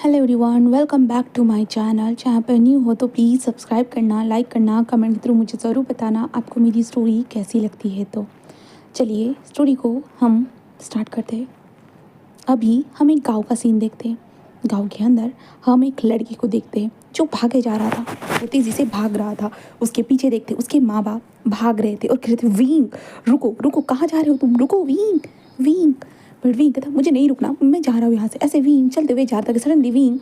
Hello everyone, welcome back to my channel. जहाँ पर new हो तो प्लीज़ सब्सक्राइब करना, लाइक करना, कमेंट के थ्रू मुझे ज़रूर बताना आपको मेरी स्टोरी कैसी लगती है। तो चलिए स्टोरी को हम स्टार्ट करते हैं। अभी हम एक गांव का सीन देखते हैं। गांव के अंदर हम एक लड़की को देखते हैं जो भागे जा रहा था, वो तेज़ी से भाग रहा था। उसके पीछे देखते उसके माँ बाप भाग रहे थे और कह रहे थे वींग रुको रुको, कहाँ जा रहे हो तुम, रुको वींग वींग। बट वींग कहता मुझे नहीं रुकना, मैं जा रहा हूँ यहाँ से। ऐसे वींग चलते हुए जाता है, सडनली वींग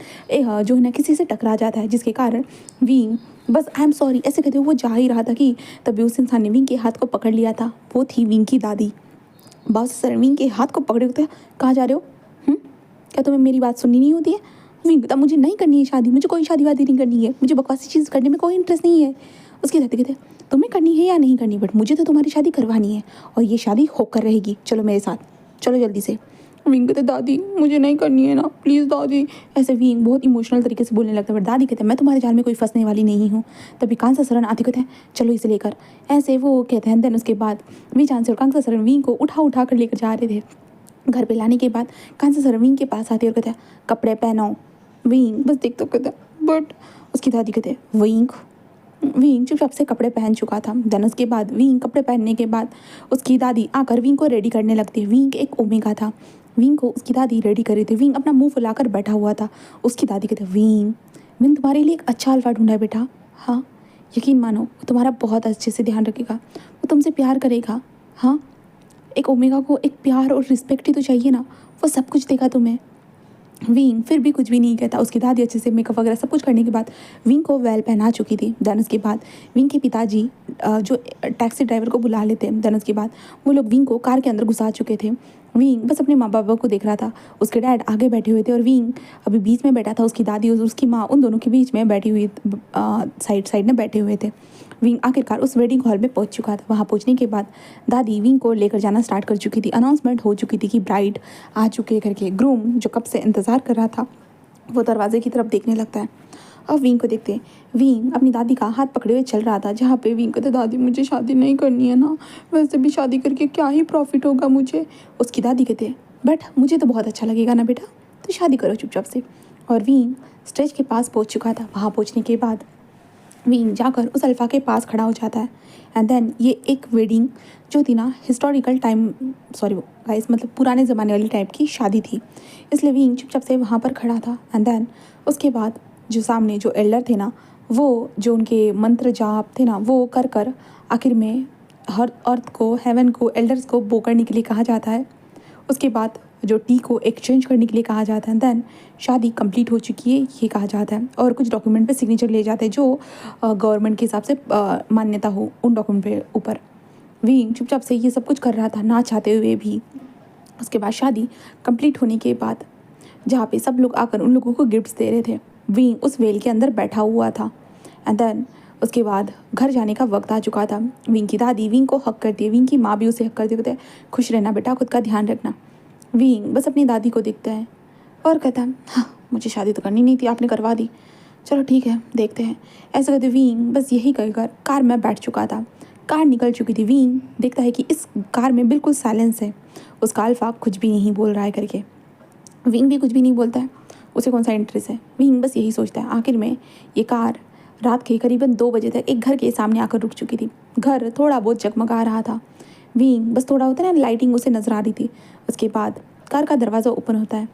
जो है ना किसी से टकरा जाता है, जिसके कारण वींग बस आई एम सॉरी ऐसे कहते हुए वो जा ही रहा था कि तभी उस इंसान ने वींग के हाथ को पकड़ लिया था। वो थी वींग की दादी। बस सर वींग के हाथ को पकड़े होते कहाँ जा रहे हो, क्या तुम्हें मेरी बात सुननी नहीं होती है। वींग कहता मुझे नहीं करनी है शादी, मुझे कोई शादी वादी नहीं करनी है, मुझे बकवासी चीज़ करने में कोई इंटरेस्ट नहीं है। उसके दादी कहते तुम्हें करनी है या नहीं करनी, बट मुझे तो तुम्हारी शादी करवानी है और ये शादी होकर रहेगी, चलो मेरे साथ, चलो जल्दी से। वींग कहते दादी मुझे नहीं करनी है ना, प्लीज़ दादी। ऐसे वींग बहुत इमोशनल तरीके से बोलने लगता है, बट दादी कहते हैं मैं तुम्हारे जाल में कोई फंसने वाली नहीं हूँ। तभी कांसा सरन आते कहते हैं चलो इसे लेकर। ऐसे वो कहते हैं। देन उसके बाद वीचांस और कांसा सरन वींग को उठा कर लेकर जा रहे थे। घर पे लाने के बाद कांसा सर वींग के पास आते और कहते हैं कपड़े पहनाओ। वींग बस देख तो कहते हैं, बट उसकी दादी कहते हैं वींग वींग चुपचाप से कपड़े पहन चुका था। देन उसके बाद वींग कपड़े पहनने के बाद उसकी दादी आकर वींग को रेडी करने लगती है। वींग एक ओमेगा था, वींग को उसकी दादी रेडी कर रही थी। वींग अपना मुंह फुलाकर बैठा हुआ था। उसकी दादी कहते वींग मैंने तुम्हारे लिए एक अच्छा अल्फा ढूंढा है बेटा। हाँ यकीन मानो वो तुम्हारा बहुत अच्छे से ध्यान रखेगा, वो तुमसे प्यार करेगा। हाँ एक ओमेगा को एक प्यार और रिस्पेक्ट ही तो चाहिए ना, वो सब कुछ देगा तुम्हें। वींग फिर भी कुछ भी नहीं कहता। उसकी दादी अच्छे से मेकअप वगैरह सब कुछ करने के बाद वींग को वेल पहना चुकी थी। देन उसके बाद वींग के पिताजी जो टैक्सी ड्राइवर को बुला लेते हैं। देन उसके बाद वो लोग वींग को कार के अंदर घुसा चुके थे। वींग बस अपने माँ बाप को देख रहा था। उसके डैड आगे बैठे हुए थे और वींग अभी बीच में बैठा था। उसकी दादी और उसकी माँ उन दोनों के बीच में बैठी हुई साइड में बैठे हुए थे। वींग आखिरकार उस वेडिंग हॉल में पहुंच चुका था। वहां पहुंचने के बाद दादी वींग को लेकर जाना स्टार्ट कर चुकी थी। अनाउंसमेंट हो चुकी थी कि ब्राइड आ चुके करके। ग्रूम जो कब से इंतज़ार कर रहा था वो दरवाजे की तरफ देखने लगता है। अब वींग को देखते वींग अपनी दादी का हाथ पकड़े हुए चल रहा था, जहाँ पे वींग कहते दादी मुझे शादी नहीं करनी है ना, वैसे भी शादी करके क्या ही प्रॉफिट होगा मुझे। उसकी दादी कहते बट मुझे तो बहुत अच्छा लगेगा ना बेटा, तो शादी करो चुपचाप से। और वींग स्टेज के पास पहुंच चुका था। वहाँ पहुंचने के बाद वींग जाकर उस अल्फ़ा के पास खड़ा हो जाता है। एंड देन ये एक वेडिंग जो थी ना हिस्टोरिकल टाइम, सॉरी गाइस मतलब पुराने ज़माने वाली टाइप की शादी थी, इसलिए वींग चुपचाप से वहाँ पर खड़ा था। एंड देन उसके बाद जो सामने जो एल्डर थे ना, वो जो उनके मंत्र जाप थे ना, वो कर आखिर में हर अर्थ को, हेवन को, एल्डर्स को बो करने के लिए कहा जाता है। उसके बाद जो टी को एक्सचेंज करने के लिए कहा जाता है। देन शादी कंप्लीट हो चुकी है ये कहा जाता है और कुछ डॉक्यूमेंट पे सिग्नेचर ले जाते हैं जो गवर्नमेंट के हिसाब से मान्यता हो उन डॉक्यूमेंट पे ऊपर। वींग चुपचाप से ये सब कुछ कर रहा था ना चाहते हुए भी। उसके बाद शादी कंप्लीट होने के बाद जहाँ पे सब लोग आकर उन लोगों को गिफ्ट्स दे रहे थे, वींग उस वेल के अंदर बैठा हुआ था। एंड देन उसके बाद घर जाने का वक्त आ चुका था। वींग की दादी वींग को हक करती है, वींग की माँ भी उसे हक करती है, खुश रहना बेटा, खुद का ध्यान रखना। वींग बस अपनी दादी को देखता है और कहता है हाँ मुझे शादी तो करनी नहीं थी, आपने करवा दी, चलो ठीक है देखते हैं। ऐसे कहते वींग बस यही कहकर कार में बैठ चुका था। कार निकल चुकी थी। वींग देखता है कि इस कार में बिल्कुल साइलेंस है, उसका अल्फा कुछ भी नहीं बोल रहा है करके। वींग भी कुछ भी नहीं बोलता है, उसे कौन सा इंटरेस्ट है। वींग बस यही सोचता है। आखिर में ये कार रात के करीबन 2 बजे तक एक घर के सामने आकर रुक चुकी थी। घर थोड़ा बहुत जगमगा रहा था। वींग बस थोड़ा होता है ना लाइटिंग उसे नज़र आ रही थी। उसके बाद कार का दरवाज़ा ओपन होता है।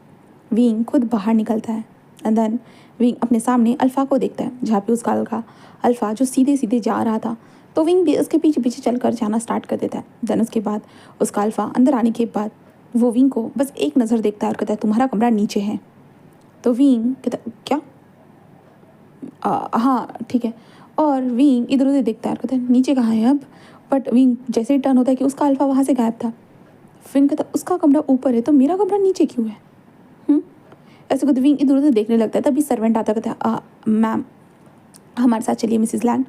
वींग खुद बाहर निकलता है। एंड देन वींग अपने सामने अल्फ़ा को देखता है, जहाँ पे उसका अल्फ़ा जो सीधे सीधे जा रहा था, तो वींग भी उसके पीछे पीछे चलकर जाना स्टार्ट कर देता है। देन उसके बाद उसका अल्फ़ा अंदर आने के बाद वो वींग को बस एक नज़र देखता है और कहता है तुम्हारा कमरा नीचे है। तो वींग कहता क्या, हाँ ठीक है। और वींग इधर उधर देखता है और कहता है नीचे कहाँ है अब। बट वींग जैसे ही टर्न होता है कि उसका अल्फ़ा वहाँ से गायब था। वींग कहता उसका कमरा ऊपर है तो मेरा कमरा नीचे क्यों है। ऐसे कहते वींग इधर उधर देखने लगता है। तभी सर्वेंट आता कहता है मैम हमारे साथ चलिए मिसिज लैन।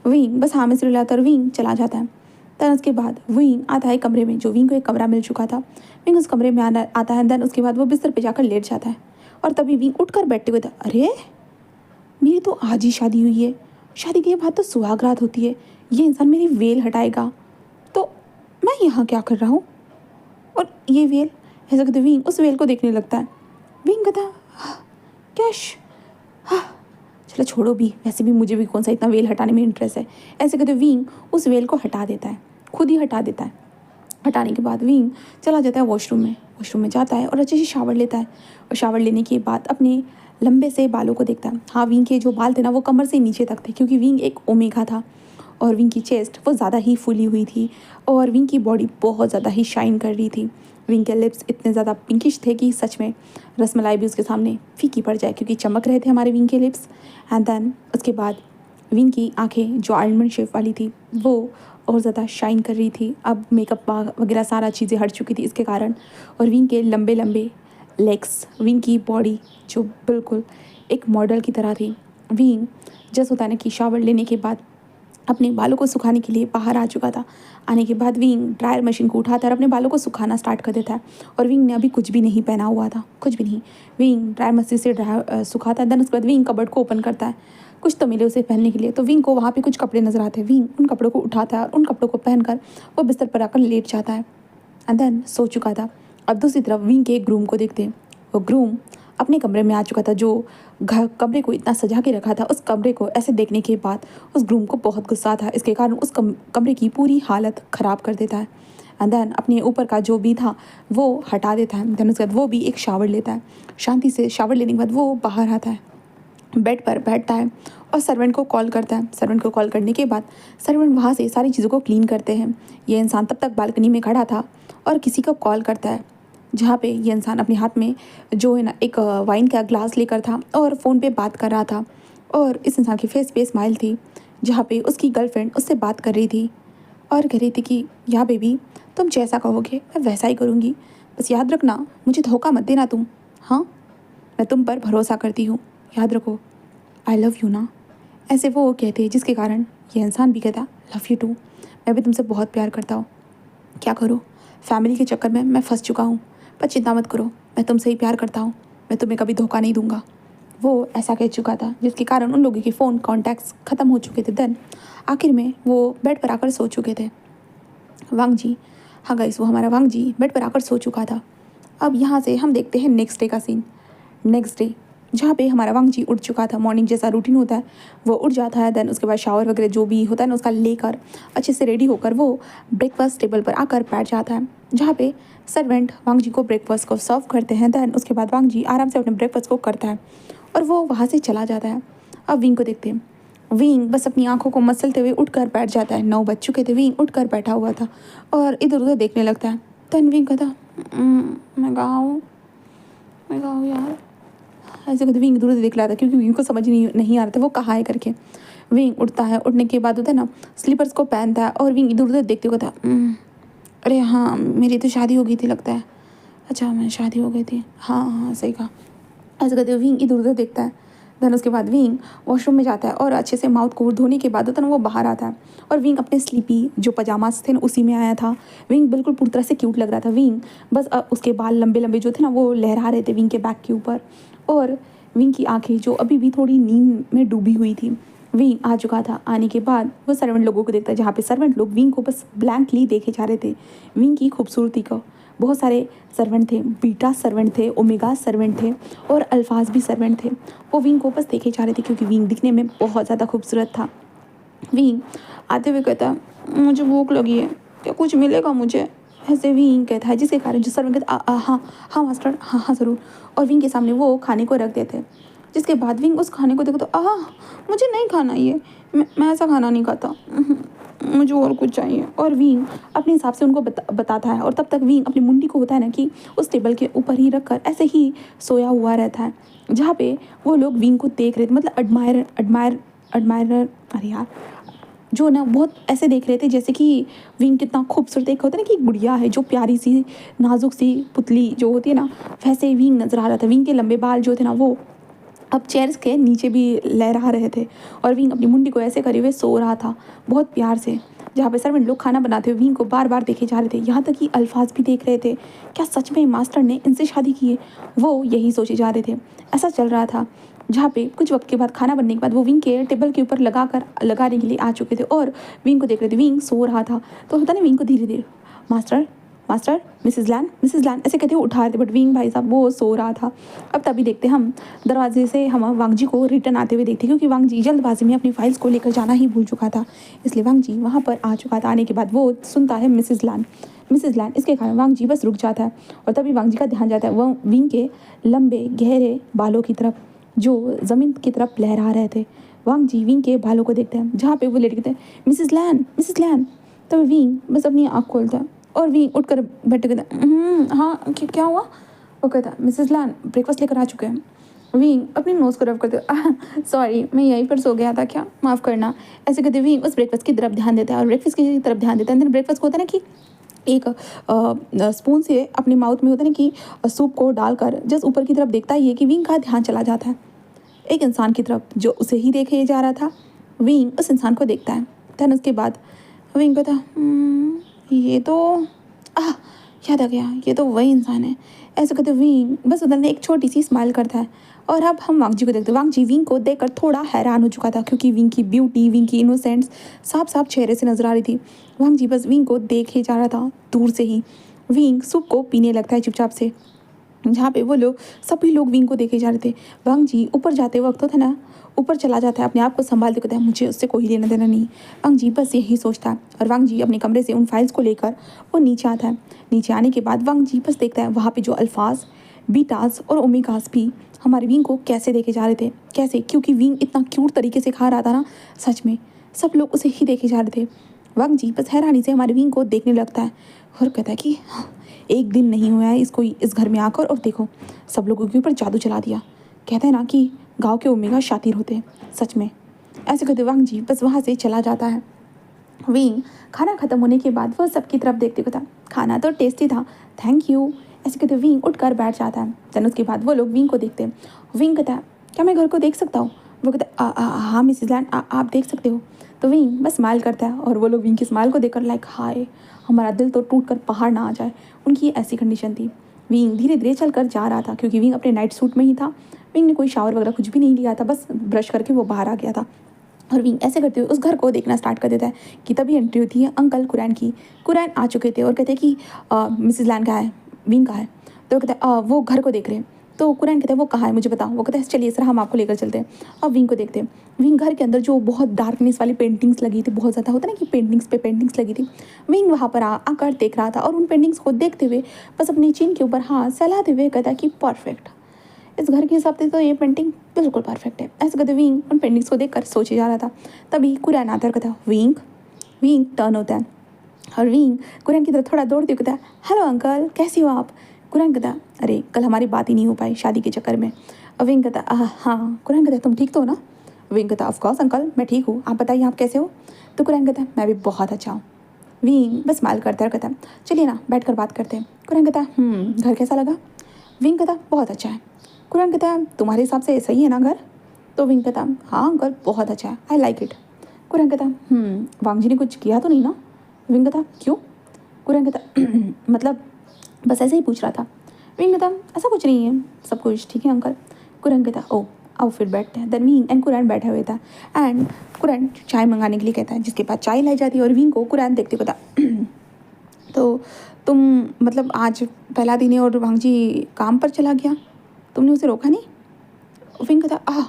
वींग बस हाँ में सिर लाता और वींग चला जाता है। देन उसके बाद वींग आता है कमरे में, जो वींग को एक कमरा मिल चुका था। वींग उस कमरे में आता है। देन उसके बाद वो बिस्तर पे जाकर लेट जाता है और तभी वींग उठकर बैठते हुए था, अरे मेरी तो आज ही शादी हुई है, शादी के बाद तो सुहागरात होती है, ये इंसान मेरी वेल हटाएगा तो मैं यहाँ क्या कर रहा हूँ। और ये वेल, ऐसा कहते वींग उस वेल को देखने लगता है। वींग कहता कैश, हाँ चलो छोड़ो भी, वैसे भी मुझे भी कौन सा इतना वेल हटाने में इंटरेस्ट है। ऐसे कहते विंग उस वेल को हटा देता है, खुद ही हटा देता है। हटाने के बाद विंग चला जाता है वॉशरूम में जाता है और अच्छे से शावर लेता है। और शावर लेने के बाद अपने लंबे से बालों को देखता है। हाँ, विंग के जो बाल थे ना वो कमर से नीचे तक थे, क्योंकि विंग एक ओमेगा था और विंग की चेस्ट वो ज़्यादा ही फूली हुई थी और विंग की बॉडी बहुत ज़्यादा ही शाइन कर रही थी। विंग के लिप्स इतने ज़्यादा पिंकिश थे कि सच में रसमलाई भी उसके सामने फीकी पड़ जाए, क्योंकि चमक रहे थे हमारे विंग के लिप्स। एंड देन उसके बाद विंग की आंखें जो आलमंड शेप वाली थी वो और ज़्यादा शाइन कर रही थी। अब मेकअप वगैरह सारा चीज़ें हट चुकी थी इसके कारण। और विंग के लंबे लंबे लेग्स, विंग की बॉडी जो बिल्कुल एक मॉडल की तरह थी। विंग जैसे होता है ना कि शावर लेने के बाद अपने बालों को सुखाने के लिए बाहर आ चुका था। आने के बाद विंग ड्रायर मशीन को उठाता है और अपने बालों को सुखाना स्टार्ट कर देता है। और विंग ने अभी कुछ भी नहीं पहना हुआ था, कुछ भी नहीं। विंग ड्रायर मशीन से सुखाता है। देन उसके बाद विंग कबर्ड को ओपन करता है, कुछ तो मिले उसे पहनने के लिए। तो विंग को वहाँ पे कुछ कपड़े नजर आते हैं। विंग उन कपड़ों को उठाता है और उन कपड़ों को पहनकर वो बिस्तर पर आकर लेट जाता है। एंड देन सो चुका था। अब दूसरी तरफ विंग के एक ग्रूम को देखते हैं। वो ग्रूम अपने कमरे में आ चुका था, जो घर कमरे को इतना सजा के रखा था। उस कमरे को ऐसे देखने के बाद उस ग्रूम को बहुत गुस्सा था। इसके कारण उस कमरे की पूरी हालत ख़राब कर देता है। एंड देन अपने ऊपर का जो भी था वो हटा देता है। देन उसके बाद वो भी एक शावर लेता है। शांति से शावर लेने के बाद वो बाहर आता है, बेड पर बैठता है और सर्वेंट को कॉल करता है। सर्वेंट को कॉल करने के बाद सर्वेंट वहाँ से सारी चीज़ों को क्लीन करते हैं। ये इंसान तब तक बालकनी में खड़ा था और किसी को कॉल करता है, जहाँ पे ये इंसान अपने हाथ में जो है ना एक वाइन का ग्लास लेकर था और फ़ोन पे बात कर रहा था। और इस इंसान की फेस पे स्माइल थी, जहाँ पे उसकी गर्लफ्रेंड उससे बात कर रही थी और कह रही थी कि या बेबी, तुम जैसा कहोगे मैं वैसा ही करूँगी, बस याद रखना मुझे धोखा मत देना तुम। हाँ, मैं तुम पर भरोसा करती हूँ, याद रखो, आई लव यू ना। ऐसे वो कहते, जिसके कारण ये इंसान भी कहता लव यू टू, मैं भी तुमसे बहुत प्यार करता हूँ। क्या करूँ, फैमिली के चक्कर में मैं फंस चुका हूँ, पर चिंता मत करो, मैं तुमसे ही प्यार करता हूँ, मैं तुम्हें कभी धोखा नहीं दूंगा। वो ऐसा कह चुका था, जिसके कारण उन लोगों के फ़ोन कॉन्टैक्ट्स ख़त्म हो चुके थे। देन आखिर में वो बेड पर आकर सो चुके थे। वांग जी, हाँ गाइस, वो हमारा वांग जी बेड पर आकर सो चुका था। अब यहाँ से हम देखते हैं नेक्स्ट डे का सीन। नेक्स्ट डे जहाँ पे हमारा वांग जी उठ चुका था, मॉर्निंग जैसा रूटीन होता है वो उठ जाता है। देन उसके बाद शावर वगैरह जो भी होता है ना उसका लेकर अच्छे से रेडी होकर वो ब्रेकफास्ट टेबल पर आकर बैठ जाता है, जहाँ पे सर्वेंट वांग जी को ब्रेकफास्ट को सर्व करते हैं। देन उसके बाद वांग जी आराम से अपने ब्रेकफास्ट को करता है और वो वहाँ से चला जाता है। अब विंग को देखते हैं। विंग बस अपनी आंखों को मसलते हुए उठकर बैठ जाता है। 9 बज चुके थे, विंग उठकर बैठा हुआ था और इधर उधर देखने लगता है। देन विंग कहता मैं कहाँ हूँ, मैं कहाँ हूँ यार। ऐसे करते विंग दूर से देख रहा था, क्योंकि विंग को समझ नहीं आ रहा था वो कहाँ है करके। विंग उठता है, उठने के बाद होता है ना स्लीपर्स को पहनता है और विंग इधर उधर देखते हुए था अरे हाँ, मेरी तो शादी हो गई थी लगता है। अच्छा, मैं शादी हो गई थी, हाँ हाँ सही कहा। ऐसे करते विंग इधर उधर देखता है। देन उसके बाद विंग वॉशरूम में जाता है और अच्छे से माउथ को धोने के बाद होता है ना वो बाहर आता है और विंग अपने स्लीपी जो पजामास थे ना उसी में आया था। विंग बिल्कुल पूरी तरह से क्यूट लग रहा था। विंग बस उसके बाल लंबे लंबे जो थे ना वो लहरा रहे थे विंग के बैक के ऊपर। और विंग की आंखें जो अभी भी थोड़ी नींद में डूबी हुई थी। विंग आ चुका था। आने के बाद वो सर्वेंट लोगों को देखता है, जहाँ पे सर्वेंट लोग विंग को बस ब्लैंकली देखे जा रहे थे। विंग की खूबसूरती को बहुत सारे सर्वेंट थे, बीटा सर्वेंट थे, ओमेगा सर्वेंट थे और अल्फाज भी सर्वेंट थे। वो विंग को बस देखे जा रहे थे, क्योंकि विंग दिखने में बहुत ज़्यादा खूबसूरत था। विंग आते हुए कहता मुझे भूख लगी है, क्या कुछ मिलेगा मुझे। ऐसे विंग कहता है, जिसके कारण जो सर्वेंट कहता हाँ हाँ मास्टर, हाँ हाँ ज़रूर। और विंग के सामने वो खाने को रख देते। जिसके बाद विंग उस खाने को देखो तो मुझे नहीं खाना ये, मैं ऐसा खाना नहीं खाता, मुझे और कुछ चाहिए। और विंग अपने हिसाब से उनको बताता है। और तब तक विंग अपनी मुंडी को होता है ना कि उस टेबल के ऊपर ही रखकर ऐसे ही सोया हुआ रहता है, जहाँ पे वो लोग विंग को देख रहे थे, मतलब एडमायरर अरे यार जो ना बहुत ऐसे देख रहे थे जैसे कि विंग कितना खूबसूरत, एक होता है ना कि गुड़िया है जो प्यारी सी नाजुक सी पुतली जो होती है ना, वैसे विंग नजर आ रहा था। विंग के लंबे बाल जो थे ना वो अब चेयर्स के नीचे भी लहरा रहे थे और विंग अपनी मुंडी को ऐसे करे हुए सो रहा था बहुत प्यार से। जहाँ पे सर्वेंट लोग खाना बनाते हुए विंग को बार बार देखे जा रहे थे, यहाँ तक कि अल्फाज भी देख रहे थे, क्या सच में मास्टर ने इनसे शादी की है, वो यही सोचे जा रहे थे। ऐसा चल रहा था, जहाँ पे कुछ वक्त के बाद खाना बनने के बाद वो विंग के टेबल के ऊपर लगाने के लिए आ चुके थे और विंग को देख रहे थे। विंग सो रहा था तो होता ना विंग को धीरे धीरे मास्टर मास्टर, मिसेस लैन ऐसे कहते हुए उठा रहे थे, बट विंग भाई साहब वो सो रहा था। अब तभी देखते हम दरवाजे से हम वांग जी को रिटर्न आते हुए देखते, क्योंकि वांग जी जल्दबाजी में अपनी फाइल्स को लेकर जाना ही भूल चुका था, इसलिए वांग जी वहाँ पर आ चुका था। आने के बाद वो सुनता है मिसेस लैन, इसके कारण वांग जी बस रुक जाता है, और तभी वांग जी का ध्यान जाता है वो विंग के लंबे गहरे बालों की तरफ जो ज़मीन की तरफ लहरा रहे थे। वांग जी विंग के बालों को देखते हैं जहाँ पे वो लेट कहते हैं मिसेस लैन। तब विंग बस अपनी आँख खोलता है और विंग उठकर बैठ कहता है हाँ क्या हुआ? वो कहता है मिसेस लैन ब्रेकफास्ट लेकर आ चुके हैं। विंग अपनी नोज़ को रब करते सॉरी मैं यहीं पर सो गया था क्या, माफ़ करना। ऐसे कहते विंग उस ब्रेकफास्ट की तरफ ध्यान देता है और ब्रेकफास्ट की तरफ ध्यान देता है। देन ब्रेकफास्ट को होता है ना कि एक स्पून से अपने माउथ में होता है ना कि सूप को डालकर जस्ट ऊपर की तरफ देखता ही है कि विंग का ध्यान चला जाता है एक इंसान की तरफ जो उसे ही देखे जा रहा था। विंग उस इंसान को देखता है। देन उसके बाद विंग कहता ये तो याद आ गया, ये तो वही इंसान है। ऐसे कहते विंग बस उधर ने एक छोटी सी स्माइल करता है। और अब हम वांग जी को देखते हैं। वांग जी विंग को देखकर थोड़ा हैरान हो चुका था, क्योंकि विंग की ब्यूटी, विंग की इनोसेंस साफ साफ चेहरे से नजर आ रही थी। वांग जी बस विंग को देखे जा रहा था दूर से ही। विंग सूप को पीने लगता है चुपचाप से, जहाँ पे वो लोग सभी लोग विंग को देखे जा रहे थे। वांग जी ऊपर जाते वक्त होता है ना, ऊपर चला जाता है, अपने आप को संभालते कहता है मुझे उससे कोई लेना देना नहीं। वांग जी बस यही सोचता है, और वांग जी अपने कमरे से उन फाइल्स को लेकर वो नीचे आता है। नीचे आने के बाद वांग जी बस देखता है वहाँ पे जो अल्फाज, बीटास और ओमेगास भी हमारे विंग को कैसे देखे जा रहे थे। कैसे? क्योंकि विंग इतना क्यूट तरीके से खा रहा था ना, सच में सब लोग उसे ही देखे जा रहे थे। वांग जी बस हैरानी से हमारे विंग को देखने लगता है और कहता है कि एक दिन नहीं हुआ है इसको इस घर में आकर और देखो सब लोगों के ऊपर जादू चला दिया। कहते हैं ना कि गांव के ओमेगा शातिर होते हैं, सच में। ऐसे कहते वांग जी बस वहाँ से चला जाता है। विंग खाना खत्म होने के बाद वह सबकी तरफ देखते कहता खाना तो टेस्टी था, थैंक यू। ऐसे कहते विंग उठकर बैठ जाता है। देन उसके बाद वो लोग विंग को देखते हैं। विंग कहता है क्या मैं घर को देख सकता हूँ? वो कहता है हाँ मिसेस लैन आप देख सकते हो। तो विंग बस स्माइल करता है, और वो लोग विंग की स्माइल को देखकर लाइक हाय हमारा दिल तो टूट कर पहाड़ ना आ जाए। उनकी ऐसी कंडीशन थी। विंग धीरे धीरे चल कर जा रहा था, क्योंकि विंग अपने नाइट सूट में ही था। विंग ने कोई शावर वगैरह कुछ भी नहीं लिया था, बस ब्रश करके वो बाहर आ गया था। और विंग ऐसे करते हुए उस घर को देखना स्टार्ट कर देता है कि तभी एंट्री होती है अंकल कुरैन की। कुरैन आ चुके थे और कहते कि मिसेस लैन कहाँ है, विंग कहाँ है? तो कहते वो घर को देख रहे हैं। तो कुरैन कहते हैं वो कहाँ है मुझे बताओ। वो कहते हैं चलिए सर हम आपको लेकर चलते हैं। अब विंग को देखते हैं। विंग घर के अंदर जो बहुत डार्कनेस वाली पेंटिंग्स लगी थी, बहुत ज़्यादा होता ना कि पेंटिंग्स पे पेंटिंग्स लगी थी, विंग वहाँ पर आकर देख रहा था और उन पेंटिंग्स को देखते हुए बस अपनी चिन के ऊपर हाथ सहलाते हुए कहता कि परफेक्ट, इस घर के हिसाब से तो ये पेंटिंग बिल्कुल परफेक्ट है। ऐसे कहते विंग उन पेंटिंग्स को देखकर सोचे जा रहा था। तभी कुरैन आता है और कहता विंग। विंग टर्न होता है और विंग कुरैन की तरफ थोड़ा दौड़ते हुए कहता है हेलो अंकल कैसी हो आप? कुरैन कहता अरे कल हमारी बात ही नहीं हो पाई शादी के चक्कर में। और विंग कहता हाँ। कुरैन कहता तुम ठीक तो हो ना? विंग कहता ऑफ कोर्स अंकल मैं ठीक हूँ, आप बताइए आप कैसे हो? तो कुरैन कहता मैं भी बहुत अच्छा हूँ। विंग बस स्माइल करता है और कहता चलिए ना बैठ कर बात करते हैं। कुरैन कहता घर कैसा लगा? विंग कहता बहुत अच्छा है। कुरैन कहता तुम्हारे हिसाब से सही है ना घर? तो विंग कहता हाँ अंकल बहुत अच्छा है, आई लाइक इट। कुरैन कहता वांग जी ने कुछ किया तो नहीं ना? विंग कहता क्यों? कुरैन कहता मतलब बस ऐसे ही पूछ रहा था। विंग कहता ऐसा कुछ नहीं है, सब कुछ ठीक है अंकल। कुरैन कहता ओ आओ फिर बैठते हैं। देन विंग एंड कुरैन बैठा हुआ था एंड कुरैन चाय मंगाने के लिए कहता है, जिसके बाद चाय लाई जाती है और विंग को कुरैन देखते कहता तो तुम मतलब आज पहला दिन है और वांग जी काम पर चला गया, तुमने उसे रोका नहीं? विंग कहता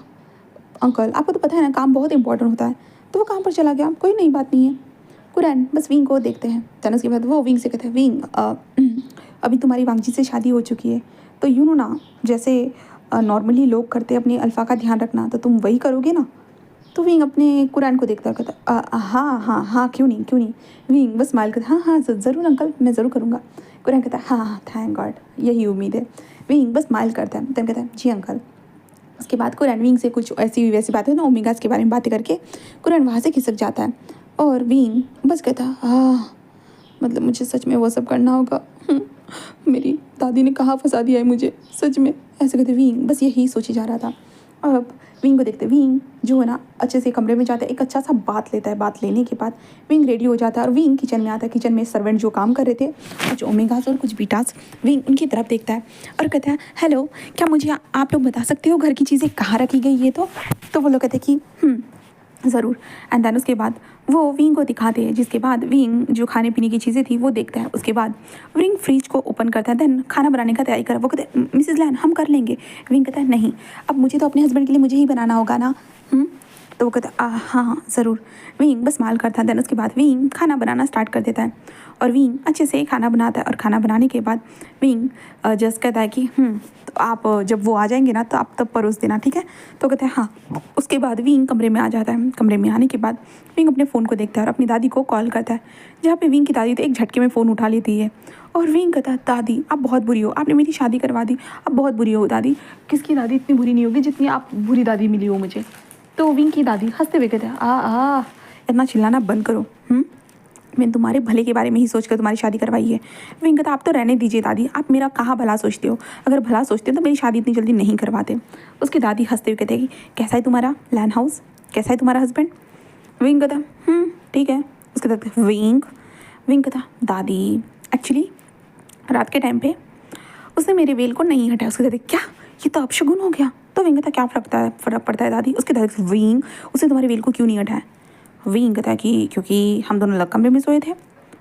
अंकल आपको तो पता है ना काम बहुत इंपॉर्टेंट होता है, तो वो काम पर चला गया, कोई नई बात नहीं है। कुरैन बस विंग को देखते हैं। देन उसके बाद वो विंग से कहते हैं विंग अभी तुम्हारी वांग जी से शादी हो चुकी है, तो यूँ ना जैसे नॉर्मली लोग करते अपने अल्फ़ा का ध्यान रखना, तो तुम वही करोगे ना? तो विंग अपने कुरैन को देखता है कहता हाँ क्यों नहीं। विंग बस स्माइल करता हाँ ज़रूर अंकल मैं ज़रूर करूँगा। कुरैन कहता हाँ थैंक गॉड यही उम्मीद है। विंग बस स्माइल करता है। देन कहता है जी अंकल। उसके बाद कुरैन विंग से कुछ ऐसी वैसी बातें ना ओमेगास के बारे में बातें करके कुरैन वहाँ से खिसक जाता है और विंग बस कहता मतलब मुझे सच में वो सब करना होगा। मेरी दादी ने कहाँ फंसा दिया है मुझे सच में। ऐसे कहते विंग बस यही सोचे जा रहा था। अब विंग को देखते विंग जो है ना अच्छे से कमरे में जाता है, एक अच्छा सा बात लेता है। बात लेने के बाद विंग रेडी हो जाता है और विंग किचन में आता है। किचन में सर्वेंट जो काम कर रहे थे कुछ ओमेगास और कुछ बीटास, विंग उनकी तरफ देखता है और कहता है हेलो क्या मुझे आप लोग बता सकते हो घर की चीज़ें कहाँ रखी गई है? तो वो लोग कहते हैं कि ज़रूर। एंड देन उसके बाद वो विंग को दिखाते हैं, जिसके बाद विंग जो खाने पीने की चीज़ें थी वो देखता है। उसके बाद विंग फ्रिज को ओपन करता है, देन खाना बनाने का तैयारी करा। वो कहते हैं मिसेस लैन हम कर लेंगे। विंग कहता है नहीं, अब मुझे तो अपने हस्बैंड के लिए मुझे ही बनाना होगा ना। तो वो कहता है हाँ हाँ ज़रूर। विंग बस माल करता है। देन उसके बाद विंग खाना बनाना स्टार्ट कर देता है और विंग अच्छे से खाना बनाता है। और खाना बनाने के बाद विंग जस्ट कहता है कि तो आप जब वो आ जाएंगे ना तो आप तब परोस देना, ठीक है। तो कहते हैं हाँ। उसके बाद विंग कमरे में आ जाता है। कमरे में आने के बाद विंग अपने फ़ोन को देखता है और अपनी दादी को कॉल करता है, जहाँ पे विंग की दादी तो एक झटके में फ़ोन उठा लेती है। और विंग कहता है दादी आप बहुत बुरी हो, आपने मेरी शादी करवा दी, आप बहुत बुरी हो दादी। किसकी दादी इतनी बुरी नहीं होगी जितनी आप बुरी दादी मिली हो मुझे। तो विंग की दादी हंसते हुए कहते हैं आ इतना चिल्लाना बंद करो। मैंने तुम्हारे भले के बारे में ही सोच कर तुम्हारी शादी करवाई है। विंग कहता आप तो रहने दीजिए दादी, आप मेरा कहाँ भला सोचते हो, अगर भला सोचते हो तो मेरी शादी इतनी जल्दी नहीं करवाते। उसकी दादी हंसते हुए कहते हैं कि कैसा है तुम्हारा लैंड हाउस, कैसा है तुम्हारा हस्बैंड। विंग कहता ठीक है। उसके बाद विंग कहता दादी एक्चुअली रात के टाइम पे उसने मेरे वेल को नहीं हटाया। उसके दादी क्या, ये तो अपशगुन हो गया। तो विंग कहता क्या फ़र्क पड़ता है दादी। उसके दादी विंग उसने तुम्हारे वेल को क्यों नहीं हटाया। विंग कहता है कि क्योंकि हम दोनों अलग कमरे में सोए थे।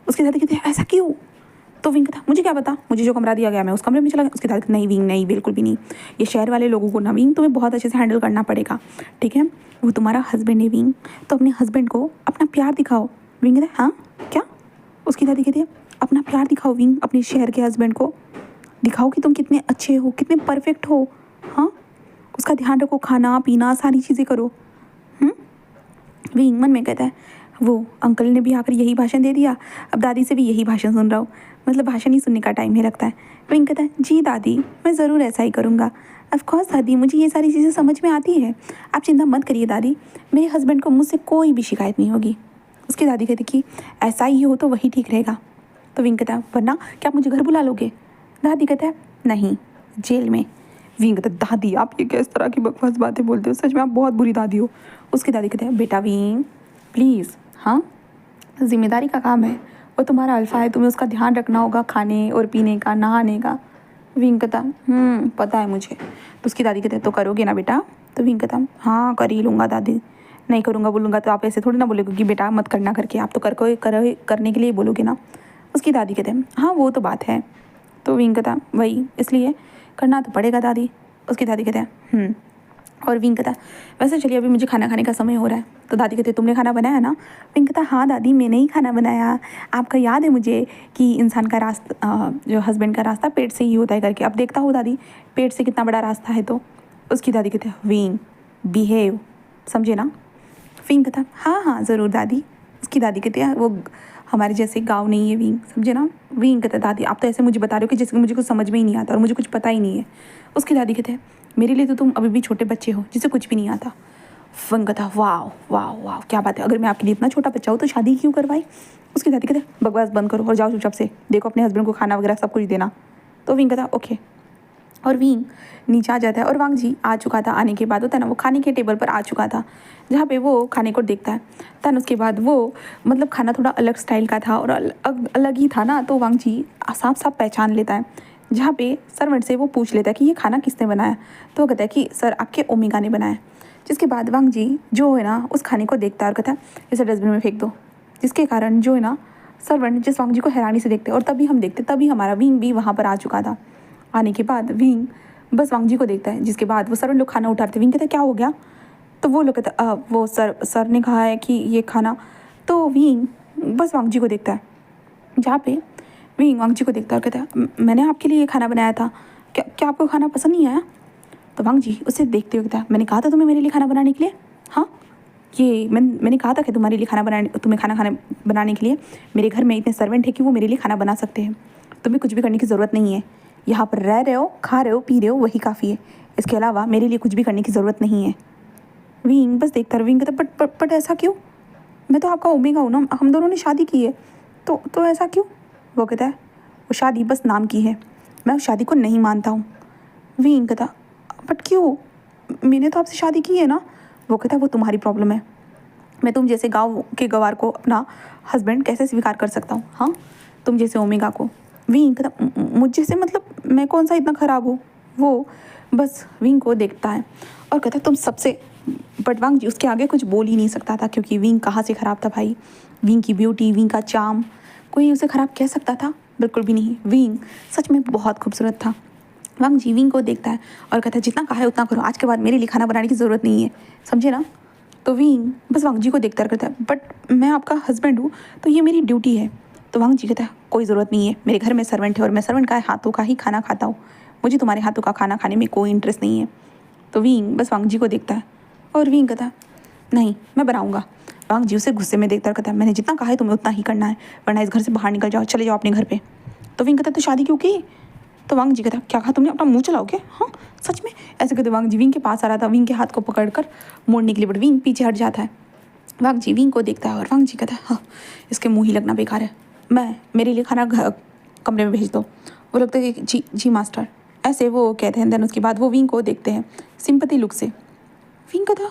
उसके दादी कहते हैं ऐसा क्यों। तो विंग कहता मुझे क्या पता, मुझे जो कमरा दिया गया मैं उस कमरे में चला गया। उसके दादी नहीं विंग नहीं, बिल्कुल भी नहीं, ये शहर वाले लोगों को ना विंग तुम्हें बहुत अच्छे से हैंडल करना पड़ेगा, ठीक है। वो तुम्हारा हस्बैंड है विंग, तो अपने हस्बैंड को अपना प्यार दिखाओ। विंग कहता है हाँ क्या। उसकी दादी कहती है अपना प्यार दिखाओ विंग, अपने शहर के हस्बैंड को दिखाओ कि तुम कितने अच्छे हो, कितने परफेक्ट हो। हाँ, उसका ध्यान रखो, खाना पीना सारी चीज़ें करो। विंग मन में कहता है वो अंकल ने भी आकर यही भाषण दे दिया, अब दादी से भी यही भाषण सुन रहा हूँ, मतलब भाषण ही सुनने का टाइम ही लगता है। विंग कहता है जी दादी मैं ज़रूर ऐसा ही करूँगा। ऑफकोर्स दादी मुझे ये सारी चीज़ें समझ में आती है, आप चिंता मत करिए दादी, मेरे हस्बैंड को मुझसे कोई भी शिकायत नहीं होगी। उसकी दादी कहती कि ऐसा ही हो तो वही ठीक रहेगा। तो विंग कहता है वरना क्या आप मुझे घर बुला लोगे। दादी कहता है नहीं, जेल में। विंग कहता है दादी आप ये किस तरह की बकवास बातें बोलते हो, सच में आप बहुत बुरी दादी हो। उसकी दादी कहते हैं बेटा विंग प्लीज़, हाँ जिम्मेदारी का काम है, वो तुम्हारा अल्फा है, तुम्हें उसका ध्यान रखना होगा, खाने और पीने का, नहाने का। विंग कहता पता है मुझे। तो उसकी दादी कहते हैं तो करोगे ना बेटा। तो विंग कहता हाँ कर ही लूँगा दादी, नहीं करूँगा बोलूँगा तो आप ऐसे थोड़ी ना बोलोगे कि बेटा मत करना करके, आप तो करने के लिए बोलोगे ना। उसकी दादी कहते हैं हाँ वो तो बात है। तो विंग कहता वही इसलिए करना तो पड़ेगा दादी। उसकी दादी कहते हैं और विंग कहता वैसे चलिए अभी मुझे खाना खाने का समय हो रहा है। तो दादी कहते तुमने खाना बनाया ना। विंग कहता हाँ दादी मैंने ही खाना बनाया, आपका याद है मुझे कि इंसान का रास्ता जो हस्बैंड का रास्ता पेट से ही होता है करके, अब देखता हो दादी पेट से कितना बड़ा रास्ता है। तो उसकी दादी कहते हैं विंग बिहेव, समझे ना। विंग कहता हाँ हाँ ज़रूर दादी। उसकी दादी कहती है वो हमारे जैसे गाँव नहीं है विंग, समझे ना। विंग कहता दादी आप तो ऐसे मुझे बता रहे हो कि जैसे मुझे कुछ समझ में ही नहीं आता और मुझे कुछ पता ही नहीं है। उसकी दादी कहते हैं मेरे लिए तो तुम अभी भी छोटे बच्चे हो जिसे कुछ भी नहीं आता। विंग कहता वाह वाह वाह क्या बात है, अगर मैं आपके लिए इतना छोटा बच्चा हूँ तो शादी क्यों करवाई। उसकी दादी कहते बकवास बंद करो और जाओ चुपचाप से, देखो अपने हस्बैंड को खाना वगैरह सब कुछ देना। तो विंग कहता ओके। और विंग नीचे आ जाता है और वांग जी आ चुका था, आने के बाद होता है ना वो खाने के टेबल पर आ चुका था, जहाँ पे वो खाने को देखता है। तन उसके बाद वो मतलब खाना थोड़ा अलग स्टाइल का था और अलग ही था ना, तो वांग जी साफ साफ पहचान लेता है। जहाँ पे सर्वेंट से वो पूछ लेता है कि ये खाना किसने बनाया। तो वो कहता है कि सर आपके ओमेगा ने बनाया। जिसके बाद वांग जी जो है ना उस खाने को देखता है और कहता है इसे डस्टबिन में फेंक दो। जिसके कारण जो है ना सर्वेंट जिस वांग जी को हैरानी से देखते और तभी हम देखते तभी हमारा विंग भी वहाँ पर आ चुका था। आने के बाद विंग बस वांग जी को देखता है, जिसके बाद वो सर्वेंट लोग खाना उठाते। विंग कहता है क्या हो गया। तो वो लोग कहता वो सर ने कहा है कि ये खाना। तो विंग बस वांग जी को देखता है, जहाँ पे विंग वांग जी को देखता है और कहता है मैंने आपके लिए ये खाना बनाया था, क्या आपको खाना पसंद नहीं आया। तो वांग जी उसे देखते हुए कहता है मैंने कहा था तुम्हें मेरे लिए खाना बनाने के लिए, हाँ ये मैंने कहा था कि तुम्हारे लिए तुम्हें खाना बनाने के लिए मेरे घर में इतने सर्वेंट है कि वो मेरे लिए खाना बना सकते हैं, तुम्हें कुछ भी करने की ज़रूरत नहीं है, यहाँ पर रह रहे हो, खा रहे हो, पी रहे हो, वही काफ़ी है, इसके अलावा मेरे लिए कुछ भी करने की ज़रूरत नहीं है। विंग बस देखता रहा। विंग कहता बट ऐसा क्यों, मैं तो आपका ओमेगा हूँ ना, हम दोनों ने शादी की है, तो ऐसा क्यों। वो कहता है वो शादी बस नाम की है, मैं उस शादी को नहीं मानता हूँ। विंग कहता बट क्यों, मैंने तो आपसे शादी की है ना। वो कहता वो तुम्हारी प्रॉब्लम है, मैं तुम जैसे गाँव के गवार को अपना हस्बैंड कैसे स्वीकार कर सकता हूँ, हाँ तुम जैसे ओमेगा को। विंग कहता मुझ जैसे मतलब मैं कौन सा इतना ख़राब हूँ। वो बस विंग को देखता है और कहता तुम सबसे बट वांग जी उसके आगे कुछ बोल ही नहीं सकता था, क्योंकि विंग कहाँ से ख़राब था भाई। विंग की ब्यूटी, विंग का चार्म, कोई उसे ख़राब कह सकता था? बिल्कुल भी नहीं। विंग सच में बहुत खूबसूरत था। वांग जी विंग को देखता है और कहता है जितना कहा है उतना करो, आज के बाद मेरे लिए खाना बनाने की ज़रूरत नहीं है, समझे ना? तो विंग बस वांग जी को देखता रहता है, बट मैं आपका हस्बैंड हूँ तो ये मेरी ड्यूटी है। तो वांग जी कहता है कोई ज़रूरत नहीं है, मेरे घर में सर्वेंट है और मैं सर्वेंट का हाथों का ही खाना खाता हूँ, मुझे तुम्हारे हाथों का खाना खाने में कोई इंटरेस्ट नहीं है। तो विंग बस वांग जी को देखता है और विंग कहता है नहीं मैं बनाऊंगा। वांग जी उसे गुस्से में देखता कहता है मैंने जितना कहा है तुम्हें उतना ही करना है, वरना इस घर से बाहर निकल जाओ, चले जाओ अपने घर पे। तो विंग कहता है तो शादी क्यों की? तो वांग जी कहता क्या कहा तुमने, अपना मुंह चलाओगे? हाँ सच में? ऐसे कहते वांग जी विंग के पास आ रहा था, विंग के हाथ को पकड़कर मोड़ने के लिए, बट विंग पीछे हट जाता है। वांग जी विंग को देखता है और वांग जी कहता है हाँ इसके मुँह ही लगना बेकार है, मैं मेरे लिए खाना कमरे में भेज दो। वो लगता है कि जी जी मास्टर, ऐसे वो कहते हैं। देन उसके बाद वो विंग को देखते हैं सिंपैथी लुक से। विंग कहता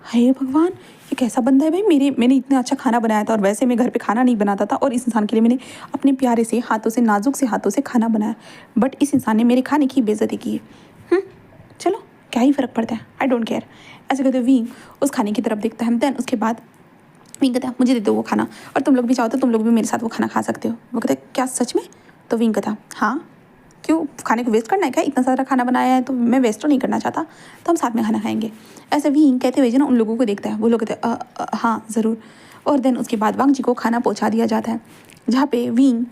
हे भगवान ये कैसा बंदा है भाई, मैंने इतना अच्छा खाना बनाया था और वैसे मैं घर पे खाना नहीं बनाता था, और इस इंसान के लिए मैंने अपने प्यारे से हाथों से, नाजुक से हाथों से खाना बनाया, बट इस इंसान ने मेरे खाने की बेइज्जती की है। चलो क्या ही फ़र्क पड़ता है, आई डोंट केयर। ऐसे कहते विंग उस खाने की तरफ देखता है। देन उसके बाद विंग कहता है मुझे दे दो वो खाना, और तुम लोग भी चाहो तो तुम लोग भी मेरे साथ वो खाना खा सकते हो। वो कहते क्या सच में? तो विंग कहता हाँ क्यों, खाने को वेस्ट करना है क्या? इतना सारा खाना बनाया है तो मैं वेस्ट तो नहीं करना चाहता, तो हम साथ में खाना खाएंगे। ऐसे विंग कहते हुए जो ना उन लोगों को देखता है, वो लोग कहते हैं हाँ ज़रूर। और देन उसके बाद वांग जी को खाना पहुंचा दिया जाता है, जहाँ पे विंग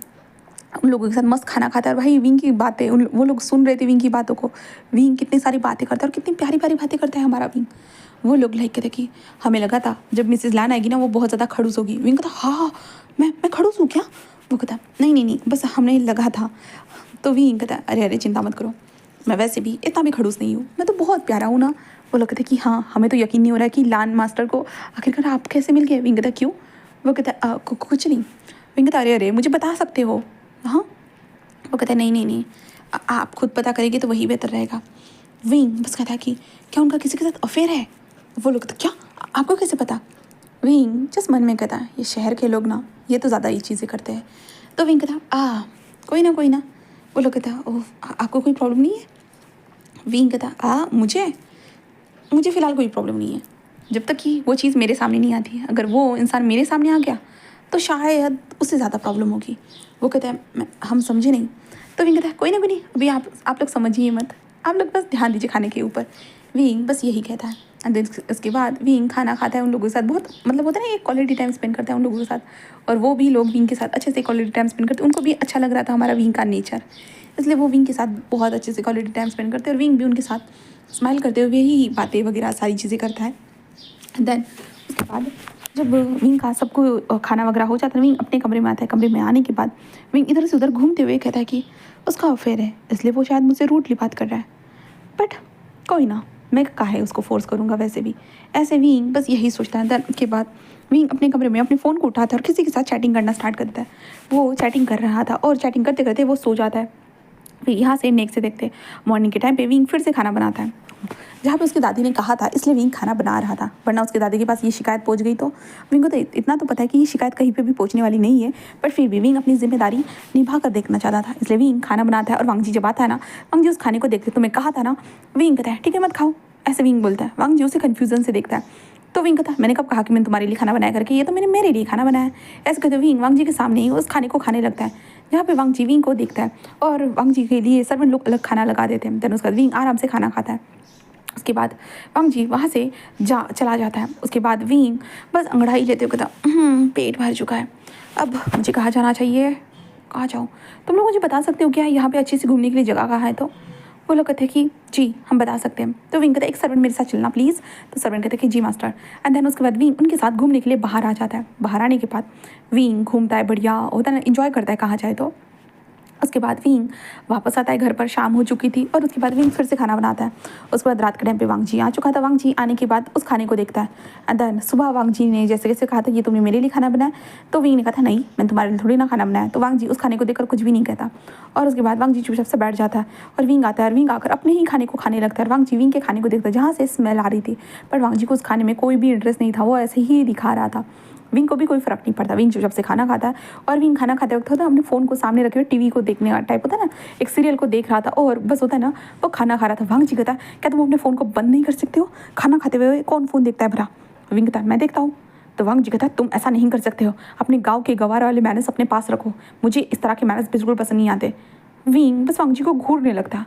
उन लोगों के साथ मस्त खाना खाता है। और भाई विंग की बातें वो लोग सुन रहे थे, विंग की बातों को। विंग कितनी सारी बातें करता है और कितनी प्यारी प्यारी बातें करता है हमारा विंग। वो लोग लाइक कहते कि हमें लगा था जब मिसेज लैन आएगी ना वो बहुत ज़्यादा खड़ूस होगी। विंग कहता हाँ मैं खड़ूस हूँ क्या? वो कहता नहीं बस हमने लगा था। तो विंग कहता अरे अरे चिंता मत करो, मैं वैसे भी इतना भी खड़ूस नहीं हूँ, मैं तो बहुत प्यारा हूँ ना। वो लोग कहते कि हाँ हमें तो यकीन नहीं हो रहा है कि लान मास्टर को आखिरकार आप कैसे मिल गए। विंग कहता क्यों? वो कहता कुछ नहीं। विंग कहता अरे अरे मुझे बता सकते हो? हाँ। वो कहता नहीं आप खुद पता करेंगे तो वही बेहतर रहेगा। विंग बस कहता है कि क्या उनका किसी के साथ अफेयर है? वो लोग कहते क्या, आपको कैसे पता? विंग जस्ट मन में कहता है ये शहर के लोग ना ये तो ज़्यादा ही चीज़ें करते हैं। तो विंग कहता कोई ना। वो लोग कहता ओह आपको कोई प्रॉब्लम नहीं है? विंग कहता मुझे फ़िलहाल कोई प्रॉब्लम नहीं है, जब तक कि वो चीज़ मेरे सामने नहीं आती है। अगर वो इंसान मेरे सामने आ गया तो शायद उससे ज़्यादा प्रॉब्लम होगी। वो कहता है हम समझे नहीं। तो विंग कहता है कोई नहीं, अभी आप लोग समझिए मत, आप लोग बस ध्यान दीजिए खाने के ऊपर। विंग बस यही कहता है। एंड देन उसके बाद विंग खाना खाता है उन लोगों के साथ, बहुत मतलब होता है ना एक क्वालिटी टाइम स्पेंड करता है उन लोगों के साथ, और वो भी लोग विंग के साथ अच्छे से क्वालिटी टाइम स्पेंड करते हैं। उनको भी अच्छा लग रहा था हमारा विंग का नेचर, इसलिए वो विंग के साथ बहुत अच्छे से क्वालिटी टाइम स्पेंड करते हैं, और विंग भी उनके साथ स्माइल करते हुए ही बातें वगैरह सारी चीज़ें करता है। देन उसके बाद जब विंग का सबको खाना वगैरह हो जाता है, विंग अपने कमरे में आता है। कमरे में आने के बाद विंग इधर से उधर घूमते हुए कहता है कि उसका अफेयर है, इसलिए वो शायद मुझसे रूडली बात कर रहा है, बट कोई ना, मैं काहे उसको फोर्स करूँगा वैसे भी। ऐसे विंग बस यही सोचता है। देन उसके बाद विंग अपने कमरे में अपने फ़ोन को उठाता है और किसी के साथ चैटिंग करना स्टार्ट कर देता है। वो चैटिंग कर रहा था और चैटिंग करते करते वो सो जाता है। फिर यहाँ से नेक्स्ट से देखते मॉर्निंग के टाइम पे विंग फिर से खाना बनाता है, जहाँ पे उसकी दादी ने कहा था इसलिए विंग खाना बना रहा था, वरना उसकी दादी के पास ये शिकायत पहुँच गई तो विंग को तो इतना तो पता है कि ये शिकायत कहीं पे भी पहुँचने वाली नहीं है, बट फिर भी विंग अपनी जिम्मेदारी निभा कर देखना चाहता था, इसलिए विंग खाना बनाता है। और वांग जी जब आता है ना, वांग जी उस खाने को देखते तुम्हें कहा था ना, विंग कहता है ठीक है मत खाओ, ऐसे विंग बोलता है। वांग जी उसे कन्फ्यूजन से देखता है। तो विंग कहता है मैंने कब कहा कि मैंने तुम्हारे लिए खाना बनाया करके, ये तो मैंने मेरे लिए खाना बनाया है। ऐसे कहते विंग वांग जी के सामने ही उस खाने को खाने लगता है, जहाँ पे वांग जी विंग को देखता है और वांग जी के लिए सर्वेंट लोग अलग खाना लगा देते हैं। देन उसका विंग आराम से खाना खाता है। उसके बाद वांग जी वहाँ से चला जाता है। उसके बाद विंग बस अंगड़ाई लेते हुए कहता पेट भर चुका है, अब मुझे कहाँ जाना चाहिए, कहाँ जाऊँ? तुम लोग मुझे बता सकते हो क्या यहाँ पे अच्छी सी घूमने के लिए जगह कहाँ है? तो वो लोग कहते हैं कि जी हम बता सकते हैं। तो विंग कहता है एक सर्वेंट मेरे साथ चलना प्लीज़। तो सर्वेंट कहते हैं कि जी मास्टर। एंड देन उसके बाद विंग उनके साथ घूमने के लिए बाहर आ जाता है। बाहर आने के बाद विंग घूमता है, बढ़िया होता है ना, इंजॉय करता है कहाँ जाए। तो उसके बाद विंग वापस आता है घर पर, शाम हो चुकी थी, और उसके बाद विंग फिर से खाना बनाता है। उसके बाद रात के टाइम पे वांग जी आ चुका था। वांग जी आने के बाद उस खाने को देखता है। एंड देन सुबह वांग जी ने जैसे जैसे कहा था ये तुमने मेरे लिए खाना बनाया, तो विंग ने कहा था नहीं मैंने तुम्हारे लिए थोड़ी ना खाना बनाया। तो वांग जी उस खाने को देखकर कुछ भी नहीं कहता, और उसके बाद वांग जी चुपचाप से बैठ जाता है। और विंग आता है और विंग आकर अपने ही खाने को खाने लगता है। वांग जी विंग के खाने को देखता है जहाँ से स्मेल आ रही थी, पर वांग जी को उस खाने में कोई भी इंटरेस्ट नहीं था, वो ऐसे ही दिखा रहा था। विंग को भी कोई फ़र्क नहीं पड़ता। विंग चुपचाप से खाना खाता है और विंग खाना खाते वक्त होता है अपने फ़ोन को सामने रखे हुए टीवी को देखने का टाइप होता है ना, एक सीरियल को देख रहा था और बस होता है ना, वो खाना खा रहा था। वांग जी कहता है क्या तुम अपने फ़ोन को बंद नहीं कर सकते हो? खाना खाते हुए कौन फ़ोन देखता है भला? विंग कहता है मैं देखता हूँ। तो वांग जी कहता है तुम ऐसा नहीं कर सकते हो, अपने गाँव के गवार वाले मैनर्स अपने पास रखो, मुझे इस तरह के मैनर्स बिल्कुल पसंद नहीं आते। विंग बस वांग जी को घूरने लगता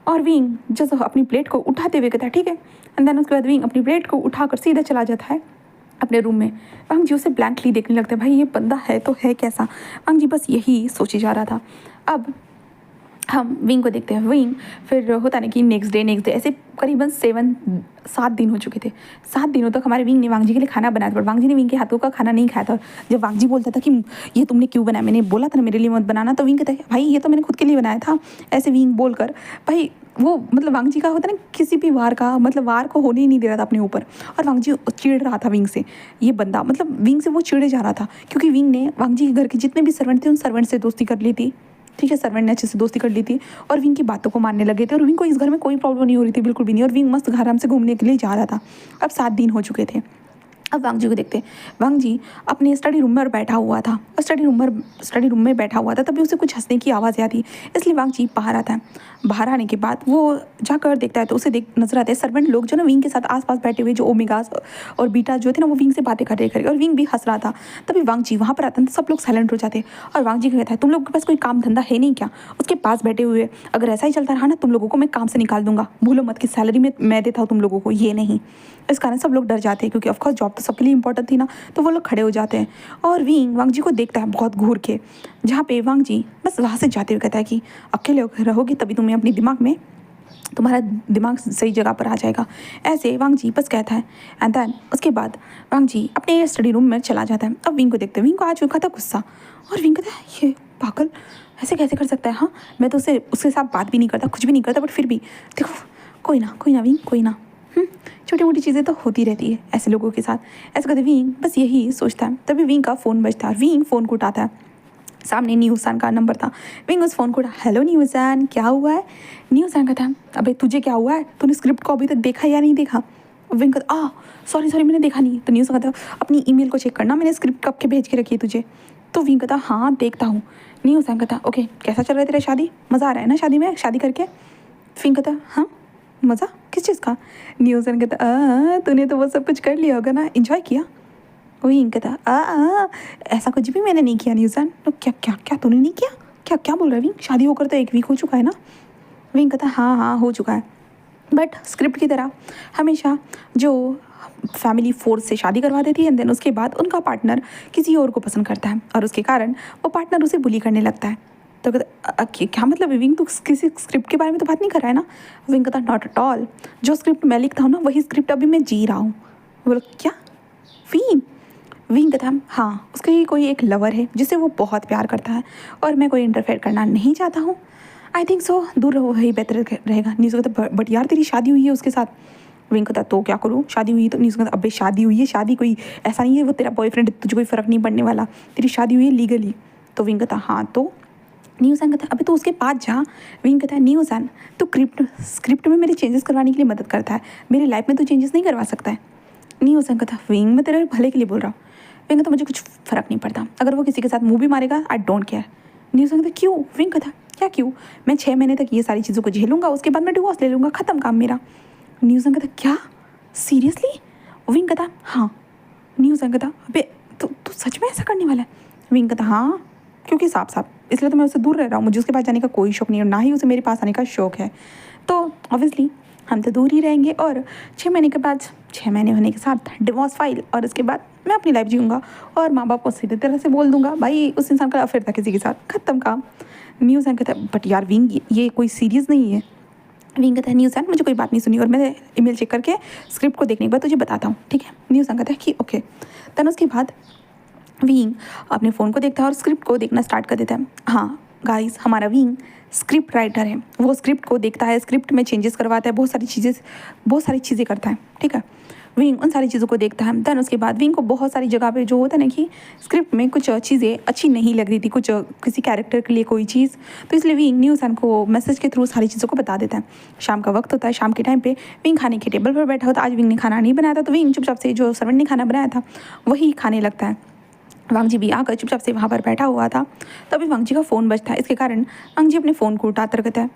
और विंग जैसे अपनी प्लेट को उठाते हुए कहता है ठीक है। एंड देन उसके बाद विंग अपनी प्लेट को उठाकर सीधा चला जाता है अपने रूम में। वांग जी उसे ब्लैंकली देखने लगता है, भाई ये बंदा है तो है कैसा? वांग जी बस यही सोचे जा रहा था। अब हम विंग को देखते हैं। विंग फिर होता ना कि नेक्स्ट डे ऐसे करीबन 7 दिन हो चुके थे। 7 दिनों तक हमारे विंग ने वांग जी के लिए खाना बनाया था, पर वांग जी ने विंग के हाथों का खाना नहीं खाया था। जब वांग जी बोलता था कि ये तुमने क्यों बनाया, मैंने बोला था ना मेरे लिए मत बनाना, तो विंग कहता है भाई ये तो मैंने खुद के लिए बनाया था। ऐसे विंग बोलकर भाई वो मतलब वांग जी का होता है ना किसी भी वार का मतलब वार को होने ही नहीं दे रहा था अपने ऊपर। और वांग जी चिढ़ रहा था विंग से, ये बंदा मतलब विंग से वो चिढ़े जा रहा था क्योंकि विंग ने वांग जी के घर के जितने भी सर्वेंट थे उन सर्वेंट से दोस्ती कर ली थी। ठीक है, सर्वेंट ने अच्छे से दोस्ती कर ली थी और विंग की बातों को मानने लगे थे और विंग को इस घर में कोई प्रॉब्लम नहीं हो रही थी, बिल्कुल भी नहीं। और विंग मस्त आराम से घूमने के लिए जा रहा था। अब 7 दिन हो चुके थे। अब वांग जी को देखते हैं। वांग जी अपने स्टडी रूम में बैठा हुआ था और स्टडी रूम में बैठा हुआ था, तभी उसे कुछ हंसने की आवाज़ आती, इसलिए वांग जी बाहर आता है। बाहर आने के बाद वो जाकर देखता है तो उसे देख नजर आते हैं सर्वेंट लोग जो ना विंग के साथ आसपास बैठे हुए, जो ओमेगास और बीटा जो थे ना वो विंग से बातें कर रहे और विंग भी हंस रहा था। तभी वांग जी वहाँ पर आता है तो सब लोग साइलेंट हो जाते और वांग जी कहता है तुम लोग के पास कोई काम धंधा है नहीं क्या उसके पास बैठे हुए? अगर ऐसा ही चलता रहा ना तुम लोगों को मैं काम से निकाल दूंगा, भूलो मत कि सैलरी में मैं देता हूँ तुम लोगों को, ये नहीं। इस कारण सब लोग डर जाते हैं क्योंकि ऑफकोर्स जॉब तो सबके लिए इंपॉर्टेंट थी ना, तो वो लोग खड़े हो जाते हैं। और विंग वांग जी को देखता है बहुत घूर के, जहाँ पे वांग जी बस वहाँ से जाते हुए कहता है कि अकेले रहोगे तभी तुम्हें अपने दिमाग में तुम्हारा दिमाग सही जगह पर आ जाएगा। ऐसे वांग जी बस कहता है एंड देन उसके बाद वांग जी अपने स्टडी रूम में चला जाता है। अब विंग को देखते हैं, विंग को आ चुका था गुस्सा और विंग कहता है ये पागल ऐसे कैसे कर सकता है? हाँ मैं तो उसके साथ बात भी नहीं करता, कुछ भी नहीं करता, बट फिर भी देखो कोई ना विंग कोई ना, छोटी मोटी चीज़ें तो होती रहती है ऐसे लोगों के साथ। ऐसे कहते विंग बस यही सोचता है। तभी विंग का फ़ोन बजता है, विंग फ़ोन को उठाता है। सामने न्यूज़ान का नंबर था। विंग उस फ़ोन को उठा, हेलो न्यूज़ान क्या हुआ है? न्यूज़ान कहता है अबे तुझे क्या हुआ है, तूने स्क्रिप्ट को अभी तक देखा या नहीं देखा? विंग कहता सॉरी मैंने देखा नहीं। तो न्यूज़ कहता अपनी ईमेल को चेक करना, मैंने स्क्रिप्ट कब के भेज के रखी है तुझे? तो विंग कहता हाँ देखता हूँ। न्यूज़ान कहता ओके कैसा चल रहा है तेरा शादी, मज़ा आ रहा है ना शादी में, शादी करके? विंग कहता हाँ मज़ा किस चीज़ का? न्यूज़न कहता तूने तो वो सब कुछ कर लिया होगा ना, एंजॉय किया? वही कहता ऐसा कुछ भी मैंने नहीं किया न्यूज़न। तो क्या क्या क्या तूने नहीं किया? क्या क्या बोल रहा है विंग, शादी होकर तो 1 वीक हो चुका है ना? विंग कहता हाँ हो चुका है, बट स्क्रिप्ट की तरह हमेशा जो फैमिली फोर्स से शादी करवा देती है एंड देन उसके बाद उनका पार्टनर किसी और को पसंद करता है और उसके कारण वो पार्टनर उसे बुली करने लगता है। तो कहता क्या मतलब विंग तू किसी स्क्रिप्ट के बारे में तो बात नहीं कर रहा है ना? विंग कहता नॉट एट ऑल, जो स्क्रिप्ट मैं लिखता हूँ ना वही स्क्रिप्ट अभी मैं जी रहा हूँ। बोलो क्या? विंग कहता हाँ उसके कोई एक लवर है जिसे वो बहुत प्यार करता है और मैं कोई इंटरफेयर करना नहीं चाहता हूँ। आई थिंक सो दूर रहो वही बेहतर रहेगा। न्यूज़ कहता बट यार तेरी शादी हुई है उसके साथ। विंग कहता तो क्या करूँ, शादी हुई है तो? न्यूज़ कहता अबे शादी हुई है, शादी कोई ऐसा नहीं है वो तेरा बॉयफ्रेंड, तुझे कोई फ़र्क नहीं पड़ने वाला, तेरी शादी हुई है लीगली। तो विंग कहता हाँ तो? न्यूज़न कहता है अभी तो उसके पास जा। विंग कहता है न्यूज़न तो स्क्रिप्ट में मेरे चेंजेस करवाने के लिए मदद करता है, मेरी लाइफ में तो चेंजेस नहीं करवा सकता है। न्यूज़न कहता है विंग मैं तेरे भले के लिए बोल रहा हूँ। विंग कहता मुझे कुछ फ़र्क नहीं पड़ता, अगर वो किसी के साथ मूवी मारेगा आई डोंट केयर। न्यूज़न कहता क्यों? विंग कहता क्या क्यों, मैं 6 महीने तक ये सारी चीज़ों को झेलूंगा, उसके बाद मैं डिवोर्स ले लूँगा, ख़त्म काम मेरा। न्यूज़न कहता क्या सीरियसली? विंग कहता हाँ। न्यूज़न कहता अबे तू सच में ऐसा करने वाला है? विंग कहता हाँ क्योंकि साफ इसलिए तो मैं उससे दूर रह रहा हूँ, मुझे उसके पास जाने का कोई शौक नहीं है और ना ही उसे मेरे पास आने का शौक है, तो ऑब्वियसली हम तो दूर ही रहेंगे। और 6 महीने के बाद 6 महीने होने के साथ डिवोर्स फाइल और उसके बाद मैं अपनी लाइफ जीऊँगा और माँ बाप को सीधे तरह से बोल दूंगा भाई उस इंसान का अफेयर था किसी के साथ, ख़त्म काम। न्यूज़ कहता है बट यार विंग ये कोई सीरियस नहीं है। विंग कहता है न्यूज़ मुझे कोई बात नहीं सुनी और मैं ईमेल चेक करके स्क्रिप्ट को देखने के बाद तुझे बताता हूँ, ठीक है? न्यूज़ कहता है कि ओके। देन उसके बाद विंग अपने फ़ोन को देखता है और स्क्रिप्ट को देखना स्टार्ट कर देता है। हाँ गाइस हमारा विंग स्क्रिप्ट राइटर है, वो स्क्रिप्ट को देखता है, स्क्रिप्ट में चेंजेस करवाता है, बहुत सारी चीज़ें करता है, ठीक है। विंग उन सारी चीज़ों को देखता है। देन उसके बाद विंग को बहुत सारी जगह पे जो होता है ना कि स्क्रिप्ट में कुछ चीज़ें अच्छी नहीं लग रही थी, कुछ किसी कैरेक्टर के लिए कोई चीज़, तो इसलिए विंग न्यूज़ को मैसेज के थ्रू सारी चीज़ों को बता देता है। शाम का वक्त होता है, शाम के टाइम पे विंग खाने के टेबल पर बैठा होता है। आज विंग ने खाना नहीं बनाया था, तो विंग चुपचाप से जो सर्वेंट ने खाना बनाया था वही खाने लगता है। वांग जी भी आकर चुपचाप से वहाँ पर बैठा हुआ था, तभी वांग जी का फ़ोन बजता है। इसके कारण वांग जी अपने फ़ोन को उठाता रहता है।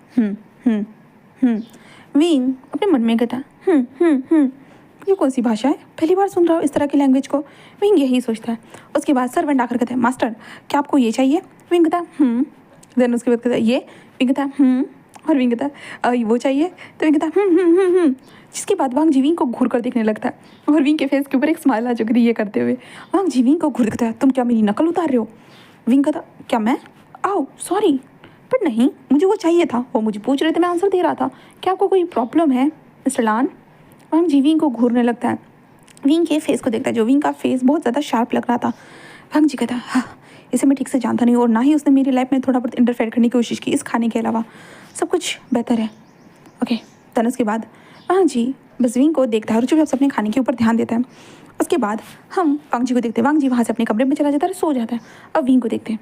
विंग अपने मन में कहता है, ये कौन सी भाषा है, पहली बार सुन रहा हूँ इस तरह की लैंग्वेज को। विंग यही सोचता है। उसके बाद सर्वेंट आकर कहता है, मास्टर क्या आपको ये चाहिए? विंग कहता है देन उसके बाद कहता है ये। विंग कहता है और विंग कहता है वो चाहिए, तो विंग कहता है जिसके बाद वांग जी विंग को घूर कर देखने लगता है, और विंग के फेस के ऊपर एक स्माइल आ चुकी थी ये करते हुए। वांग जी विंग को घूर देखता है, तुम क्या मेरी नकल उतार रहे हो? विंग कहता, क्या मैं? आओ सॉरी, पर नहीं, मुझे वो चाहिए था, वो मुझे पूछ रहे थे, मैं आंसर दे रहा था। क्या आपको कोई प्रॉब्लम है मिस्टर लान? वांग जी विंग को घूरने लगता है। विंग के फेस को देखता है, जो विंग का फेस बहुत ज़्यादा शार्प लग रहा था। वांग जी कहता है, हाँ इसे मैं ठीक से जानता नहीं, और ना ही उसने मेरी लाइफ में थोड़ा बहुत इंटरफेयर करने की कोशिश की, इस खाने के अलावा सब कुछ बेहतर है। ओके, देन उसके बाद वांग जी बस विंग को देखता है और चुपचाप से अपने खाने के ऊपर ध्यान देता है। उसके बाद हम वांग जी को देखते हैं, वांग जी वहाँ से अपने कमरे में चला जाता है, सो जाता है। अब विंग को देखते हैं,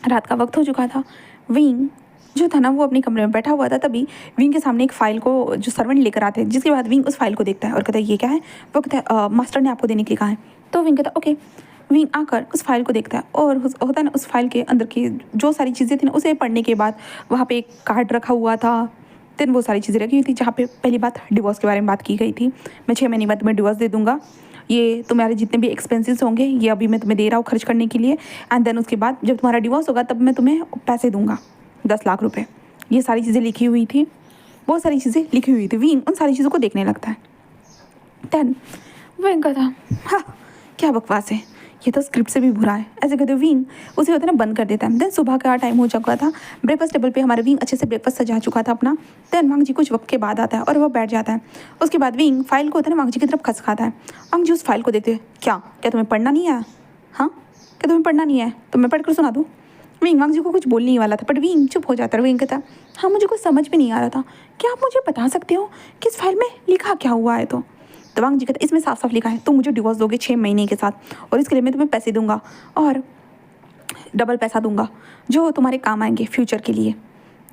रात का वक्त हो चुका था। विंग जो था ना वो अपने कमरे में बैठा हुआ था, तभी विंग के सामने एक फ़ाइल को जो सर्वेंट लेकर आते हैं, जिसके बाद विंग उस फाइल को देखता है और कहता है ये क्या है? वो कहता है मास्टर ने आपको देने के लिए कहा है। तो विंग कहता है ओके। विंग आकर उस फाइल को देखता है, और होता है ना उस फाइल के अंदर की जो सारी चीज़ें थी ना, उसे पढ़ने के बाद वहाँ पे एक कार्ड रखा हुआ था। देन वो सारी चीज़ें रखी हुई थी, जहाँ पे पहली बात डिवोर्स के बारे में बात की गई थी। मैं 6 महीने बाद तुम्हें डिवोर्स दे दूँगा, ये तुम्हारे जितने भी एक्सपेंसेस होंगे ये अभी मैं तुम्हें दे रहा हूँ खर्च करने के लिए, एंड देन उसके बाद जब तुम्हारा डिवोर्स होगा तब मैं तुम्हें पैसे दूंगा 10 लाख रुपए। ये सारी चीज़ें लिखी हुई थी, बहुत सारी चीज़ें लिखी हुई थी। विंग उन सारी चीज़ों को देखने लगता है। देन विंग कहता हाँ क्या बकवास है, ये तो स्क्रिप्ट से भी बुरा है, ऐसे कहते विंग उसे होता है ना बंद कर देता है। देन सुबह का टाइम हो चुका था, ब्रेकफास्ट टेबल पे हमारा विंग अच्छे से ब्रेकफास्ट सजा चुका था अपना। देन वांग जी कुछ वक्त के बाद आता है और वह बैठ जाता है। उसके बाद विंग फाइल को होता है ना वांग जी की तरफ खस खाता है। वांग जी उस फाइल को देखते हैं, क्या तुम्हें पढ़ना नहीं आया? हाँ क्या तुम्हें पढ़ना नहीं है? तो मैं पढ़ कर सुना दूँ? विंग वांग जी को कुछ बोलने ही वाला था, बट विंग चुप हो जाता है। विंग कहता हाँ मुझे कुछ समझ में नहीं आ रहा था, क्या आप मुझे बता सकते हो कि इस फाइल में लिखा क्या हुआ है? तो वांग जी कहता इसमें साफ साफ लिखा है तुम मुझे डिवोर्स दोगे 6 महीने के साथ, और इसके लिए मैं तुम्हें पैसे दूंगा, और डबल पैसा दूंगा जो तुम्हारे काम आएंगे फ्यूचर के लिए।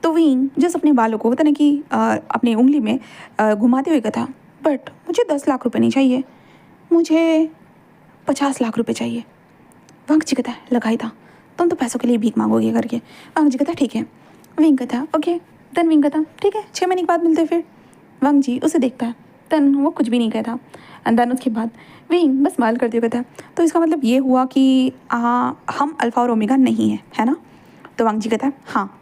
तो विंग जिस अपने बालों को होता ना कि अपनी उंगली में घुमाते हुए कहता, बट मुझे 10 लाख रुपए नहीं चाहिए, मुझे 50 लाख रुपए चाहिए। वांग जी कहता लगाई था, तुम तो पैसों के लिए भीख मांगोगे करके। वांग जी कहता ठीक है। विंग कहता ओके। देन विंग कहता ठीक है 6 महीने के बाद मिलते हैं फिर। वांग जी उसे देखता है, देन वो कुछ भी नहीं कहता। एंड देन उसके बाद विंग बस स्माइल करते हुए कहता है तो इसका मतलब ये हुआ कि हम अल्फ़ा और ओमेगा नहीं है ना? तो वांग जी कहता है हाँ।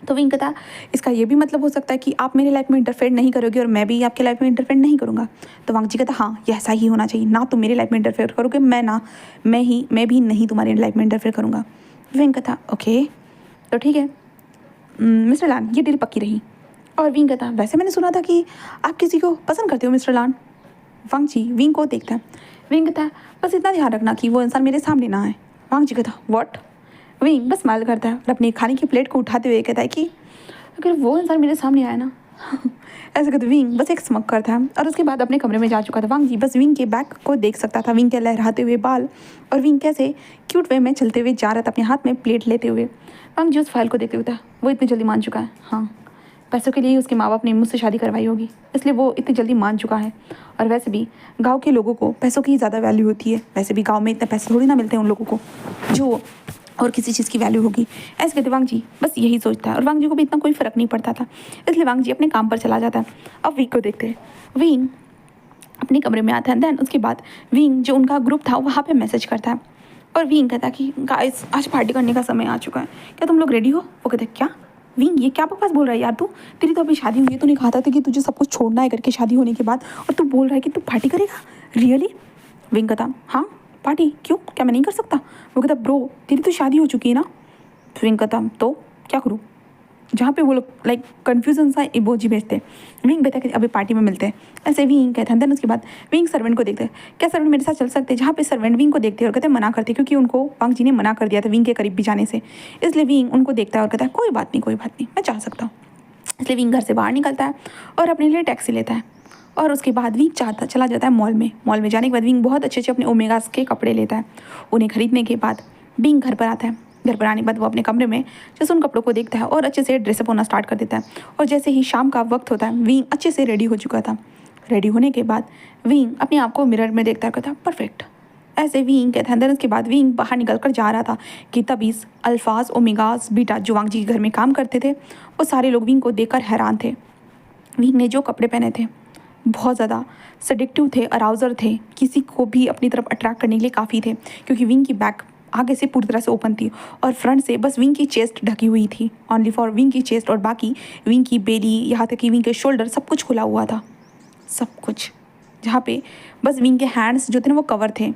तो विंग कहता है इसका ये भी मतलब हो सकता है कि आप मेरी लाइफ में इंटरफेयर नहीं करोगे और मैं भी आपके लाइफ में इंटरफेयर नहीं करूँगा। तो वांग जी कहता है हाँ ये ऐसा ही होना चाहिए, ना तुम मेरी लाइफ में इंटरफेयर करोगे, मैं भी नहीं तुम्हारी लाइफ में इंटरफेयर करूँगा। विंग कहता ओके तो ठीक है मिस्टर लान, ये डील पक्की रही। और विंग कहता वैसे मैंने सुना था कि आप किसी को पसंद करते हो मिस्टर लान। वांग जी विंग को देखता है। विंग कहता है बस इतना ध्यान रखना कि वो इंसान मेरे सामने ना आए। वांग जी कहता व्हाट? विंग बस स्माइल करता है और अपनी खाने की प्लेट को उठाते हुए कहता है कि अगर वो इंसान मेरे सामने आए ना ऐसे कहते विंग बस एक स्मक करता है, और उसके बाद अपने कमरे में जा चुका था। वांग जी बस विंग के बैक को देख सकता था, विंग के लहराते हुए बाल, और विंग कैसे क्यूट वे में चलते हुए जा रहा था अपने हाथ में प्लेट लेते हुए। वांग जी उस फाइल को देखते हुए था, वो इतनी जल्दी मान चुका है। हाँ पैसों के लिए ही उसके माँ बाप ने मुझसे शादी करवाई होगी, इसलिए वो इतनी जल्दी मान चुका है। और वैसे भी गांव के लोगों को पैसों की ज़्यादा वैल्यू होती है, वैसे भी गांव में इतने पैसे थोड़ी ना मिलते हैं उन लोगों को जो और किसी चीज़ की वैल्यू होगी। ऐसे कहते वांग जी बस यही सोचता है, और वांग जी को भी इतना कोई फ़र्क नहीं पड़ता था, इसलिए वांग जी अपने काम पर चला जाता है। अब विंग को देखते हैं, विंग अपने कमरे में आता है। देन उसके बाद विंग जो उनका ग्रुप था वहाँ पे मैसेज करता है, और विंग कहता है कि गाइस आज पार्टी करने का समय आ चुका है, क्या तुम लोग रेडी हो? वो कहते हैं क्या? विंग ये क्या बकवास बोल रहा है यार तू, तेरी तो अभी शादी हुई है, तूने कहा था कि तुझे सब कुछ छोड़ना है करके शादी होने के बाद, और तू बोल रहा है कि तू पार्टी करेगा? रियली? विंग कहता हाँ पार्टी, क्यों, क्या मैं नहीं कर सकता? वो कहता ब्रो तेरी तो शादी हो चुकी है ना। विंग कहता तो क्या करूँ? जहाँ पे वो लोग लाइक कन्फ्यूजन सा इमोजी भेजते हैं। विंग कहता है कि अभी पार्टी में मिलते हैं, ऐसे विंग कहते हैं। देन उसके बाद विंग सर्वेंट को देखते हैं, क्या सर्वेंट मेरे साथ चल सकते हैं, जहाँ पे सर्वेंट विंग को देखते हैं और कहते हैं मना करते हैं, क्योंकि उनको वांग जी ने मना कर दिया था विंग के करीब भी जाने से। इसलिए विंग उनको देखता है और कहता है कोई बात नहीं कोई बात नहीं, मैं जा सकता हूँ। इसलिए विंग घर से बाहर निकलता है और अपने लिए टैक्सी लेता है। और उसके बाद विंग चला जाता है मॉल में। मॉल में जाने के बाद विंग बहुत अच्छे अच्छे अपने ओमेगास के कपड़े लेता है। उन्हें खरीदने के बाद विंग घर पर आता है। घर पर आने के बाद वो अपने कमरे में जैसे उन कपड़ों को देखता है और अच्छे से ड्रेसअप होना स्टार्ट कर देता है। और जैसे ही शाम का वक्त होता है, विंग अच्छे से रेडी हो चुका था। रेडी होने के बाद विंग अपने आप को मिरर में देखता कहता परफेक्ट, ऐसे विंग कहता है। उसके बाद विंग बाहर निकल कर जा रहा था कि तभी अल्फाज ओमेगास बीटा जो वांग जी के घर में काम करते थे, वो सारे लोग विंग को देखकर हैरान थे। विंग ने जो कपड़े पहने थे बहुत ज़्यादा सडिक्टिव थे, अराउजर थे, किसी को भी अपनी तरफ अट्रैक्ट करने के लिए काफ़ी थे, क्योंकि विंग की बैक आगे से पूरी तरह से ओपन थी और फ्रंट से बस विंग की चेस्ट ढकी हुई थी, ओनली फॉर विंग की चेस्ट, और बाकी विंग की बेली यहाँ तक कि विंग के शोल्डर सब कुछ खुला हुआ था, सब कुछ। जहाँ पे बस विंग के हैंड्स जो थे ना वो कवर थे,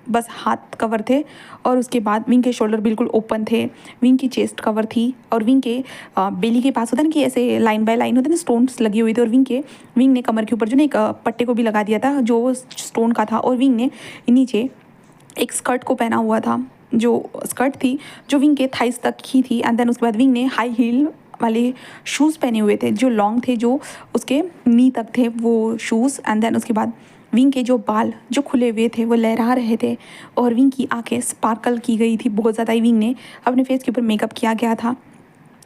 बस हाथ कवर थे, और उसके बाद विंग के शोल्डर बिल्कुल ओपन थे, विंग की चेस्ट कवर थी, और विंग के बेली के पास होता है ना कि ऐसे लाइन बाय लाइन होते हैं ना स्टोन्स लगी हुई थे, और विंग ने कमर के ऊपर जो ना एक पट्टे को भी लगा दिया था जो स्टोन का था, और विंग ने नीचे एक स्कर्ट को पहना हुआ था, जो स्कर्ट थी जो विंग के थाइस तक ही थी। एंड देन उसके बाद विंग ने हाई हील वाले शूज़ पहने हुए थे जो लॉन्ग थे, जो उसके नी तक थे वो शूज़। एंड देन उसके बाद विंग के जो बाल जो खुले हुए थे वो लहरा रहे थे, और विंग की आंखें स्पार्कल की गई थी बहुत ज़्यादा। विंग ने अपने फेस के ऊपर मेकअप किया गया था।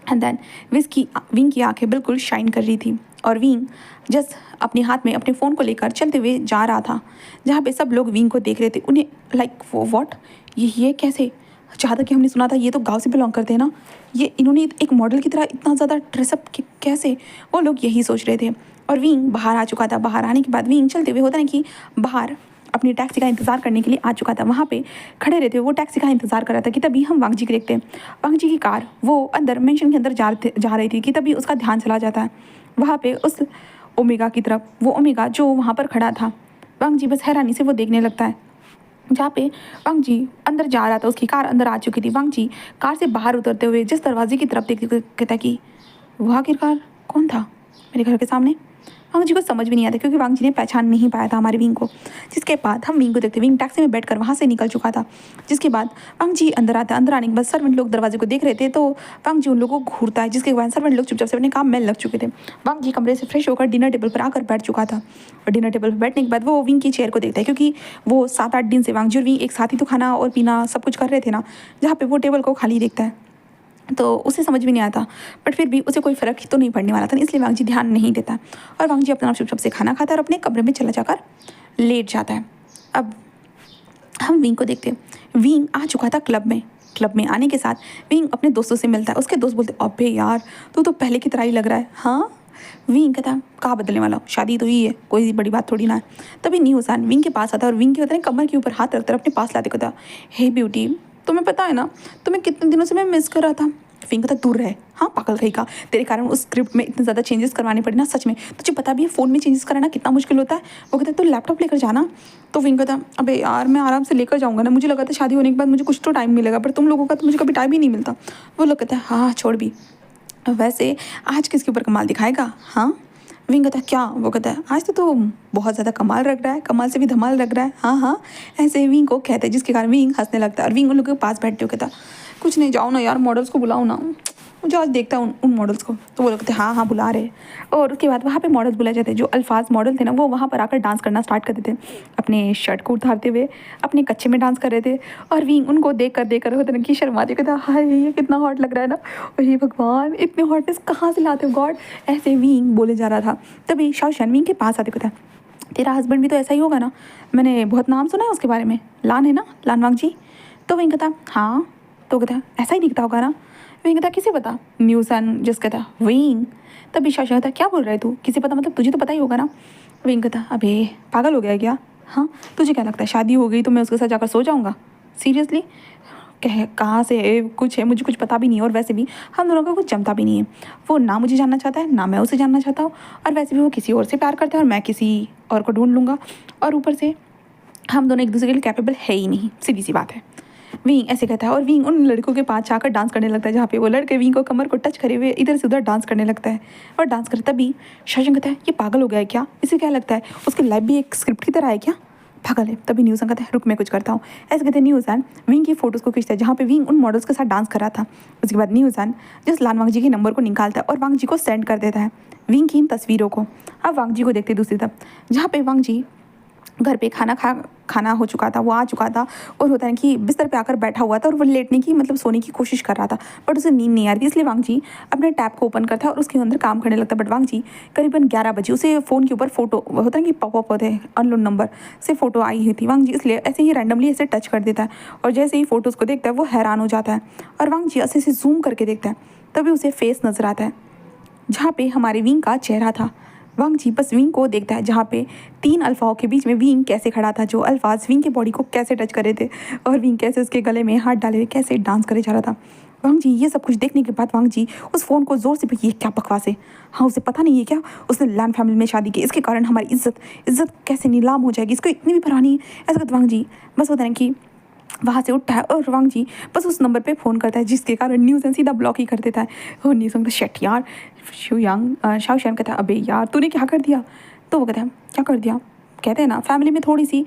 एंड देन विंग की आंखें बिल्कुल शाइन कर रही थी, और विंग जस्ट अपने हाथ में अपने फ़ोन को लेकर चलते हुए जा रहा था, जहाँ पे सब लोग विंग को देख रहे थे। उन्हें लाइक वो व्हाट, ये कैसे, जहाँ तक कि हमने सुना था ये तो गांव से बिलोंग करते हैं ना, ये इन्होंने एक मॉडल की तरह इतना ज़्यादा ड्रेसअप कैसे, वो लोग यही सोच रहे थे। और विंग बाहर आ चुका था। बाहर आने के बाद विंग चलते हुए होता ना कि बाहर अपनी टैक्सी का इंतज़ार करने के लिए आ चुका था, वहाँ पे खड़े रहते हुए वो टैक्सी का इंतज़ार कर रहा था कि तभी हम वांग जी को देखते हैं। वांग जी की कार वो अंदर मेंशन के अंदर जा रही थी कि तभी उसका ध्यान चला जाता है वहाँ पे उस ओमेगा की तरफ। वो ओमेगा जो वहाँ पर खड़ा था, वांग जी बस हैरानी से वो देखने लगता है। जहाँ पे वांग जी अंदर जा रहा था, उसकी कार अंदर आ चुकी थी। वांग जी कार से बाहर उतरते हुए जिस दरवाजे की तरफ देखते हुए कहता कि वो आखिरकार कौन था मेरे घर के सामने। वांग जी को समझ भी नहीं आता, क्योंकि वांग जी ने पहचान नहीं पाया था हमारे विंग को। जिसके बाद हम विंग को देखते, विंग टैक्सी में बैठकर वहाँ से निकल चुका था। जिसके बाद वांग जी अंदर आता है। अंदर आने के बाद सर्वेंट लोग दरवाजे को देख रहे थे, तो वांग जी उन लोगों को घूरता है, जिसके बाद सर्वेंट लोग चुपचाप से अपने काम में लग चुके थे। वांग जी कमरे से फ्रेश होकर डिनर टेबल पर आकर बैठ चुका था, और डिनर टेबल पर बैठने के बाद वो विंग की चेयर को देखता है, क्योंकि वो 7-8 दिन से वांग जी और विंग एक साथ ही तो खाना और पीना सब कुछ कर रहे थे ना, जहाँ पे वो टेबल को खाली देखता है। तो उसे समझ भी नहीं आता, बट फिर भी उसे कोई फ़र्क तो नहीं पड़ने वाला था, इसलिए वांग जी ध्यान नहीं देता, और वांग जी अपना चुपचाप से खाना खाता है और अपने कमरे में चला जाकर लेट जाता है। अब हम विंग को देखते हैं। विंग आ चुका था क्लब में। क्लब में आने के साथ विंग अपने दोस्तों से मिलता है। उसके दोस्त बोलते अबे यार तू तो पहले की तरह ही लग रहा है। हाँ, विंग कहता है कहाँ बदलने वाला, शादी तो ही है, कोई बड़ी बात थोड़ी ना है। तभी न्यू हुसैन विंग के पास आता है, और विंग के होता है कमर के ऊपर हाथ रखकर अपने पास लाते कहता हे ब्यूटी, तुम्हें पता है ना तुम्हें कितने दिनों से मैं मिस कर रहा था। विंग कहता दूर रहे, हाँ पागल कहीं का, तेरे कारण उस स्क्रिप्ट में इतने ज़्यादा चेंजेस करवाने पड़े ना, सच में तुझे पता भी है फ़ोन में चेंजेस कराना कितना मुश्किल होता है। वो कहता है तो लैपटॉप लेकर जाना। तो विंग कहता अबे यार मैं आराम से लेकर जाऊँगा ना, मुझे लगा था शादी होने के बाद मुझे कुछ तो टाइम मिलेगा, पर तुम लोगों का तो मुझे कभी टाइम ही नहीं मिलता। वो लोग कहता है हाँ छोड़ भी, वैसे आज किसके ऊपर कमाल दिखाएगा। हाँ, विंग कहता है क्या। वो कहता है आज तो बहुत ज़्यादा कमाल लग रहा है, कमाल से भी धमाल लग रहा है। हाँ हाँ, ऐसे विंग को कहते हैं, जिसके कारण विंग हंसने लगता है, और विंग उन लोगों के पास बैठते हुए कहता कुछ नहीं, जाओ ना यार मॉडल्स को बुलाओ ना, मुझे आज देखता है उन मॉडल्स को। तो वो लोग कहते हैं हाँ हाँ बुला रहे। और उसके बाद वहाँ पे मॉडल्स बुलाए जाते हैं। जो अल्फाज मॉडल थे ना, वो वहाँ पर आकर डांस करना स्टार्ट कर देते, अपने शर्ट को उतारते हुए अपने कच्चे में डांस कर रहे थे, और विंग उनको देख कर होते ना कि शर्माते कहता हाय ये कितना हॉट लग रहा है ना, और ये भगवान इतने हॉटनेस कहाँ से लाते हो गॉड, ऐसे विंग बोले जा रहा था। तभी शाओशन विंग के पास आते कहता तेरा हस्बैंड भी तो ऐसा ही होगा ना, मैंने बहुत नाम सुना है उसके बारे में, लान है ना, लान वांग जी। तो विंग कहता हाँ। तो कहता ऐसा ही दिखता होगा ना। विंग कहता किसे पता, न्यूज़ एंड जस्ट कहता विंग। तभी शाशा कहता क्या बोल रहा है तू, किसे पता मतलब तुझे तो पता ही होगा ना। विंग कहता अबे पागल हो गया क्या। हाँ, तुझे क्या लगता है शादी हो गई तो मैं उसके साथ जाकर सो जाऊँगा, सीरियसली कहाँ से है कुछ है, मुझे कुछ पता भी नहीं है, और वैसे भी हम दोनों का कुछ जमता भी नहीं है। वो ना मुझे जानना चाहता है ना मैं उसे जानना चाहता हूँ, और वैसे भी वो किसी और से प्यार करता है और मैं किसी और को ढूंढ लूँगा, और ऊपर से हम दोनों एक दूसरे के लिए कैपेबल है ही नहीं, सीधी सी बात है। विंग ऐसे कहता है और विंग उन लड़कों के पास जाकर डांस करने लगता है, जहाँ पे वो लड़के विंग को कमर को टच करे हुए इधर से उधर डांस करने लगता है। और डांस करता तभी शशांक कहता है ये पागल हो गया है क्या, इसे क्या लगता है उसकी लाइफ भी एक स्क्रिप्ट की तरह है क्या, पागल है। तभी न्यूज़ कहता है रुक मैं कुछ करता हूँ। ऐसे कहते हैं न्यूज़ विंग की फोटोज़ को खींचता है जहाँ पे विंग उन मॉडल्स के साथ डांस कर रहा था। उसके बाद न्यूज़ जिस लान वांग जी के नंबर को निकालता है और वांग जी को सेंड कर देता है विंग की इन तस्वीरों को। अब वांग जी को देखते दूसरी तरफ जहाँ पे वांग जी घर पे खाना हो चुका था, वो आ चुका था और होता है कि बिस्तर पे आकर बैठा हुआ था और वो लेटने की मतलब सोने की कोशिश कर रहा था, बट उसे नींद नहीं आ रही थी। इसलिए वांग जी अपने टैब को ओपन करता है और उसके अंदर काम करने लगता है। बट वांग जी करीबन 11 बजे उसे फ़ोन के ऊपर फोटो होता है कि पॉपअप होते हैं अननोन नंबर से फ़ोटो आई हुई थी। वांग जी इसलिए ऐसे ही रैंडमली ऐसे टच कर देता है और जैसे ही फ़ोटोज़ को देखता है वो हैरान हो जाता है। और वांग जी ऐसे जूम करके देखता है, तभी उसे फेस नज़र आता है जहाँ पे हमारे विंग का चेहरा था। वांग जी बस विंग को देखता है जहाँ पे 3 अल्फाओं के बीच में विंग कैसे खड़ा था, जो अल्फाज विंग की बॉडी को कैसे टच कर रहे थे और विंग कैसे उसके गले में हाथ डाले हुए कैसे डांस करे जा रहा था। वांग जी ये सब कुछ देखने के बाद वांग जी उस फ़ोन को ज़ोर से ये क्या बकवास है, हाँ उसे पता नहीं है क्या उसने लैन फैमिली में शादी की, इसके कारण हमारी इज्जत कैसे नीलाम हो जाएगी, इसको इतनी भी परवाह नहीं है। ऐसा कहते वांग जी बस होता है कि वहाँ से उठता है और वांग जी बस उस नंबर पे फ़ोन करता है जिसके कारण न्यूज़ सीधा ब्लॉक ही कर देता है। और न्यूज़ कहता शेट यार शाओशियान कहता है अबे यार तूने क्या कर दिया। तो वो कहता है क्या कर दिया, कहते हैं ना फैमिली में थोड़ी सी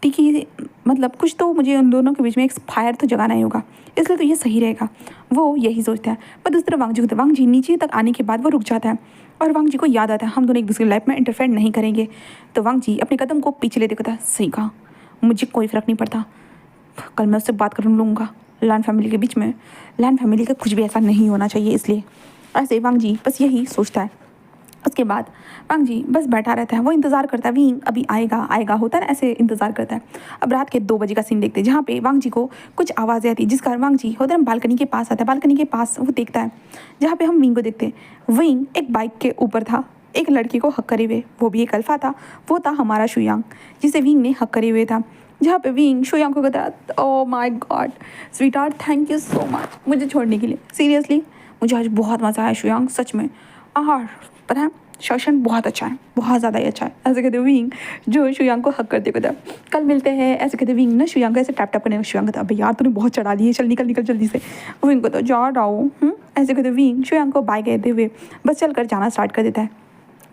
तीखी मतलब कुछ तो मुझे उन दोनों के बीच में एक फायर तो जगाना ही होगा, इसलिए तो ये सही रहेगा। वो यही सोचता है। पर दूसरी तरफ वांग जी होता है, वांग जी नीचे तक आने के बाद वो रुक जाता है और वांग जी को याद आता है हम दोनों एक दूसरे लाइफ में इंटरफेयर नहीं करेंगे। तो वांग जी अपने कदम को पीछे लेते कहता है सही कहा, मुझे कोई फ़र्क नहीं पड़ता, कल मैं उससे बात कर लूँगा। लैन फैमिली के बीच में लैन फैमिली का कुछ भी ऐसा नहीं होना चाहिए, इसलिए ऐसे वांग जी बस यही सोचता है। उसके बाद वांग जी बस बैठा रहता है, वो इंतज़ार करता है विंग अभी आएगा होता है ना, ऐसे इंतज़ार करता है। अब रात के 2 बजे का सीन देखते हैं जहाँ पे वांग जी को कुछ आवाज़ें आती है जिस कारण वांग जी होता है ना बालकनी के पास आता है। बालकनी के पास वो देखता है जहाँ पे हम विंग को देखते हैं। विंग एक बाइक के ऊपर था एक लड़की को हक करे हुए, वो भी एक अल्फा था, वो था हमारा शुयांग जिसे विंग ने हक करे हुए था। जहाँ पे विंग शुयांग को कहता है oh my God sweet art thank you so much मुझे छोड़ने के लिए, सीरियसली मुझे आज बहुत मज़ा आया शुयांग सच में। और पता है शशांक बहुत अच्छा है, बहुत ज़्यादा ही अच्छा है। ऐसे कहते विंग जो शुयांग को हक करते कहता कल मिलते हैं। ऐसे कहते विंग ना शुयांग को ऐसे टैप टैप करने शुयांग कहता अबे यार तूने बहुत चढ़ा ली है, चल निकल जल्दी से। विंग को तो जा रहा हूँ। ऐसे कहते विंग शुयांग को बाय कहते हुए बस चल कर जाना स्टार्ट कर देता है।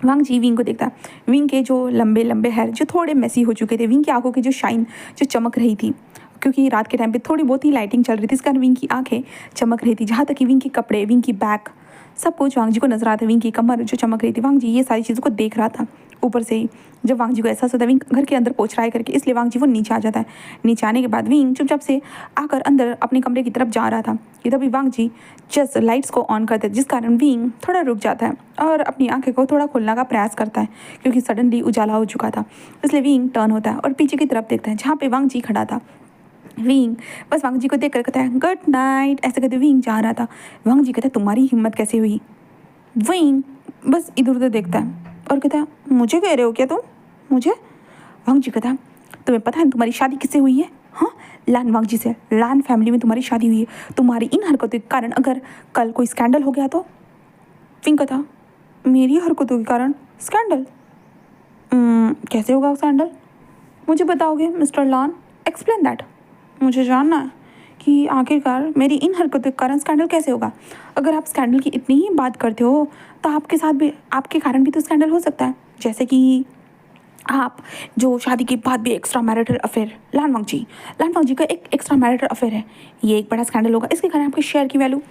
वांग जी विंग को देखता है, विंग के जो लंबे लंबे हेयर जो थोड़े मेसी हो चुके थे, विंग की आंखों की जो शाइन जो चमक रही थी क्योंकि रात के टाइम पे थोड़ी बहुत ही लाइटिंग चल रही थी, इस कारण विंग की आंखें चमक रही थी। जहाँ तक कि विंग के कपड़े विंग की बैग सब कुछ वांग जी को नजर आता है। विंग की कमर जो चमक रही थी, वांग जी ये सारी चीज़ों को देख रहा था ऊपर से ही। जब वांग जी को एहसास होता है विंग घर के अंदर पहुँच रहा है करके, इसलिए वांग जी वो नीचे आ जाता है। नीचे आने के बाद विंग चुपचाप से आकर अंदर अपने कमरे की तरफ जा रहा था कि तभी वांग जी जस्ट लाइट्स को ऑन करते जिस कारण विंग थोड़ा रुक जाता है और अपनी आंखें को थोड़ा खोलने का प्रयास करता है क्योंकि सडनली उजाला हो चुका था। इसलिए विंग टर्न होता है और पीछे की तरफ देखता है जहाँ पे वांग जी खड़ा था। विंग बस वांग जी को देख कर कहता है गुड नाइट। ऐसे कहते विंग जा रहा था। वांग जी कहता है तुम्हारी हिम्मत कैसे हुई। विंग बस इधर उधर देखता है और कहता है मुझे कह रहे हो क्या तुम मुझे। वांग जी कहता है तुम्हें पता है तुम्हारी शादी किससे हुई है। हाँ लान वांग जी से, लान फैमिली में तुम्हारी शादी हुई है। तुम्हारी इन हरकतों के कारण अगर कल कोई स्कैंडल हो गया तो। विंग कहता मेरी हरकतों के कारण स्कैंडल कैसे होगा स्कैंडल, मुझे बताओगे मिस्टर लान, एक्सप्लेन दैट। मुझे जानना है कि आखिरकार मेरी इन हरकतों के कारण स्कैंडल कैसे होगा। अगर आप स्कैंडल की इतनी ही बात करते हो तो आपके साथ भी आपके कारण भी तो स्कैंडल हो सकता है, जैसे कि आप जो शादी के बाद भी एक्स्ट्रा मैरिटल अफेयर लान वांग जी का एक एक्स्ट्रा मैरिटल अफेयर है, ये एक बड़ा स्कैंडल होगा। इसके कारण आपके शेयर की वैल्यू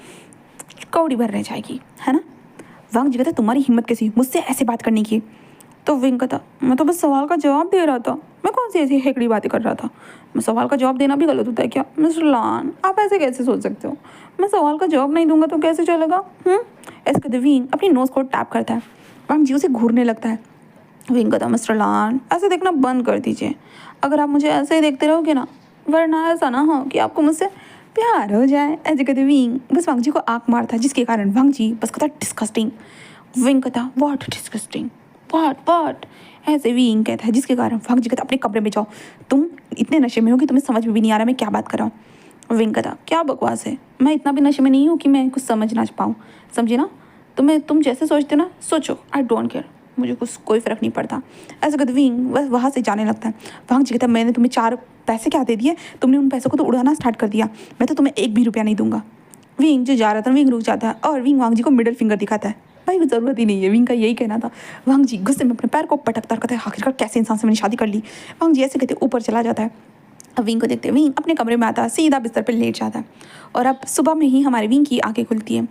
कौड़ी भर रह जाएगी, है ना। वांग जी कहता तुम्हारी हिम्मत कैसी मुझसे ऐसे बात करने की। तो विंग कहता मैं तो बस सवाल का जवाब दे रहा था, मैं कौन सी ऐसी हेकड़ी बातें कर रहा था। मैं सवाल का जवाब देना भी गलत होता है क्या। मिस्टर लान आप ऐसे कैसे सोच सकते हो, मैं सवाल का जवाब नहीं दूंगा तो कैसे चलेगा। ऐसे कहते विंग अपनी नोज़ को टैप करता है। वांग जी उसे घूरने लगता है। विंग कहता मिस्टर लान ऐसे देखना बंद कर दीजिए, अगर आप मुझे ऐसे ही देखते रहोगे ना, वरना ऐसा ना हो कि आपको मुझसे प्यार हो जाए। ऐसे कहते विंग बस वांग जी को आँख मारता है जिसके कारण वांग जी बस कहता डिस्कस्टिंग। विंग कहता व्हाट डिस्कस्टिंग व्हाट। ऐसे विंग कहता है जिसके कारण वांग जी कहता अपने कमरे में जाओ, तुम इतने नशे में हो कि तुम्हें समझ में भी नहीं आ रहा मैं क्या बात कर रहा हूँ। विंग कहता क्या बकवास है, मैं इतना भी नशे में नहीं हूँ कि मैं कुछ समझ ना पाऊँ, समझे ना। तुम जैसे सोचते ना सोचो, आई डोंट केयर। मुझे कुछ कोई फ़र्क नहीं पड़ता। ऐसे कहते विंग बस वहाँ से जाने लगता है। वांग जी कहता है मैंने तुम्हें 4 पैसे क्या दे दिए, तुमने उन पैसों को तो उड़ाना स्टार्ट कर दिया, मैं तो तुम्हें एक भी रुपया नहीं दूंगा। विंग जो जा रहा था विंग रुक जाता है और विंग वांग जी को मिडिल फिंगर दिखाता है। भाई ज़रूरत ही नहीं है, विंग का यही कहना था। वांग जी गुस्से में अपने पैर को पटकता कहता है आखिरकार कैसे इंसान से मैंने शादी कर ली। वांग जी ऐसे कहते ऊपर चला जाता है। अब विंग को देखते विंग अपने कमरे में आता है, सीधा बिस्तर पर लेट जाता है। और अब सुबह में ही हमारे विंग की आंखें खुलती हैं।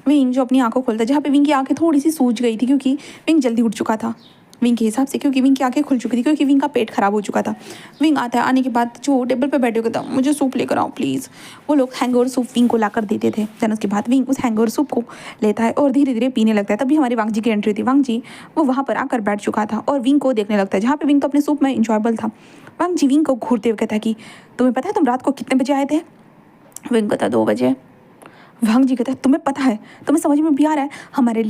विंग जो अपनी आंखों खोलता है जहाँ पे विंग की आंखें थोड़ी सी सूज गई थी क्योंकि विंग जल्दी उठ चुका था विंग के हिसाब से, क्योंकि विंग की आंखें खुल चुकी थी क्योंकि विंग का पेट खराब हो चुका था। विंग आता है, आने के बाद जो टेबल पे बैठे हुए था मुझे सूप लेकर आओ प्लीज़। वो लोग हैंगओवर सूप विंग को लाकर देते थे। देन उसके बाद विंग उस हैंगओवर सूप को लेता है और धीरे धीरे पीने लगता है। तभी हमारी वांग जी की एंट्री थी। वांग जी वो वहाँ पर आकर बैठ चुका था और विंग को देखने लगता है जहाँ पे विंग तो अपने सूप में इंजॉयबल था। वांग जी विंग को घूरते हुए कहता है कि तुम्हें पता है तुम रात को कितने बजे आए थे। विंग कहता 2 बजे। वांग जी कहता है तुम्हें पता है, तुम्हें समझ में भी आ रहा है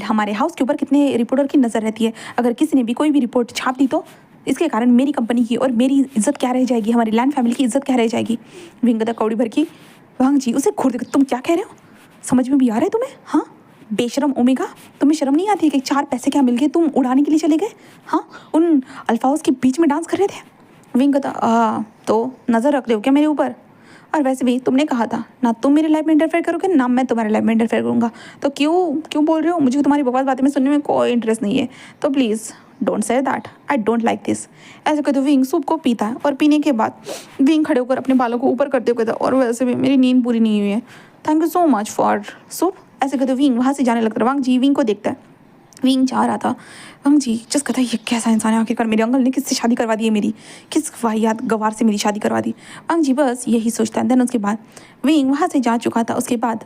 हमारे हाउस के ऊपर कितने रिपोर्टर की नज़र रहती है, अगर किसी ने भी कोई भी रिपोर्ट छाप दी तो इसके कारण मेरी कंपनी की और मेरी इज्जत क्या रह जाएगी, हमारी लैंड फैमिली की इज्जत क्या रह जाएगी। विंग कहता कौड़ी भर की। वांग जी उसे घूर देकर तुम क्या कह रहे हो, समझ में भी आ रहा है तुम्हें। हाँ बेशरम ओमेगा, तुम्हें शर्म नहीं आती कि 4 पैसे क्या मिल गए तुम उड़ाने के लिए चले गए। हाँ उन अल्फाज के बीच में डांस कर रहे थे। विंग कहता तो नज़र रख रहे हो क्या मेरे ऊपर, और वैसे भी तुमने कहा था ना तुम मेरी लाइफ में इंटरफेयर करोगे ना मैं तुम्हारे लाइफ में इंटरफेयर करूँगा, तो क्यों बोल रहे हो, मुझे तुम्हारी बकवास बातें में सुनने में कोई इंटरेस्ट नहीं है, तो please don't say that, I don't like this. ऐसे कहते विंग सूप को पीता है और पीने के बाद विंग खड़े होकर अपने बालों को ऊपर करते हुए कहता और वैसे भी मेरी नींद पूरी नहीं हुई है, thank you so much for soup. ऐसे कहते विंग वहाँ से जाने लगता है। वांग जी विंग को देखता है, विंग जा रहा था। वांग जी जस्ट कहता है ये कैसा इंसान है, आखिरकार मेरे अंकल ने किससे शादी करवा दी है, मेरी किस वाहियात गवार से मेरी शादी करवा दी। वांग जी बस यही सोचता है। देन उसके बाद विंग वहाँ से जा चुका था। उसके बाद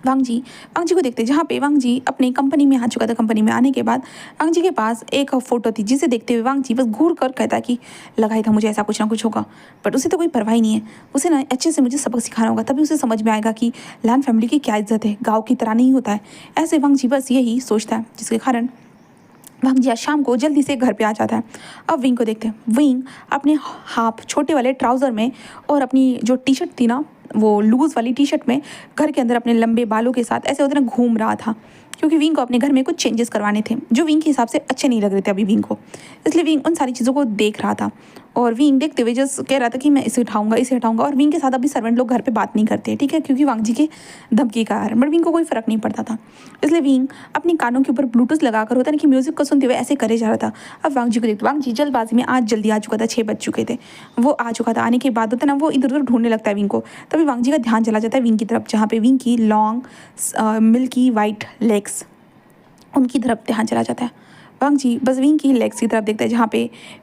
वांग जी को देखते जहाँ पे वांग जी अपनी कंपनी में आ चुका था। कंपनी में आने के बाद वांग जी के पास एक फ़ोटो थी जिसे देखते हुए वांग जी बस घूर कर कहता कि लगा ही था मुझे ऐसा कुछ ना कुछ होगा, बट उसे तो कोई परवाह ही नहीं है, उसे ना अच्छे से मुझे सबक सिखाना होगा, तभी उसे समझ में आएगा कि लैंड फैमिली की क्या इज्जत है, गाँव की तरह नहीं होता है। ऐसे वांग जी बस यही सोचता है जिसके कारण वांग जी आज शाम को जल्दी से घर पे आ जाता है। अब विंग को देखते हैं, विंग अपने हाफ छोटे वाले ट्राउज़र में और अपनी जो टी शर्ट थी ना वो लूज़ वाली टी शर्ट में घर के अंदर अपने लंबे बालों के साथ ऐसे होते ना घूम रहा था, क्योंकि विंग को अपने घर में कुछ चेंजेस करवाने थे जो विंग के हिसाब से अच्छे नहीं लग रहे थे अभी विंग को, इसलिए विंग उन सारी चीज़ों को देख रहा था। और विंग देखते हुए जस्ट कह रहा था कि मैं इसे उठाऊंगा। और विंग के साथ अभी सर्वेंट लोग घर पे बात नहीं करते, ठीक है, क्योंकि वांग जी के धमकी का कारण, बट विंग को कोई फ़र्क नहीं पड़ता था, इसलिए विंग अपने कानों के ऊपर ब्लूटूथ लगाकर होता है ना कि म्यूज़िक को सुनते हुए ऐसे करे जा रहा था। अब वांग जी को देखते वांग जी जल्दबाजी में आज जल्दी आ चुका था, 6 बज चुके थे, वो आ चुका था। आने के बाद होता है ना वो इधर उधर ढूंढने लगता है विंग को, तभी वांग जी का ध्यान चला जाता है विंग की तरफ जहाँ पे विंग की लॉन्ग मिल्की वाइट लेग्स उनकी तरफ ध्यान चला जाता है। वांग जी बस विंग की लेग्स की तरफ देखता है जहाँ पे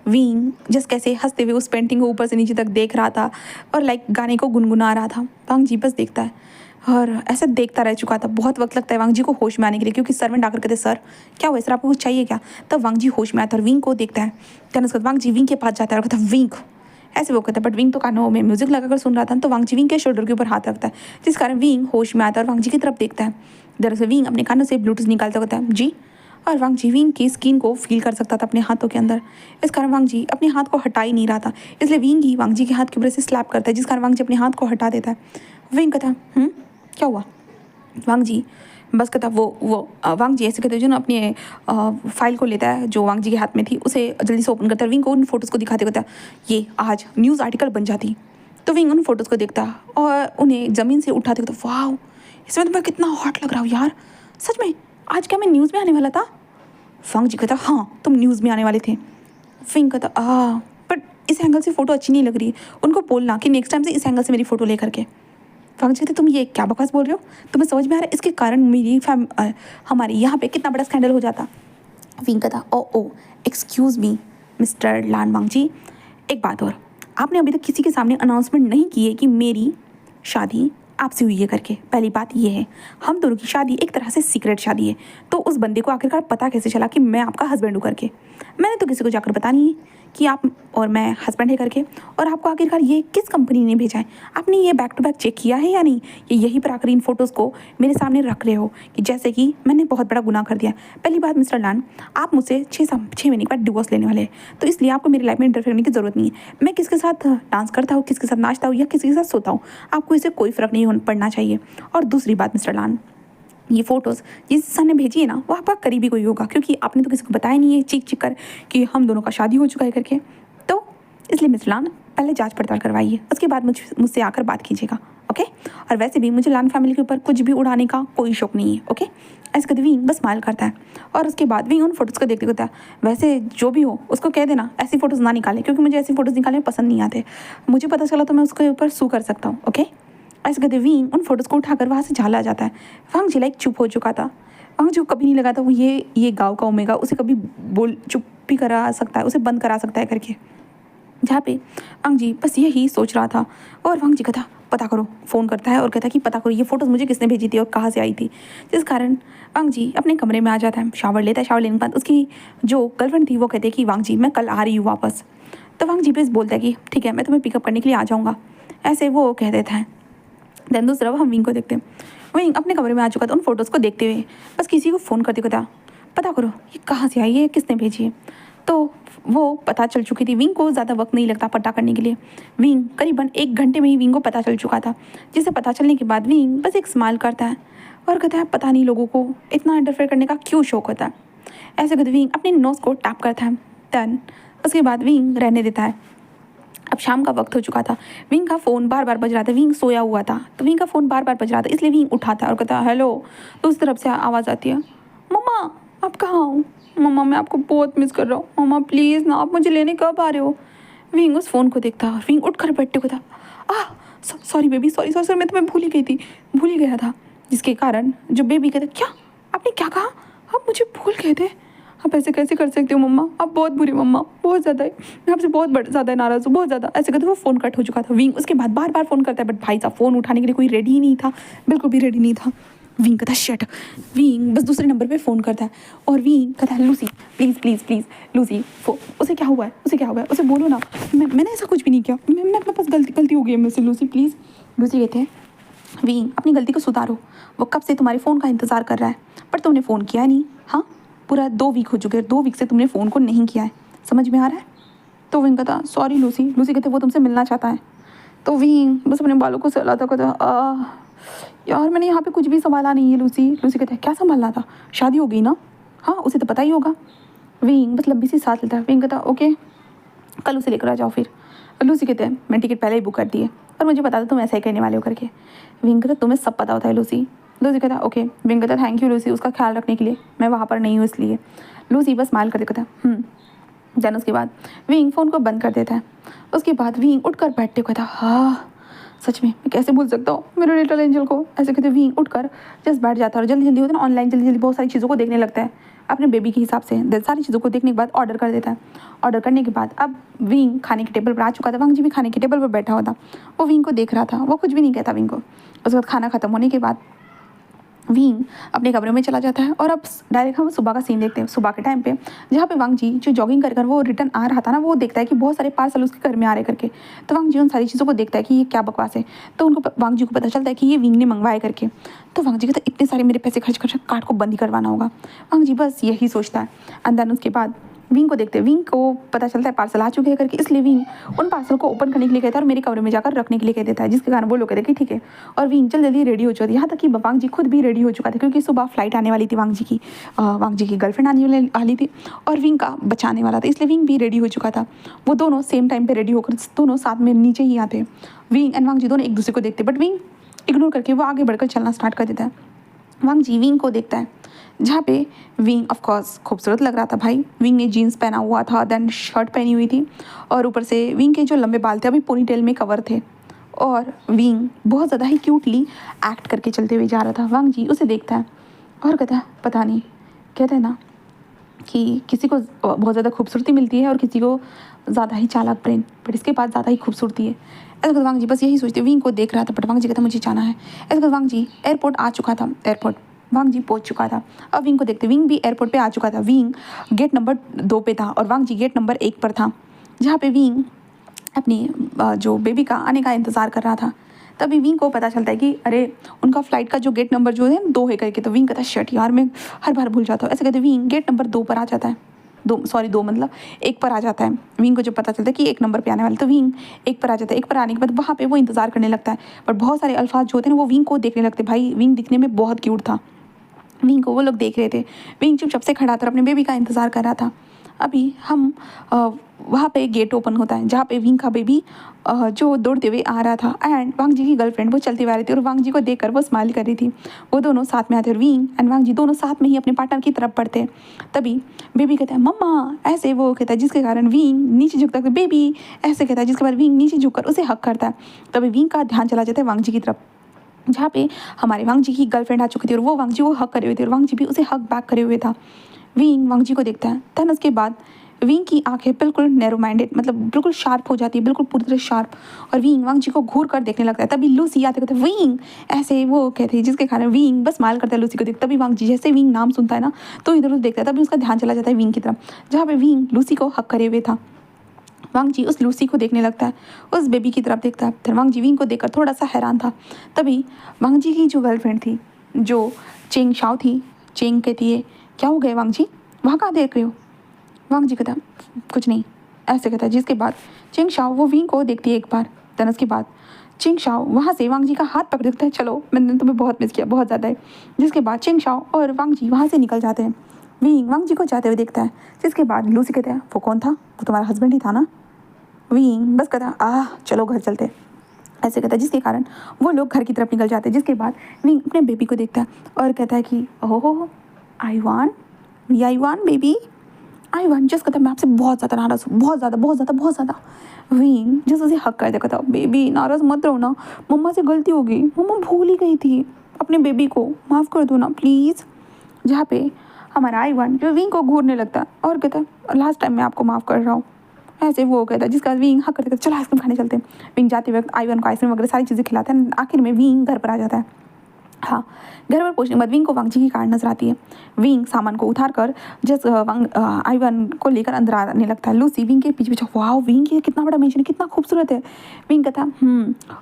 विंग जस्ट कैसे हंसते हुए उस पेंटिंग को ऊपर से नीचे तक देख रहा था और लाइक गाने को गुनगुना रहा था। वांग जी बस देखता है और ऐसा देखता रह चुका था। बहुत वक्त लगता है वांग जी को होश में आने के लिए, क्योंकि सर्वेंट आकर कहते सर क्या हुआ सर, आपको कुछ चाहिए क्या। तब वांग जी होश में आता है और विंग को देखता है। देन उसके बाद वांग जी विंग के पास जाता है और कहता विंग, ऐसे वो कहता है, बट विंग तो कानों में म्यूजिक लगाकर सुन रहा था, तो वांग जी विंग के शोल्डर के ऊपर हाथ रखता है जिस कारण विंग होश में आता है और वांग जी की तरफ देखता है। दरअसल विंग अपने कानों से ब्लूटूथ निकालता कहता है जी, और वांग जी विंग की स्किन को फील कर सकता था अपने हाथों के अंदर, इस कारण वांग जी अपने हाथ को हटा ही नहीं रहा था, इसलिए विंग ही वांग जी के हाथ के ऊपर से स्लैप करता है जिस कारण वांग जी अपने हाथ को हटा देता है। विंग कहता क्या हुआ। वांग जी बस कहता वांग जी ऐसे कहते जो ना अपने फाइल को लेता है जो वांग जी के हाथ में थी, उसे जल्दी से ओपन करता है। विंग को उन फोटोज़ को दिखाते कहता ये आज न्यूज़ आर्टिकल बन जाती। तो विंग उन फोटोज़ को देखता और उन्हें ज़मीन से उठाते कहता वाह इसमें तो मैं कितना हॉट लग रहा हूँ यार, सच में आज क्या मैं न्यूज़ में आने वाला था। वांग जी कहता हाँ तुम न्यूज़ में आने वाले थे। विंग कहता बट इस एंगल से फ़ोटो अच्छी नहीं लग रही, उनको बोलना कि नेक्स्ट टाइम से इस एंगल से मेरी फ़ोटो लेकर के। वांग जी कहते तुम ये क्या बकवास बोल रहे हो, तुम्हें समझ में आ रहा है इसके कारण मेरी हमारे यहाँ पे कितना बड़ा स्कैंडल हो जाता। विंग कहता ओ एक्सक्यूज़ मी मिस्टर लान वांग जी, एक बात और, आपने अभी तक किसी के सामने अनाउंसमेंट नहीं की है कि मेरी शादी आपसे हुई है करके। पहली बात ये है हम दोनों की शादी एक तरह से सीक्रेट शादी है, तो उस बंदे को आखिरकार पता कैसे चला कि मैं आपका हस्बैंड हूँ करके। मैंने तो किसी को जाकर पता नहीं है कि आप और मैं हस्बैंड है करके, और आपको आखिरकार ये किस कंपनी ने भेजा है, आपने ये बैक टू बैक चेक किया है या नहीं। ये यहीं पर आकर इन फोटोज़ को मेरे सामने रख रहे हो कि जैसे कि मैंने बहुत बड़ा गुनाह कर दिया। पहली बात मिस्टर लान, आप मुझसे 6 महीने के बाद डिवोर्स लेने वाले हैं, तो इसलिए आपको मेरी लाइफ में इंटरफेयर करने की ज़रूरत नहीं है। मैं किसके साथ डांस करता हूँ, किसके साथ नाचता हूँ या किसी के साथ सोता हूँ, आपको इससे कोई फ़र्क नहीं पड़ना चाहिए। और दूसरी बात मिस्टर लान, ये फ़ोटोज़ जिस इंसान ने भेजी है ना वो आपका करीबी कोई होगा, क्योंकि आपने तो किसी को बताया नहीं है चीख चीख कर कि हम दोनों का शादी हो चुका है करके। तो इसलिए मिस लान पहले जांच पड़ताल करवाइए, उसके बाद मुझसे आकर बात कीजिएगा, ओके। और वैसे भी मुझे लान फैमिली के ऊपर कुछ भी उड़ाने का कोई शौक नहीं है, ओके। ऐसे कहते विंग बस स्माइल करता है और उसके बाद विंग उन फोटोज़ को देखते होता है, वैसे जो भी हो उसको कह देना ऐसी फ़ोटोज़ ना निकाले, क्योंकि मुझे ऐसी फ़ोटोज़ निकालने पसंद नहीं आते। मुझे पता चला तो मैं उसके ऊपर सू कर सकता हूँ, ओके। ऐसे कहते विंग उन फोटोज़ को उठाकर वहाँ से झाला जाता है। वांग जी लाइक चुप हो चुका था। वांग जी को कभी नहीं लगा था वो ये गाँव का ओमेगा उसे कभी बोल चुप भी करा सकता है, उसे बंद करा सकता है करके। जहाँ पे वांग जी बस यही सोच रहा था और वांग जी कहता पता करो, फ़ोन करता है और कहता कि पता करो ये फ़ोटोज़ मुझे किसने भेजी थी और कहाँ से आई थी। जिस कारण वांग जी अपने कमरे में आ जाता है, शावर लेता है। शावर लेने के बाद उसकी जो गर्लफ्रेंड थी वो कहती है कि वांग जी मैं कल आ रही हूँ वापस। तो वांग जी बस बोलता है कि ठीक है मैं तुम्हें पिकअप करने के लिए आ जाऊँगा, ऐसे वो कह देता है। देन दूसरा हम विंग को देखते हैं। विंग अपने कमरे में आ चुका था उन फोटोज़ को देखते हुए, बस किसी को फ़ोन करते कहता पता करो ये कहाँ से आई है, किसने भेजी है। तो वो पता चल चुकी थी। विंग को ज़्यादा वक्त नहीं लगता पता करने के लिए। विंग करीबन 1 घंटे में ही विंग को पता चल चुका था, जिसे पता चलने के बाद विंग बस एक स्माइल करता है और कहता है पता नहीं लोगों को इतना इंटरफेयर करने का क्यों शौक होता है। ऐसे कहते विंग अपने नोज़ को टैप करता है। देन उसके बाद विंग रहने देता है। अब शाम का वक्त हो चुका था। विंग का फ़ोन बार बार बज रहा था। विंग सोया हुआ था तो विंग का फ़ोन बार बार बज रहा था, इसलिए विंग उठाता है और कहता है हेलो। तो उस तरफ से आवाज़ आती है मम्मा आप कहाँ हो। मम्मा मैं आपको बहुत मिस कर रहा हूँ, मम्मा प्लीज़ ना आप मुझे लेने कब आ रहे हो। विंग उस फ़ोन को देखता है और विंग उठ कर बैठते को था सॉरी बेबी सॉरी सॉरी मैं तुम्हें भूल ही गया था। जिसके कारण जो बेबी कहता क्या आपने क्या कहा, आप मुझे भूल गए थे, आप ऐसे कैसे कर सकते हो मम्मा, आप बहुत बुरी मम्मा, बहुत ज़्यादा है, मैं आपसे बहुत ज़्यादा नाराज़ हूँ, बहुत ज़्यादा। ऐसे कहते वो फ़ोन कट हो चुका था। विंग उसके बाद बार बार फ़ोन करता है बट भाई साहब फ़ोन उठाने के लिए कोई रेडी ही नहीं था, बिल्कुल भी रेडी नहीं था। विंग कहता शट। विंग बस दूसरे नंबर पे फ़ोन करता है और विंग कहता है Lucy please please please Lucy उसे क्या हुआ है उसे बोलो ना, मैंने ऐसा कुछ भी नहीं किया, मैं बस गलती हो गई है मुझसे लूसी प्लीज़। लूसी कहते हैं विंग अपनी गलती को सुधारो, वो कब से तुम्हारे फ़ोन का इंतज़ार कर रहा है पर तुमने फ़ोन किया नहीं। हाँ पूरा 2 वीक हो चुके हैं, 2 वीक से तुमने फ़ोन को नहीं किया है, समझ में आ रहा है। तो विंग कहता सॉरी लूसी। लूसी कहते वो तुमसे मिलना चाहता है। तो विंग बस अपने बालों को सहलाता कहता यार मैंने यहाँ पे कुछ भी संभाला नहीं है लूसी। लूसी कहता है क्या संभालना था, शादी हो गई ना, हाँ उसे तो पता ही होगा। विंग बस लंबी सी सांस लेता है। विंग कहता ओके कल उसे लेकर आ जाओ फिर। लूसी कहते हैं मैं टिकट पहले ही बुक कर दी है और मुझे पता था तुम ऐसा ही कहने वाले हो करके। विंग कहता तुम्हें सब पता होता है लूसी। लूसी कहता ओके। विंग कहता थैंक यू लूसी उसका ख्याल रखने के लिए, मैं वहाँ पर नहीं हूँ इसलिए। लूसी बस स्माइल करते कहता देन उसके बाद विंग फ़ोन को बंद कर देता है। उसके बाद विंग उठकर बैठते कहता हाँ सच में मैं कैसे भूल सकता हूँ मेरे लिटिल एंजल को। ऐसे कहते विंग उठकर जस्ट बैठ जाता है और जल्दी जल्दी होता है ना ऑनलाइन जल्दी बहुत सारी चीज़ों को देखने लगता है अपने बेबी के हिसाब से। देन सारी चीज़ों को देखने के बाद ऑर्डर कर देता है। ऑर्डर करने के बाद अब विंग खाने के टेबल पर आ चुका था। वांग जी भी खाने के टेबल पर बैठा हुआ था, वो विंग को देख रहा था, वो कुछ भी नहीं कहता विंग को। उसके बाद खाना खत्म होने के बाद विंग अपने कमरे में चला जाता है और अब डायरेक्ट हम सुबह का सीन देखते हैं। सुबह के टाइम पे जहाँ पे वांग जी जो जॉगिंग कर वो रिटर्न आ रहा था ना, वो देखता है कि बहुत सारे पार्सल उसके घर में आ रहे करके। तो वांग जी उन सारी चीज़ों को देखता है कि ये क्या बकवास है। तो उनको वांग जी को पता चलता है कि ये विंग ने मंगवाए करके। तो वांग जी कहता है इतने सारे मेरे पैसे खर्च कर कार्ड को बंद ही करवाना होगा। वांग जी बस यही सोचता है। एंड देन उसके बाद विंग को देखते हैं, विंग को पता चलता है पार्सल आ चुके हैं करके, इसलिए विंग उन पार्सल को ओपन करने के लिए कहता है और मेरे कमरे में जाकर रखने के लिए कह देता है। जिसके कारण वो लोग कहते हैं कि ठीक है। और विंग जल्दी जल्दी रेडी हो जाती है, यहाँ तक कि वांग जी खुद भी रेडी हो चुका था क्योंकि सुबह फ्लाइट आने वाली थी वांग जी की गर्लफ्रेंड आने वाली थी और विंग का बचाने वाला था, इसलिए विंग भी रेडी हो चुका था। वो दोनों सेम टाइम पर रेडी होकर दोनों साथ में नीचे ही आते। विंग एंड वांग जी दोनों एक दूसरे को देखते बट विंग इग्नोर करके वो आगे बढ़कर चलना स्टार्ट कर देता है। वांग जी विंग को देखता है जहाँ पे विंग ऑफ कोर्स खूबसूरत लग रहा था भाई। विंग ने जीन्स पहना हुआ था, देन शर्ट पहनी हुई थी और ऊपर से विंग के जो लंबे बाल थे अभी पोनीटेल में कवर थे और विंग बहुत ज़्यादा ही क्यूटली एक्ट करके चलते हुए जा रहा था। वांग जी उसे देखता है और कहता है पता नहीं, कहते हैं ना कि किसी को बहुत ज़्यादा खूबसूरती मिलती है और किसी को ज़्यादा ही चालाक ब्रेन, बट इसके पास ज़्यादा ही खूबसूरती है। ऐसे वांग जी बस यही सोचते विंग को देख रहा था बट वांग जी कहता मुझे जाना है। ऐसे वांग जी एयरपोर्ट आ चुका था, एयरपोर्ट वांग जी पहुंच चुका था। अब विंग को देखते विंग भी एयरपोर्ट पे आ चुका था। विंग गेट नंबर 2 पे था और वांग जी गेट नंबर 1 पर था, जहाँ पे विंग अपनी जो बेबी का आने का इंतज़ार कर रहा था। तभी विंग को पता चलता है कि अरे उनका फ्लाइट का जो गेट नंबर जो है 2 है करके। तो विंग कहता है शट यार मैं हर बार भूल जाता हूँ। ऐसे कहते विंग गेट नंबर 2 पर आ जाता है, 2 मतलब 1 पर आ जाता है। विंग को जो पता चलता है कि 1 नंबर पे आने वाले, तो विंग 1 पर आ जाता है। 1 पर आने के बाद वहाँ पे वो इंतज़ार करने लगता है बट बहुत सारे अल्फाज जो होते हैं ना वो विंग को देखने लगते। भाई विंग दिखने में बहुत क्यूट था, विंग को वो लोग देख रहे थे। विंग चुपचाप से खड़ा था और अपने बेबी का इंतज़ार कर रहा था। अभी हम वहाँ पे गेट ओपन होता है जहाँ पे विंग का बेबी जो दौड़ते हुए आ रहा था एंड वांग जी की गर्लफ्रेंड वो चलती हुई आ रही थी और वांग जी को देखकर वो स्माइल कर रही थी। वो दोनों साथ में आते और विंग एंड वांग जी दोनों साथ में ही अपने पार्टनर की तरफ बढ़ते। तभी बेबी कहता है मम्मा, ऐसे वो कहता है जिसके कारण विंग नीचे झुकता है। बेबी ऐसे कहता है जिसके बाद विंग नीचे झुककर उसे हक करता है। तभी विंग का ध्यान चला जाता है वांग जी की तरफ जहाँ पे हमारे वांग जी की गर्लफ्रेंड आ चुकी थी और वो वांग जी को हक करे हुए थे और वांग जी भी उसे हक बैक करे हुए था। विंग वांग जी को देखता है। देन उसके बाद विंग की आंखें बिल्कुल नैरो माइंडेड मतलब बिल्कुल शार्प हो जाती है, बिल्कुल पूरी तरह शार्प, और विंग वांग जी को घूर कर देखने लगता है। तभी लूसी आते कहते विंग ऐसे वो कहते हैं जिसके कारण विंग बस स्माइल करता है लूसी को देख। तभी वांग जी जैसे विंग नाम सुनता है ना तो इधर उधर देखता है। तभी उसका ध्यान चला जाता है विंग की तरफ जहाँ पे विंग लूसी को हक करे हुए था। वांग जी उस लूसी को देखने लगता है, उस बेबी की तरफ देखता है। फिर वांग जी विंग को देखकर थोड़ा सा हैरान था। तभी वांग जी की जो गर्लफ्रेंड थी जो चेंग शाओ थी, चेंग कहती है क्या हो गए वांग जी, वहाँ कहाँ देख रहे हो। वांग जी कहता कुछ नहीं ऐसे कहता है। जिसके बाद चेंग शाओ वो विंग को देखती है एक बार। देन उसके बाद चेंग शाओ वहाँ से वांग जी का हाथ पकड़ देता है, चलो मैंने तुम्हें बहुत मिस किया, बहुत ज़्यादा है। जिसके बाद चेंग शाओ और वांग जी वहाँ से निकल जाते हैं। विंग वांग जी को जाते हुए देखता है। जिसके बाद लूसी कहता है वो कौन था, वो तुम्हारा हस्बैंड ही था ना। विंग बस कहता चलो घर चलते, ऐसे कहता है। जिसके कारण वो लोग घर की तरफ निकल जाते हैं। जिसके बाद विंग अपने बेबी को देखता है और कहता है कि ओहो आई वान बेबी आई वान। जस्ट कहता है मैं आपसे बहुत ज़्यादा नाराज़ हूँ, बहुत ज़्यादा बहुत ज़्यादा बहुत ज़्यादा। विंग जस्ट उसे हक कर दे कहता बेबी नाराज़ मत रहो ना, मम्मा से गलती हो गई, मम्मा भूल ही गई थी, अपने बेबी को माफ़ कर दो ना प्लीज़। जहाँ पे हमारा आई वन जो विंग को घूरने लगता है और कहता है लास्ट टाइम मैं आपको माफ़ कर रहा हूँ, ऐसे वो कहता है। जिसका विंग हक करते चलो आइसक्रीम खाने चलते हैं। विंग जाते वक्त आई वन को आइसक्रीम वगैरह सारी चीज़ें खिलाते हैं। आखिर में विंग घर पर आ जाता है। हाँ, घर पर पहुंचने के बाद विंग को वांग जी की कार नजर आती है। विंग सामान को उतार कर जस्ट आई वन को लेकर अंदर आने लगता है। लूसी विंग के पीछे पीछे वाह विंग ये कितना बड़ा मेंशन है, कितना खूबसूरत है। विंग कहता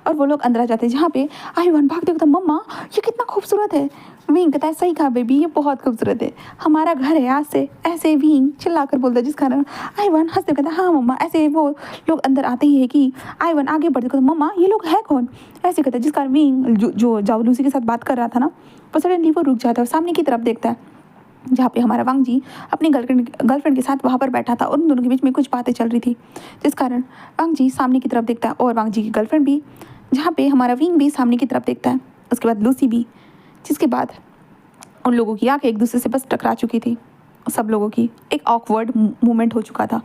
और वो लोग अंदर आ जाते हैं जहाँ पे आई वन भागते कहता मम्मा ये कितना खूबसूरत है। विंग कहता है सही कहा बेबी ये बहुत खूबसूरत है, हमारा घर है आज से, ऐसे विंग चिल्ला कर बोलता है। जिस कारण आई वन हंसते कहता है हाँ मम्मा। ऐसे वो लोग अंदर आते ही है कि आई वन आगे बढ़ते कहता मम्मा ये लोग है कौन, ऐसे कहता है। जिस कारण विंग जो जाओ लूसी के साथ बात कर रहा था ना वो सडनली वो रुक जाता है और सामने की तरफ देखता है जहाँ पे हमारा वांग जी अपनी गर्लफ्रेंड के साथ वहाँ पर बैठा था और उन दोनों के बीच में कुछ बातें चल रही थी। जिस कारण वांग जी सामने की तरफ देखता है और वांग जी की गर्लफ्रेंड भी, जहाँ पे हमारा विंग भी सामने की तरफ देखता है। उसके बाद लूसी भी। जिसके बाद उन लोगों की आंखें एक दूसरे से बस टकरा चुकी थी। सब लोगों की एक ऑकवर्ड मोमेंट हो चुका था।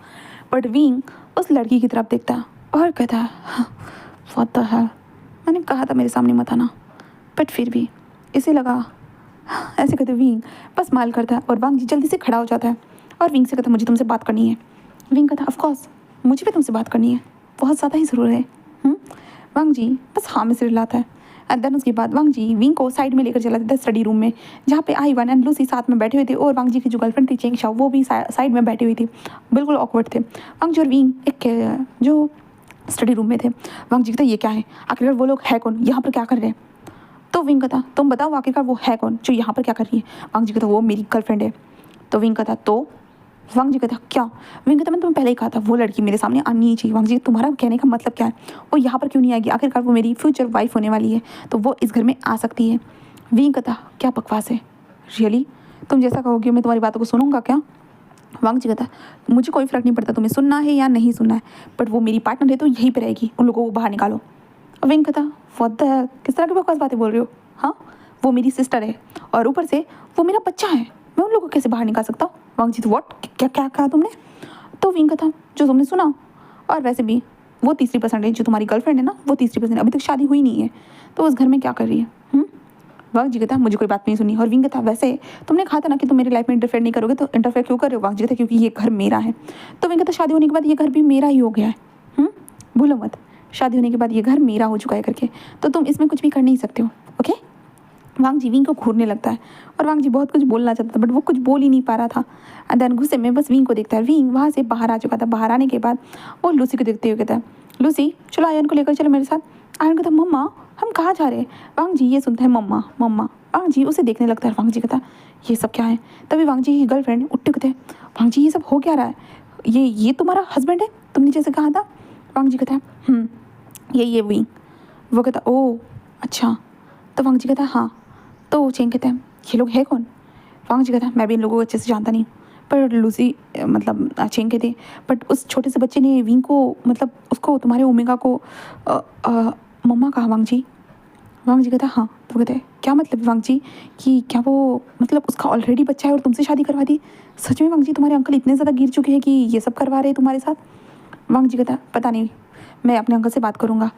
बट विंग उस लड़की की तरफ देखता है और कहता है व्हाट द हेल, मैंने कहा था मेरे सामने मत आना, बट फिर भी इसे लगा। ऐसे कहते विंग बस स्माइल करता है और वांग जी जल्दी से खड़ा हो जाता है और विंग से कहता मुझे तुमसे बात करनी है। विंग कहता ऑफ कोर्स मुझे भी तुमसे बात करनी है, बहुत ज़्यादा ही ज़रूर है। वांग जी बस हाँ में सिर हिलाता है। एंड देन उसके बाद वांग जी विंग को साइड में लेकर चला जाता है स्टडी रूम में जहाँ पे आई वन एंड लूसी साथ में बैठे हुए थे और वांग जी की जो गर्लफ्रेंड थी चेंग शाओ वो भी साइड में बैठी हुई थी, बिल्कुल ऑकवर्ड थे। वांग जी और विंग एक जो स्टडी रूम में थे। वांग जी कहता ये क्या है, आखिरकार वो लोग है कौन, यहाँ पर क्या कर रहे हैं। तो विंग कहता तुम बताओ आखिरकार वो है कौन जो यहाँ पर क्या कर रही है। वांग जी कहता वो मेरी गर्लफ्रेंड है। तो विंग कहता तो वांग जी कहता क्या। विंग कहता मैंने तुम्हें पहले ही कहा था वो लड़की मेरे सामने आनी नहीं चाहिए। वांग जी तुम्हारा कहने का मतलब क्या है, वो यहाँ पर क्यों नहीं आएगी, आखिरकार वो मेरी फ्यूचर वाइफ होने वाली है तो वो इस घर में आ सकती है। विंग कहता क्या बकवास है, रियली तुम जैसा कहोगे मैं तुम्हारी बातों को सुनूंगा क्या। वांग जी कहता मुझे कोई फ़र्क नहीं पड़ता तुम्हें सुनना है या नहीं सुनना है, बट वो मेरी पार्टनर है तो यहीं पर रहेगी, उन लोगों को बाहर निकालो। और विंग कहता व्हाट द हेल, किस तरह की बकवास बातें बोल रहे हो। हाँ वो मेरी सिस्टर है और ऊपर से वो मेरा बच्चा है, मैं उन लोगों को कैसे बाहर निकाल सकता हूँ। वांग जी तो व्हाट क्या क्या कहा तुमने। तो विंग कहता जो तुमने सुना, और वैसे भी वो तीसरी पर्सन है जो तुम्हारी गर्लफ्रेंड है ना, वो तीसरी पर्सन अभी तक शादी हुई नहीं है तो उस घर में क्या कर रही है। वांग जी कहता मुझे कोई बात नहीं सुनी। और विंग कहता वैसे तुमने कहा था ना कि तुम मेरी लाइफ में इंटरफेयर नहीं करोगे, तो इंटरफेयर क्यों कर रहे हो। वांग जी कहता क्योंकि ये घर मेरा है। तो विंग कहता शादी होने के बाद ये घर भी मेरा ही हो गया है। भूलो मत शादी होने के बाद ये घर मेरा हो चुका है करके, तो तुम इसमें कुछ भी कर नहीं सकते हो। ओके। वांग जी विंग को घूरने लगता है और वांग जी बहुत कुछ बोलना चाहता था बट वो कुछ बोल ही नहीं पा रहा था। एंड देन गुस्से में बस विंग को देखता है। विंग वहाँ से बाहर आ चुका था। बाहर आने के बाद वो लूसी को देखते हुए कहता है लूसी चलो आयन को लेकर चलो मेरे साथ। आयन कहता मम्मा हम कहाँ जा रहे हैं। वांग जी ये सुनता है मम्मा मम्मा। वांग जी उसे देखने लगता है। वांग जी कहता ये सब क्या है। तभी वांग जी की गर्लफ्रेंड उठ कहते हैं वांग जी ये सब हो क्या रहा है, ये तुम्हारा हस्बैंड है तुमने जैसे कहा था। वांग जी कहता है ये विंग। वो कहता ओ अच्छा। तो वांग जी कहता हाँ। तो चेंग कहते हैं ये लोग है कौन। वांग जी कहता है मैं भी इन लोगों को अच्छे से जानता नहीं, पर लूसी मतलब चेंग के थे, बट उस छोटे से बच्चे ने विंग को मतलब उसको तुम्हारे ओमेगा को मम्मा कहा वांग जी। वांग जी कहता है हाँ। तो कहते हैं क्या मतलब है वांग जी कि क्या वो मतलब उसका ऑलरेडी बच्चा है और तुमसे शादी करवा दी? सच में वांग जी तुम्हारे अंकल इतने ज़्यादा गिर चुके हैं कि ये सब करवा रहे हैं तुम्हारे साथ? वांग जी कहता है पता नहीं, मैं अपने अंकल से बात करूँगा।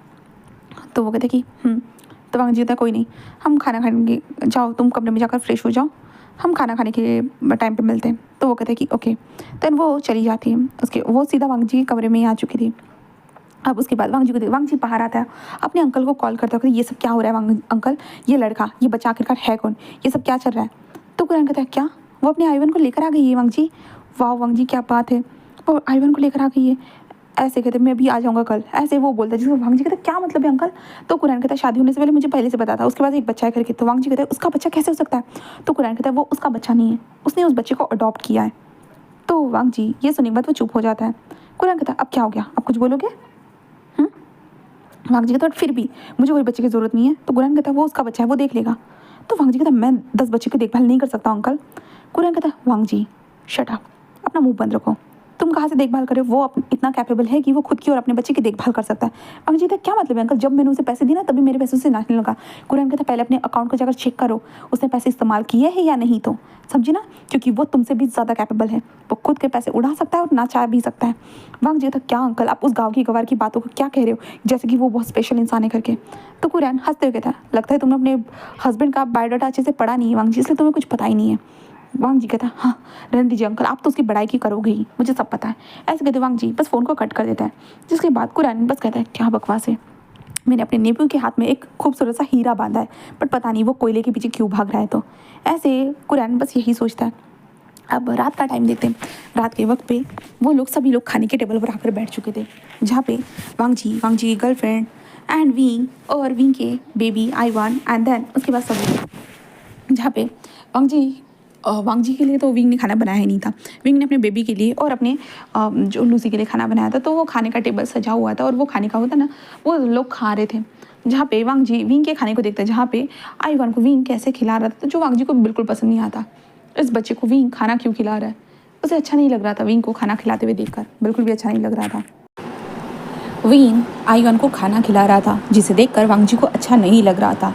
तो वो कहते कि तो वांग जी कहता है कोई नहीं, हम खाना खाएंगे, जाओ तुम कमरे में जाकर फ्रेश हो जाओ, हम खाना खाने के टाइम पे मिलते हैं। तो वो कहते हैं कि ओके। देन वो चली जाती है, उसके वो सीधा वांग जी के कमरे में ही आ चुकी थी। अब उसके बाद वांग जी को वांग जी बाहर आता है, अपने अंकल को कॉल करता है कि ये सब क्या हो रहा है वांग अंकल, ये लड़का ये बच्चा आखिरकार है कौन, ये सब क्या चल रहा है? तो कुरान कहता है क्या वो अपने आईवन को लेकर आ गई है वांग जी? वाह वांग जी क्या बात है, वो आईवन को लेकर आ गई है। ऐसे कहते मैं भी आ जाऊँगा कल, ऐसे वो बोलता है, जिसको वांग जी कहता है क्या मतलब है अंकल? तो कुरान कहता है शादी होने से पहले मुझे पहले से पता था उसके बाद एक बच्चा है करके। तो वांग जी कहता है उसका बच्चा कैसे हो सकता है? तो कुरान कहता है वो उसका बच्चा नहीं है, उसने उस बच्चे को अडॉप्ट किया है। तो वांग जी ये सुनने के बाद वो चुप हो जाता है। कुरान कहता है अब क्या हो गया, आप कुछ बोलोगे? वांग जी कहता है फिर भी मुझे कोई बच्चे की ज़रूरत नहीं है। तो कुरान कहता है वो उसका बच्चा है, वो देख लेगा। तो वांग जी कहता है मैं 10 बच्चे की देखभाल नहीं कर सकता अंकल। कुरान कहता है वांग जी शट अप, अपना मुंह बंद रखो, तुम कहाँ से देखभाल करे, वो इतना कैपेबल है कि वो खुद की और अपने बच्चे की देखभाल कर सकता है। वांग जी कहता है क्या मतलब है अंकल, जब मैंने उसे पैसे दिए ना तभी मेरे पैसों से नाचने लगा। कुरान कहता है पहले अपने अकाउंट को जाकर चेक करो उसने पैसे इस्तेमाल किए हैं या नहीं, तो समझी ना, क्योंकि वो तुमसे भी ज़्यादा कैपेबल है, वो खुद के पैसे उड़ा सकता है और नाचा भी सकता है। वांग जी कहता क्या अंकल आप उस गाँव की गवार की बातों को क्या कह रहे हो, जैसे कि वो बहुत स्पेशल इंसान है करके। तो कुरान हंसते हुए कहता है लगता है तुमने अपने हस्बैंड का बायोडाटा अच्छे से पढ़ा नहीं है वांग जी, इसलिए तुम्हें कुछ पता ही नहीं है। वांग जी कहता है हाँ रहने दीजिए अंकल, आप तो उसकी बड़ाई की करोगे ही, मुझे सब पता है। ऐसे कहते वांग जी बस फ़ोन को कट कर देता है, जिसके बाद कुरान बस कहता है क्या बकवास है, मैंने अपने नेपू के हाथ में एक खूबसूरत सा हीरा बांधा है, बट पता नहीं वो कोयले के पीछे क्यों भाग रहा है। तो ऐसे कुरान बस यही सोचता है। अब रात का टाइम देखते हैं, रात के वक्त पे वो लोग सभी लोग खाने के टेबल पर आकर बैठ चुके थे, जहाँ पे वांग जी की गर्लफ्रेंड एंड विंग और विंग के बेबी आईवान एंड देन उसके बाद सभी लोग, जहाँ पे वांग जी के लिए तो विंग ने खाना बनाया ही नहीं था, विंग ने अपने बेबी के लिए और अपने जो लूसी के लिए खाना बनाया था। तो वो खाने का टेबल सजा हुआ था और वो खाने का होता ना, वो लोग खा रहे थे। जहाँ पे वांग जी विंग के खाने को देखता है, जहाँ पे आईवान को विंग कैसे खिला रहा था, तो जो वांग जी को बिल्कुल पसंद नहीं आता, इस बच्चे को विंग खाना क्यों खिला रहा है, उसे अच्छा नहीं लग रहा था विंग को खाना खिलाते हुए देखकर, बिल्कुल भी अच्छा नहीं लग रहा था। विंग आईवान को खाना खिला रहा था जिसे देखकर वांग जी को अच्छा नहीं लग रहा था।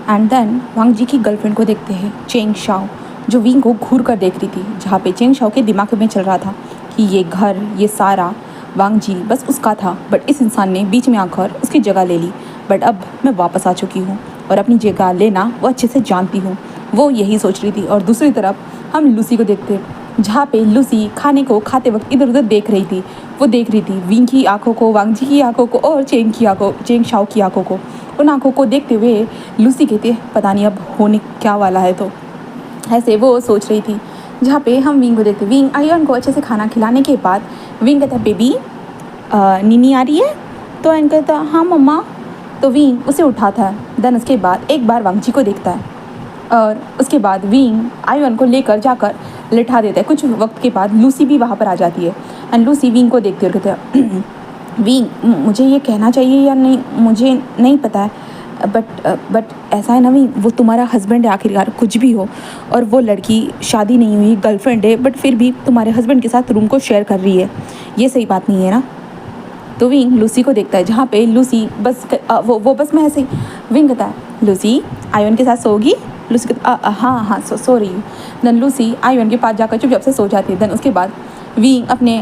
एंड देन वांग जी की गर्लफ्रेंड को देखते हैं चेंग शाओ, जो विंग को घूर कर देख रही थी, जहाँ पे चेंग शाओ के दिमाग में चल रहा था कि ये घर ये सारा वांग जी बस उसका था, बट इस इंसान ने बीच में आकर उसकी जगह ले ली, बट अब मैं वापस आ चुकी हूँ और अपनी जगह लेना वो अच्छे से जानती हूँ, वो यही सोच रही थी। और दूसरी तरफ हम लूसी को देखते, जहाँ पे लूसी खाने को खाते वक्त इधर उधर देख रही थी, वो देख रही थी विंग की आंखों को, वांग जी की आंखों को और चेंग शाओ की आंखों को। उन आंखों को देखते हुए लूसी कहती पता नहीं अब होने क्या वाला है, तो ऐसे वो सोच रही थी। जहाँ पे हम विंग को देखते, विंग आयन को अच्छे से खाना खिलाने के बाद विंग कहता बेबी नीनी आ रही है, तो आयन कहता हाँ मम्मा, तो विंग उसे उठाता है। देन उसके बाद एक बार वांग जी को देखता है और उसके बाद विंग आयन को लेकर जाकर लिटा देता है। कुछ वक्त के बाद लूसी भी वहाँ पर आ जाती है एंड लूसी विंग को देखते हुए कहते हैं विंग मुझे ये कहना चाहिए या नहीं मुझे नहीं पता है, बट ऐसा है ना विंग, वो तुम्हारा हस्बैंड है आखिरकार, कुछ भी हो, और वो लड़की शादी नहीं हुई गर्लफ्रेंड है, बट फिर भी तुम्हारे हस्बैंड के साथ रूम को शेयर कर रही है, ये सही बात नहीं है ना। तो विंग लूसी को देखता है, जहाँ पे लूसी बस वो बस मैं ऐसे ही, विंग कहता है लूसी आयन के साथ सोगी, लूसी कहता हाँ सो रही हूँ। देन लूसी आयन के पास जाकर चुपचाप से सो जाती है। देन उसके बाद विंग अपने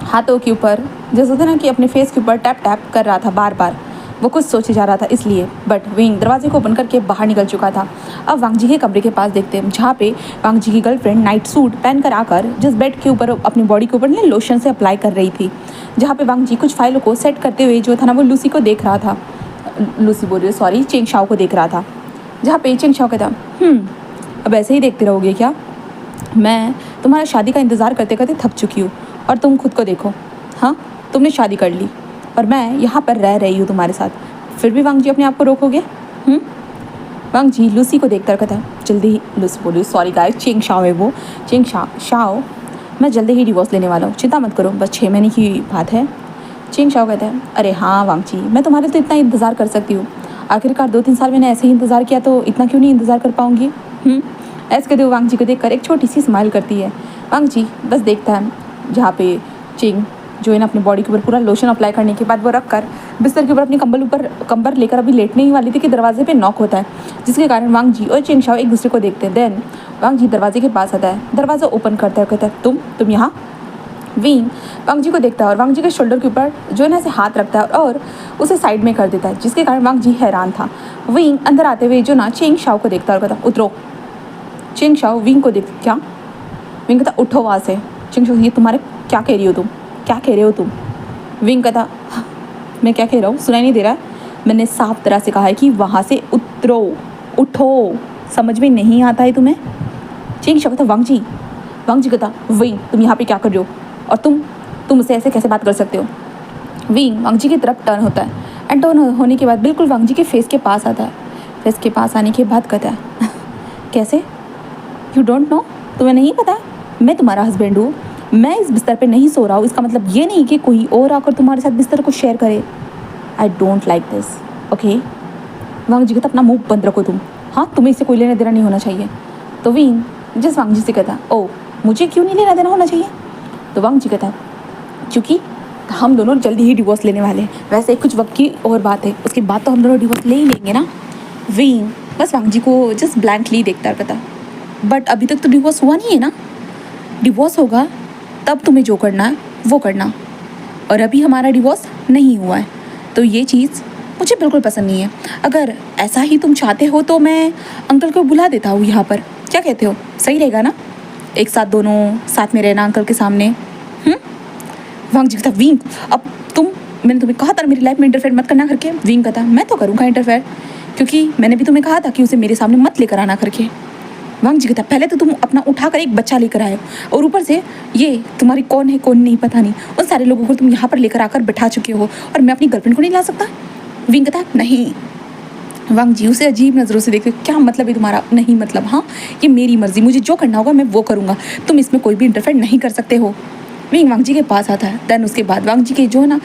हाथों के ऊपर जैसे होता है ना कि अपने फेस के ऊपर टैप टैप कर रहा था बार बार, वो कुछ सोचे जा रहा था इसलिए, बट विंग दरवाजे को ओपन करके बाहर निकल चुका था। अब वांग जी के कमरे के पास देखते हैं, जहाँ पे वांग जी की गर्लफ्रेंड नाइट सूट पहन कर आकर जिस बेड के ऊपर अपनी बॉडी के ऊपर लोशन से अप्लाई कर रही थी, जहाँ पे वांग जी कुछ फाइलों को सेट करते हुए जो था ना वो लूसी को देख रहा था, लूसी बोल रही सॉरी चेंग शाओ को देख रहा था। जहाँ पे चेंग शाओ कहता अब ऐसे ही देखते रहोगे क्या, मैं तुम्हारा शादी का इंतज़ार करते करते थक चुकी हूँ, और तुम खुद को देखो, हाँ तुमने शादी कर ली और मैं यहाँ पर रह रही हूँ तुम्हारे साथ, फिर भी वांग जी अपने आप को रोकोगे? वांग जी लूसी को देखकर कहता है जल्दी ही, लूसी बोली सॉरी गाइस चेंग शाओ है वो, चेंग शाओ मैं जल्दी ही डिवोर्स लेने वाला हूँ, चिंता मत करो, बस 6 महीने की बात है। चेंग शाओ कहता है अरे हाँ वांग जी मैं तुम्हारे तो इतना इंतज़ार कर सकती हूँ, आखिरकार 2-3 साल मैंने ऐसे ही इंतज़ार किया, तो इतना क्यों नहीं इंतज़ार कर पाऊँगी। ऐसे कहते हुए वांग जी को देखकर एक छोटी सी स्माइल करती है। वांग जी बस देखता है जहाँ पे चिंग जो है ना अपनी बॉडी के ऊपर पूरा लोशन अप्लाई करने के बाद वो रख कर बिस्तर के ऊपर अपनी कंबल लेकर अभी लेटने ही वाली थी कि दरवाजे पे नॉक होता है, जिसके कारण वांग जी और चिंग शाओ एक दूसरे को देखते हैं। देन वांग जी दरवाजे के पास आता है, दरवाज़ा ओपन करता है, कहता है तुम यहाँ। विंग वांग जी को देखता है और वांग जी के शोल्डर के ऊपर जो है ना ऐसे हाथ रखता है और उसे साइड में कर देता है, जिसके कारण वांग जी हैरान था। विंग अंदर आते हुए जो ना चिंग शाओ को देखता है और कहता उतरो। चिंग शाओ विंग को देख क्या? विंग कहता उठो वहाँ से। चिंग शाओ ये तुम्हारे क्या कह रही हो तुम, क्या कह रहे हो तुम? विंग कहता मैं क्या कह रहा हूँ, सुनाई नहीं दे रहा है? मैंने साफ तरह से कहा है कि वहाँ से उतरो, उठो, समझ में नहीं आता है तुम्हें? चिंग शाओ कहता वांग जी कहता विंग तुम यहाँ पे क्या कर रहे हो और तुम मुझसे ऐसे कैसे बात कर सकते हो? विंग वांग जी की तरफ टर्न होता है एंड टर्न होने के बाद बिल्कुल वांग जी के फेस के पास आता है। फेस के पास आने के बाद कहता है कैसे? यू डोंट नो, तुम्हें नहीं पता मैं तुम्हारा हस्बैंड हूँ, मैं इस बिस्तर पे नहीं सो रहा हूँ, इसका मतलब ये नहीं कि कोई और आकर तुम्हारे साथ बिस्तर को शेयर करे। I don't like this, okay? Wang ji कहता अपना मुंह बंद रखो तुम, हाँ तुम्हें इससे कोई लेना देना नहीं होना चाहिए। तो विंग जिस वांग जी से कहता ओ मुझे क्यों नहीं लेना देना होना चाहिए? तो वांग जी कहता क्योंकि हम दोनों जल्दी ही डिवोर्स लेने वाले हैं, वैसे कुछ वक्त की और बात है, उसके बाद तो हम दोनों डिवोर्स ले ही लेंगे ना। विंग बस वांग जी को जस्ट ब्लैंकली देखता कहता बट अभी तक तो डिवोर्स हुआ नहीं है ना, डिवोर्स होगा तब तुम्हें जो करना है वो करना, और अभी हमारा डिवोर्स नहीं हुआ है, तो ये चीज़ मुझे बिल्कुल पसंद नहीं है। अगर ऐसा ही तुम चाहते हो तो मैं अंकल को बुला देता हूँ यहाँ पर, क्या कहते हो? सही रहेगा ना, एक साथ दोनों साथ में रहना अंकल के सामने। वांग जी कहता विंग अब मैंने तुम्हें कहा था मेरी लाइफ में इंटरफेयर मत करना करके। विंग कहता मैं तो करूँगा इंटरफेयर, क्योंकि मैंने भी तुम्हें कहा था कि उसे मेरे सामने मत लेकर आना करके। वांग जी कहता पहले तो तुम अपना उठाकर एक बच्चा लेकर आए और ऊपर से ये तुम्हारी कौन है कौन नहीं पता नहीं, उन सारे लोगों को तुम यहाँ पर लेकर आकर बैठा चुके हो और मैं अपनी गर्लफ्रेंड को नहीं ला सकता? विंग कहता नहीं। वांग जी उसे अजीब नज़रों से देखते क्या मतलब है तुम्हारा? नहीं मतलब हाँ ये मेरी मर्जी, मुझे जो करना होगा मैं वो करूँगा, तुम इसमें कोई भी इंटरफेयर नहीं कर सकते हो। विंग वांग जी के पास आता है। देन उसके बाद वांग जी के जो है ना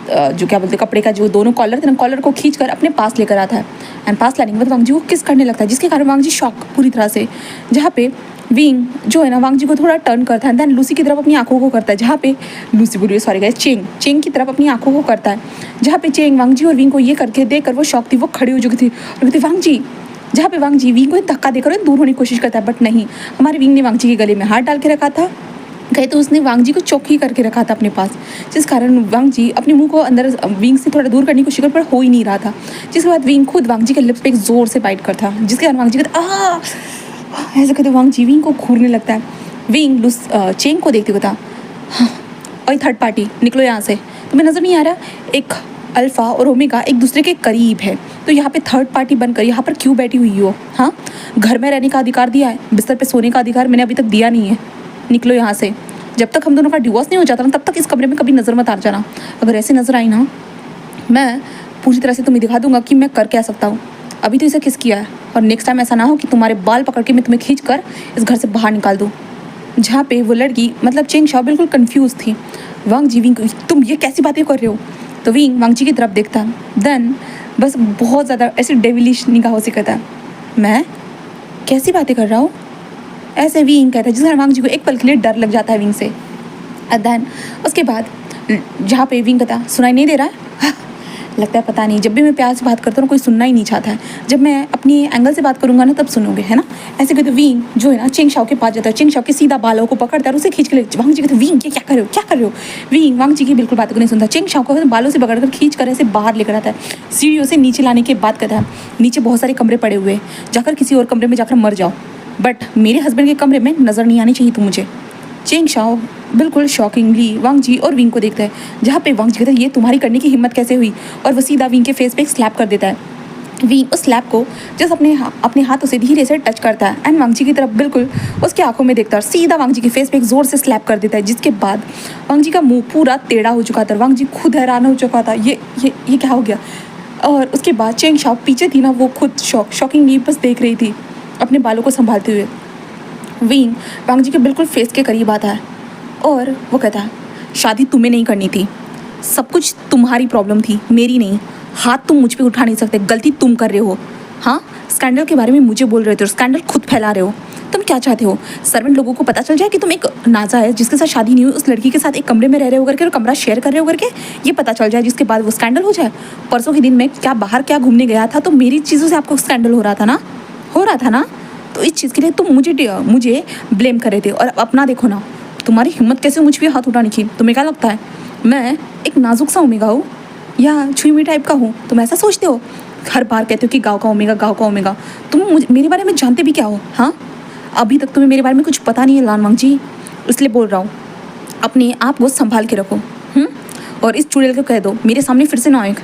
जो क्या बोलते कपड़े का जो दोनों कॉलर थे ना, कॉलर को खींच कर अपने पास लेकर आता है एंड पास लाने के बाद वांग जी को किस करने लगता है, जिसके कारण वांग जी शॉक पूरी तरह से, जहाँ पे विंग जो है ना वांग जी को थोड़ा टर्न करता है। देन लूसी की तरफ अपनी आंखों को करता है, जहाँ पे लूसी बोलिए सॉरी गाइस चेंग की तरफ अपनी आंखों को करता है, जहाँ पे चेंग वांग जी और विंग को ये करके देख कर वो शॉक थी, वो खड़ी हो चुकी थी और कहती वांग जी, जहाँ पे वांग जी विंग को धक्का देकर दूर होने की कोशिश करता है, बट नहीं, हमारे विंग ने वांग जी के गले में हाथ डाल के रखा था, कहे तो उसने वांग जी को चौक ही करके रखा था अपने पास, जिस कारण वांग जी अपने मुंह को अंदर विंग से थोड़ा दूर करने की कोशिश कर पर हो ही नहीं रहा था, जिसके बाद विंग खुद वांग जी के लिप्स पे एक जोर से बाइट करता, जिसके कारण वांग जी कहते ऐसे कहते वांग जी विंग को घूरने लगता है। विंग चेंग को देखते कहता हाँ और थर्ड पार्टी निकलो यहाँ से, तुम्हें नज़र नहीं आ रहा एक अल्फ़ा और ओमेगा एक दूसरे के करीब है, तो यहाँ पे थर्ड पार्टी बनकर यहाँ पर क्यों बैठी हुई हो? हाँ घर में रहने का अधिकार दिया है, बिस्तर पे सोने का अधिकार मैंने अभी तक दिया नहीं है, निकलो यहाँ से। जब तक हम दोनों का डिवोर्स नहीं हो जाता ना तब तक इस कमरे में कभी नज़र मत आ जाना, अगर ऐसे नज़र आई ना मैं पूरी तरह से तुम्हें दिखा दूंगा कि मैं कर क्या सकता हूँ। अभी तो इसे किस किया है और नेक्स्ट टाइम ऐसा ना हो कि तुम्हारे बाल पकड़ के मैं तुम्हें खींच कर इस घर से बाहर निकाल दूँ। जहाँ पे वो लड़की मतलब चेंग शाओ बिल्कुल कंफ्यूज थी। वांग जी विंग तुम ये कैसी बातें कर रहे हो? तो विंग वांग जी की तरफ देखता, देन बस बहुत ज़्यादा ऐसे डेविलिश निगाहों से कहता मैं कैसी बातें कर रहा हूँ? ऐसे विंग कहता है जिससे वांग जी को एक पल के लिए डर लग जाता है विंग से। देन उसके बाद जहाँ पे विंग कहता सुनाई नहीं दे रहा है? लगता है पता नहीं जब भी मैं प्यार से बात करता हूँ कोई सुनना ही नहीं चाहता है, जब मैं अपनी एंगल से बात करूँगा ना तब सुनोगे, है ना? ऐसे कहते विंग जो है ना चिंग शाओ के पास जाता है, चिंग शाओ के सीधा बालों को पकड़ता है और उसे खींच के ले वांग जी कहते विंग ये क्या कर रहे हो, क्या कर रहे हो? विंग वांग जी की बिल्कुल बातों को नहीं सुनता, चिंग शाओ को बालों से पकड़कर खींच कर ऐसे बाहर लेकर आता है, सीढ़ियों से नीचे लाने के बाद कहता है नीचे बहुत सारे कमरे पड़े हुए हैं, जाकर किसी और कमरे में जाकर मर जाओ, बट मेरे हस्बैंड के कमरे में नज़र नहीं आनी चाहिए तुम मुझे। चिंग शाओ बिल्कुल शॉकिंगली वांग जी और विंग को देखता है, जहाँ पे वांग जी कहता है ये तुम्हारी करने की हिम्मत कैसे हुई, और वो सीधा विंग के फेस पे एक स्लैप कर देता है। विंग उस स्लैप को जस्ट अपने हाथों से धीरे से टच करता है एंड वांग जी की तरफ बिल्कुल उसके आंखों में देखता है, सीधा वांग जी के फेस पे एक जोर से स्लैप कर देता है, जिसके बाद वांग जी का मुंह पूरा टेढ़ा हो चुका था। वांग जी खुद हैरान हो चुका था, ये क्या हो गया। और उसके बाद चिंग शाओ पीछे थी ना, वो खुद शॉकिंगली बस देख रही थी अपने बालों को संभालते हुए। विंग वांग जी के बिल्कुल फेस के करीब आता है और वो कहता है शादी तुम्हें नहीं करनी थी, सब कुछ तुम्हारी प्रॉब्लम थी मेरी नहीं, हाथ तुम मुझ पे उठा नहीं सकते, गलती तुम कर रहे हो। हाँ, स्कैंडल के बारे में मुझे बोल रहे थे और स्कैंडल खुद फैला रहे हो। तुम क्या चाहते हो? सर्वेंट लोगों को पता चल जाए कि तुम एक नाजा है जिसके साथ शादी नहीं हुई, उस लड़की के साथ एक कमरे में रह रहे हो करके और कमरा शेयर कर रहे हो करके, ये पता चल जाए, जिसके बाद वो स्कैंडल हो जाए। परसों के दिन में क्या बाहर क्या घूमने गया था तो मेरी चीज़ों से आपको स्कैंडल हो रहा था ना। तो इस चीज़ के लिए तुम मुझे ब्लेम कर रहे थे। और अपना देखो ना, तुम्हारी हिम्मत कैसे मुझ पर हाथ उठाने की? तुम्हें क्या लगता है मैं एक नाजुक सा ओमेगा हूँ या छुई हुई टाइप का हूँ? तुम ऐसा सोचते हो? हर बार कहते हो कि गाँव का ओमेगा। तुम मेरे बारे में जानते भी क्या हो? हाँ, अभी तक तुम्हें मेरे बारे में कुछ पता नहीं है लानवांग जी, इसलिए बोल रहा हूँ अपने आप को संभाल के रखो। और इस चुड़ैल को कह दो मेरे सामने फिर से ना आए,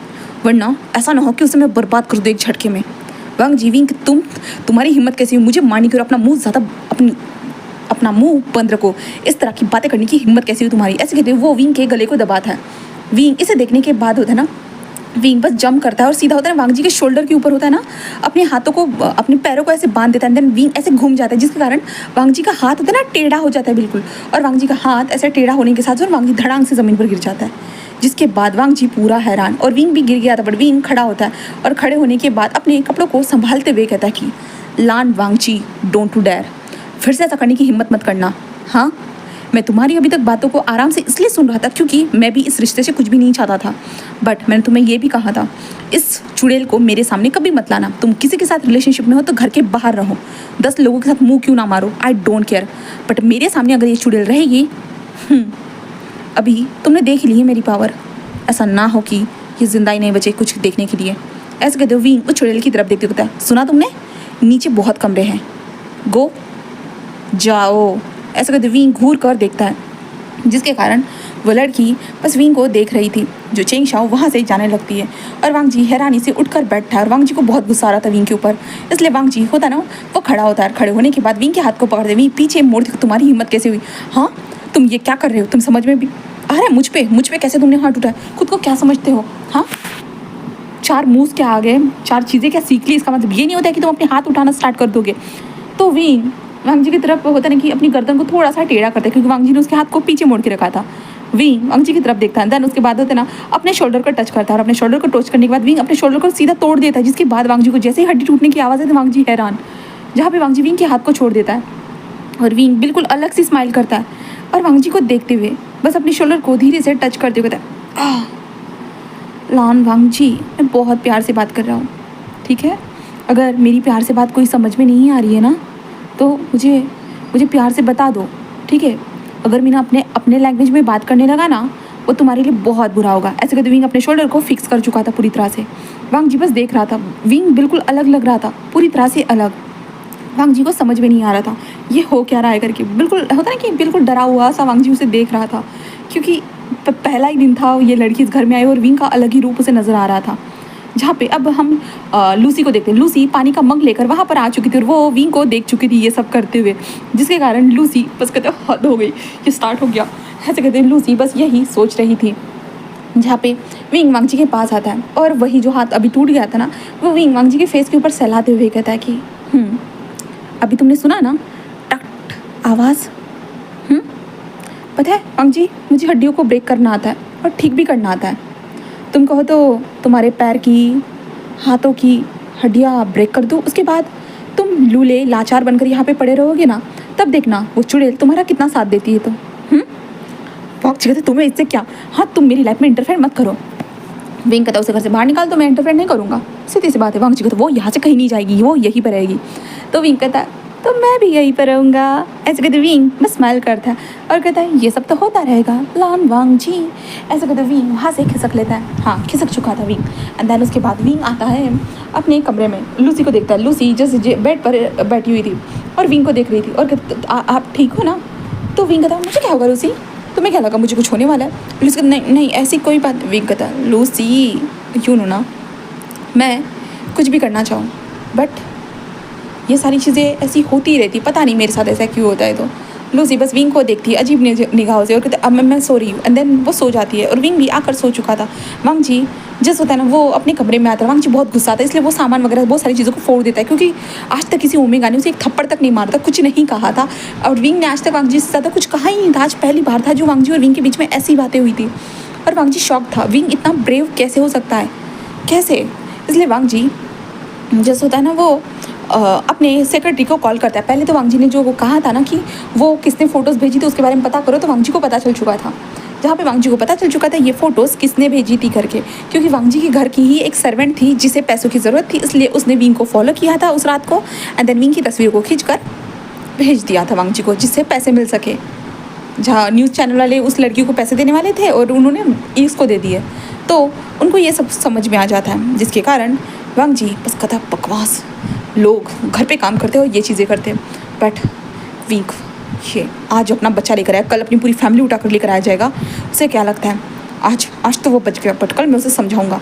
वरना ऐसा ना हो कि उसे मैं बर्बाद कर दूँ एक झटके में। वांग जी, विंग तुम्हारी हिम्मत कैसी हुई मुझे मारने की और अपना मुंह बंद रखो। इस तरह की बातें करने की हिम्मत कैसी हुई तुम्हारी? ऐसे कहते वो विंग के गले को दबाता है। विंग इसे देखने के बाद होता है ना, विंग बस जंप करता है और सीधा होता है वांग जी के शोल्डर के ऊपर होता है ना, अपने हाथों को अपने पैरों को ऐसे बांध देता है। देन विंग ऐसे घूम जाता है, जिसके कारण वांग जी का हाथ होता है ना टेढ़ा हो जाता है बिल्कुल, और वांग जी का हाथ ऐसे टेढ़ा होने के साथ वांग जी धड़ांग से ज़मीन पर गिर जाता है। जिसके बाद वांग जी पूरा हैरान, और विंग भी गिर गया था, बट विंग खड़ा होता है और खड़े होने के बाद अपने कपड़ों को संभालते हुए कहता है कि लान वांग जी, डोंट टू डेयर, फिर से ऐसा करने की हिम्मत मत करना। हाँ, मैं तुम्हारी अभी तक बातों को आराम से इसलिए सुन रहा था क्योंकि मैं भी इस रिश्ते से कुछ भी नहीं चाहता था, बट मैंने तुम्हें ये भी कहा था इस चुड़ैल को मेरे सामने कभी मत लाना। तुम किसी के साथ रिलेशनशिप में हो तो घर के बाहर रहो, 10 लोगों के साथ मुंह क्यों ना मारो, आई डोंट केयर, बट मेरे सामने अगर ये चुड़ैल रहेगी, अभी तुमने देख ली है मेरी पावर, ऐसा ना हो कि ये जिंदा ही नहीं बचे कुछ देखने के लिए। ऐसे कहते हो विंग उस चुड़ैल की तरफ देखते होता है, सुना तुमने, नीचे बहुत कमरे हैं, गो जाओ। ऐसा कहते विंग घूर कर देखता है, जिसके कारण वो लड़की बस विंग को देख रही थी। जो चेंग शाओ वहाँ से जाने लगती है और वांग जी हैरानी से उठकर बैठा है और वांग जी को बहुत गुस्सा आ रहा था विंग के ऊपर, इसलिए वांग जी होता ना वो खड़ा होता है। खड़े होने के बाद विंग के हाथ को पकड़ते विंग पीछे मोड़, तुम्हारी हिम्मत कैसे हुई? हाँ, तुम ये क्या कर रहे हो? तुम समझ में भी आ रहा है मुझ पे कैसे तुमने हाथ उठाया? खुद को क्या समझते हो? हाँ, 4 मूव्स क्या आ गए, 4 चीज़ें क्या सीख ली? इसका मतलब ये नहीं होता है कि तुम अपने हाथ उठाना स्टार्ट कर दोगे। तो विंग वांग जी की तरफ होता है कि अपनी गर्दन को थोड़ा सा टेढ़ा करता है, क्योंकि वांग जी ने उसके हाथ को पीछे मोड़ के रखा था। विंग वांग जी की तरफ देखता है, देन उसके बाद होता है ना अपने शोल्डर को टच करता है, और अपने शोल्डर को टच करने के बाद विंग अपने शोल्डर को सीधा तोड़ देता है, जिसके बाद वांग जी को जैसे ही हड्डी टूटने की आवाज़ है तो वांग जी हैरान, जहाँ पे वांग जी विंग के हाथ को छोड़ देता है और विंग बिल्कुल अलग सी स्माइल करता है और वांग जी को देखते हुए बस अपने शोल्डर को धीरे से टच करते हुए कहता है, लान वांग जी, मैं बहुत प्यार से बात कर रहा हूँ, ठीक है? अगर मेरी प्यार से बात कोई समझ में नहीं आ रही है ना तो मुझे प्यार से बता दो, ठीक है? अगर मैं अपने लैंग्वेज में बात करने लगा ना वो तुम्हारे लिए बहुत बुरा होगा। ऐसे कहते विंग अपने शोल्डर को फिक्स कर चुका था पूरी तरह से। वांग जी बस देख रहा था, विंग बिल्कुल अलग लग रहा था, पूरी तरह से अलग। वांग जी को समझ में नहीं आ रहा था ये हो क्या रहा है करके, बिल्कुल होता ना कि बिल्कुल डरा हुआ सा वांग जी उसे देख रहा था, क्योंकि पहला ही दिन था ये लड़की इस घर में आई और विंग का अलग ही रूप उसे नज़र आ रहा था। जहाँ पे अब हम लूसी को देखते हैं। लूसी पानी का मग लेकर वहाँ पर आ चुकी थी और वो विंग को देख चुकी थी ये सब करते हुए, जिसके कारण लूसी बस कहते हद हो गई, ये स्टार्ट हो गया। ऐसे कहते हैं लूसी बस यही सोच रही थी। जहाँ पे विंग वांग जी के पास आता है और वही जो हाथ अभी टूट गया था ना वो विंग वांग जी के फेस के ऊपर सहलाते हुए कहता है कि अभी तुमने सुना ना टक आवाज़, पता है वांग जी मुझे हड्डियों को ब्रेक करना आता है और ठीक भी करना आता है। तुम कहो तो तुम्हारे पैर की हाथों की हड्डियाँ ब्रेक कर दूँ, उसके बाद तुम लूले लाचार बनकर यहाँ पे पड़े रहोगे ना, तब देखना वो चुड़ैल तुम्हारा कितना साथ देती है। तो बहुत कहते तुम्हें इससे क्या, हाँ तुम मेरी लाइफ में इंटरफेयर मत करो। विंग कहता उसे घर से बाहर निकाल, तो मैं इंटरफेयर नहीं करूँगा, सीधी सी बात है। वांग जी कहता वो यहाँ से कहीं नहीं जाएगी, वो यहीं पर रहेगी। तो विंग कहता तो मैं भी यहीं पर रहूँगा। ऐसे कहते विंग बस स्माइल करता है और कहता है ये सब तो होता रहेगा लान वांग जी। ऐसे कहते विंग वहाँ से खिसक लेता है, हाँ खिसक चुका था विंग। एंड देन उसके बाद विंग आता है अपने कमरे में, लूसी को देखता है। लूसी जैसे बेड पर बैठी हुई थी और विंग को देख रही थी और कहता आप ठीक हो ना? तो विंग कहता मुझे क्या होगा लूसी, तुम्हें क्या लगा मुझे कुछ होने वाला है? लूसी कहता नहीं ऐसी कोई बात। विंग कहता लूसी क्यों नो ना, मैं कुछ भी करना चाहूँ बट ये सारी चीज़ें ऐसी होती रहती, पता नहीं मेरे साथ ऐसा क्यों होता है। तो लूसी बस विंग को देखती है अजीब निगाहों से और कहते अब मैं सो रही हूँ। एंड देन वो सो जाती है और विंग भी आकर सो चुका था। वांग जी जैसे होता है ना वो अपने कमरे में आता है, वांग जी बहुत गुस्सा आता है, इसलिए वो सामान वगैरह बहुत सारी चीज़ों को फोड़ देता है, क्योंकि आज तक किसी ओमेगा ने उसे एक थप्पड़ तक नहीं मारा था, कुछ नहीं कहा था। और विंग ने आज तक वांग जी से ज़्यादा कुछ कहा ही नहीं था। आज पहली बार था जो वांग जी और विंग के बीच में ऐसी बातें हुई थी और वांग जी शॉक था, विंग इतना ब्रेव कैसे हो सकता है, कैसे? इसलिए वांग जी जैसे होता है ना, वो अपने सेक्रेटरी को कॉल करता है। पहले तो वांग जी ने जो वो कहा था ना कि वो किसने फ़ोटोज़ भेजी थी उसके बारे में पता करो, तो वांग जी को पता चल चुका था। जहाँ पे वांग जी को पता चल चुका था ये फ़ोटोज़ किसने भेजी थी करके, क्योंकि वांग जी के घर की ही एक सर्वेंट थी जिसे पैसों की ज़रूरत थी, इसलिए उसने विंग को फॉलो किया था उस रात को, एंड देन विंग की तस्वीर को खींच कर भेज दिया था वांग जी को, जिससे पैसे मिल सके। जहाँ न्यूज़ चैनल वाले उस लड़की को पैसे देने वाले थे और उन्होंने इसको दे दिए, तो उनको ये सब समझ में आ जाता है, जिसके कारण वांग जी बस कहता बकवास, लोग घर पे काम करते और ये चीज़ें करते, बट वीक ये आज अपना बच्चा लेकर आया, कल अपनी पूरी फैमिली उठा कर लेकर आ जाएगा। उसे क्या लगता है आज तो वो बच गया, बट कल मैं उसे समझाऊंगा।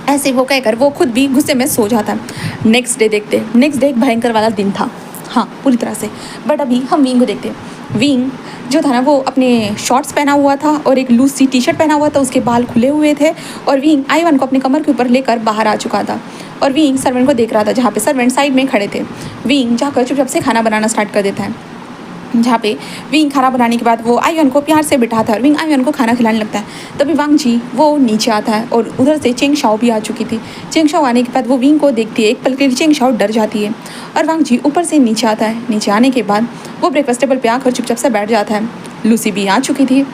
ऐसे वो कहकर वो खुद भी गुस्से में सो जाता है। नेक्स्ट डे देखते, नेक्स्ट डे एक भयंकर वाला दिन था, हाँ पूरी तरह से। बट अभी हम विंग को देखते। विंग जो था ना वो अपने शॉर्ट्स पहना हुआ था और एक लूज सी टी शर्ट पहना हुआ था, उसके बाल खुले हुए थे, और विंग आईवन को अपने कमर के ऊपर लेकर बाहर आ चुका था, और विंग सर्वेंट को देख रहा था, जहाँ पे सर्वेंट साइड में खड़े थे। विंग जाकर चुपचाप से खाना बनाना स्टार्ट कर देता है। जहाँ पे विंग खाना बनाने के बाद वो आईवन को प्यार से बिठाता है और विंग आईवन को खाना खिलाने लगता है। तभी वांग जी वो नीचे आता है और उधर से चेंग शाओ भी आ चुकी थी। चेंग शाओ आने के बाद वो विंग को देखती है, एक पल के लिए चेंग शाओ डर जाती है और वांग जी ऊपर से नीचे आता है। नीचे आने के बाद वो ब्रेकफास्ट टेबल पर आकर चुपचाप से बैठ जाता है। लूसी भी आ चुकी थी,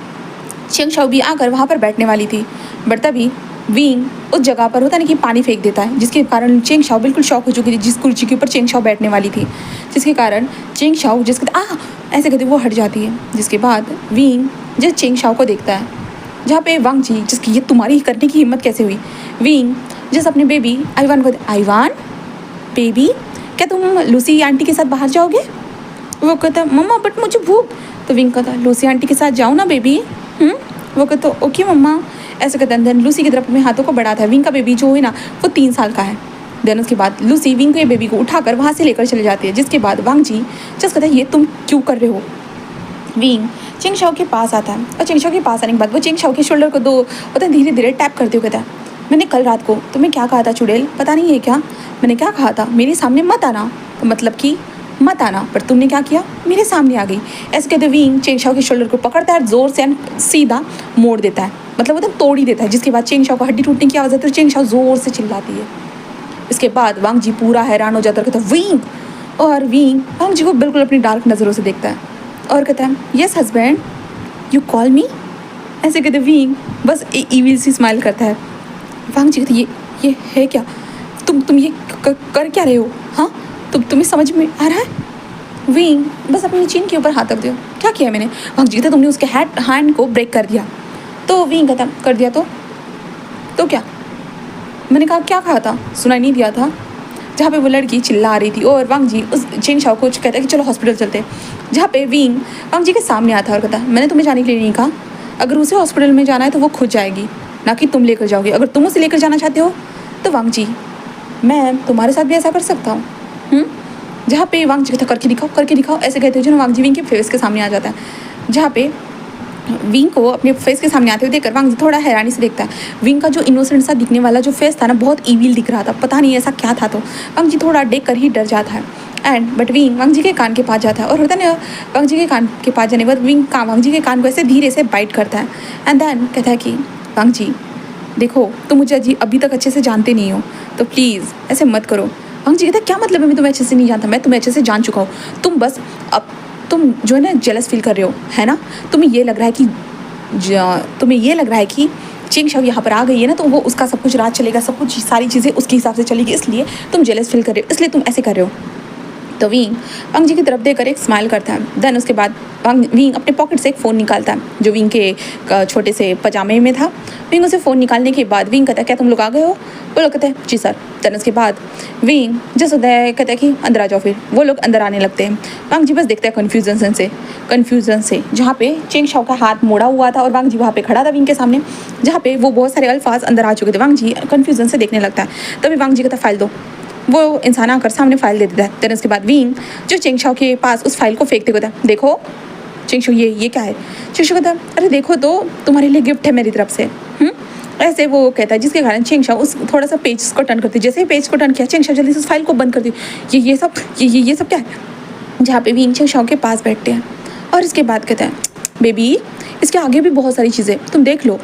चेंग शाओ भी आकर वहाँ पर बैठने वाली थी, बट तभी विंग उस जगह पर होता नहीं कि पानी फेंक देता है, जिसके कारण चेंग शाओ बिल्कुल शॉक हो चुकी थी, जिस कुर्सी के ऊपर चेंग शाओ बैठने वाली थी, जिसके कारण चेंग शाओ जिसके ऐसे कहते वो हट जाती है। जिसके बाद विंग जिस चेंग शाओ को देखता है, जहाँ पे वांग जी जिसकी ये तुम्हारी करने की हिम्मत कैसे हुई। विंग जिस अपने बेबी आईवान को, आईवान बेबी क्या तुम लूसी आंटी के साथ बाहर जाओगे? वो कहता मम्मा बट मुझे भूख। तो विंग कहता लूसी आंटी के साथ जाओ ना बेबी। वो कहता ओके मम्मा। ऐसे कहते हैं। देन लूसी की तरफ अपने हाथों को बढ़ाता है। विंग का बेबी जो है ना वो 3 साल का है। देन उसके बाद लूसी विंग के बेबी को उठाकर वहाँ से लेकर चले जाती है, जिसके बाद वांग जी जस्ट कहता है ये तुम क्यों कर रहे हो। विंग चेंग शाओ के पास आता है और चेंग शाओ के पास आने के बाद वो चेंग शाओ के शोल्डर को होता है धीरे धीरे टैप करते हुए कहता है मैंने कल रात को तुम्हें क्या कहा था चुड़ैल, पता नहीं है क्या? मैंने क्या कहा था, मेरे सामने मत आना, तो मतलब कि मत आना, पर तुमने क्या किया, मेरे सामने आ गई। ऐसे कहते विंग चेंग शाओ के शोल्डर को पकड़ता है, ज़ोर से सीधा मोड़ देता है, मतलब वो तोड़ ही देता है, जिसके बाद चेंग शाओ को हड्डी टूटने की आवाज़ आती है, चेंग शाओ ज़ोर से चिल्लाती है। इसके बाद वांग जी पूरा हैरान हो जाता है, कहता है विंग, और विंग वांग जी को बिल्कुल अपनी डार्क नज़रों से देखता है और कहता है यस हस्बैंड यू कॉल मी। ऐसे कहते विंग बस ईविल सी स्माइल करता है। वांग जी कहते ये है क्या, तुम ये कर क्या रहे हो? हाँ तुम्हें समझ में आ रहा है? विंग बस अपनी चीन के ऊपर हाथ रख दो, क्या किया मैंने? वांग जी कहता तुमने उसके हैंड को ब्रेक कर दिया। तो विंग कहता कर दिया तो क्या? मैंने कहा क्या कहा था, सुनाई नहीं दिया था? जहाँ पे वो लड़की चिल्ला रही थी और वांग जी उस चेंग शाओ को कहता है कि चलो हॉस्पिटल चलते हैं। जहाँ पे विंग वांग जी के सामने आता है और कहता है मैंने तुम्हें जाने के लिए नहीं कहा, अगर उसे हॉस्पिटल में जाना है तो वो खुद जाएगी, ना कि तुम लेकर जाओगे। अगर तुम उसे लेकर जाना चाहते हो तो वांग जी मैं तुम्हारे साथ भी ऐसा कर सकता हूँ। जहाँ पे वांग जी कहता करके दिखाओ ऐसे कहते हुए जो वांग जी विंग के फेस के सामने आ जाता है। जहाँ पे विंग को अपने फेस के सामने आते हुए देखकर वांग जी थोड़ा हैरानी से देखता है। विंग का जो इनोसेंट सा दिखने वाला जो फेस था ना बहुत ईविल दिख रहा था, पता नहीं ऐसा क्या था, तो वांग जी थोड़ा देख कर ही डर जाता है। एंड बट विंग वांग जी के कान के पास जाता है और होता है ना वांग जी के कान के पास जाने के बाद विंग वांग जी के कान को ऐसे धीरे से बाइट करता है एंड देन कहता है कि वांग जी देखो तुम मुझे अभी तक अच्छे से जानते नहीं हो, तो प्लीज़ ऐसे मत करो। वांग जी कहता है क्या मतलब है मैं तुम्हें अच्छे से नहीं जानता, मैं तुम्हें अच्छे से जान चुका हूँ, तुम बस अब तुम जो है ना जेलस फील कर रहे हो, है ना? तुम्हें ये लग रहा है कि चेंग शाओ यहाँ पर आ गई है ना तो वो उसका सब कुछ राज चलेगा, सब कुछ सारी चीज़ें उसके हिसाब से चलेगी, इसलिए तुम जेलस फील कर रहे हो, इसलिए तुम ऐसे कर रहे हो। तो विंग वांग जी की तरफ देखकर एक स्माइल करता है। देन उसके बाद विंग अपने पॉकेट से एक फ़ोन निकालता है जो विंग के छोटे से पजामे में था। विंग उसे फ़ोन निकालने के बाद विंग कहता है क्या तुम लोग आ गए हो? वो लोग कहते हैं जी सर। देन उसके बाद विंग जैसे होता है कहता है कि अंदर आ जाओ, फिर वो लोग अंदर आने लगते हैं। वांग जी बस देखता है कन्फ्यूजन से जहाँ पे चेंग शाओ का हाथ मोड़ा हुआ था और वांग जी वहाँ पे खड़ा था विंग के सामने, जहाँ पे वो बहुत सारे अल्फाज अंदर आ चुके थे। वांग जी कन्फ्यूजन से देखने लगता है। तभी वांग जी कहता फाइल दो, वो इंसान आकर सामने फाइल दे देता है। देन उसके बाद विंग जो चेंग शाओ के पास उस फाइल को फेंकते कहता है देखो चेंग शाओ ये क्या है? चेंग शाओ कहता है अरे देखो तो तुम्हारे लिए गिफ्ट है मेरी तरफ से। ऐसे वो कहता है, जिसके कारण चेंग शाओ उस थोड़ा सा पेज को टर्न करती है। जैसे ही पेज को टर्न किया चेंग शाओ जल्दी से उस फाइल को बंद कर दी। ये सब क्या है? जहाँ पे विंग चेंग शाओ के पास बैठते हैं और इसके बाद कहता है बेबी इसके आगे भी बहुत सारी चीज़ें तुम देख लो।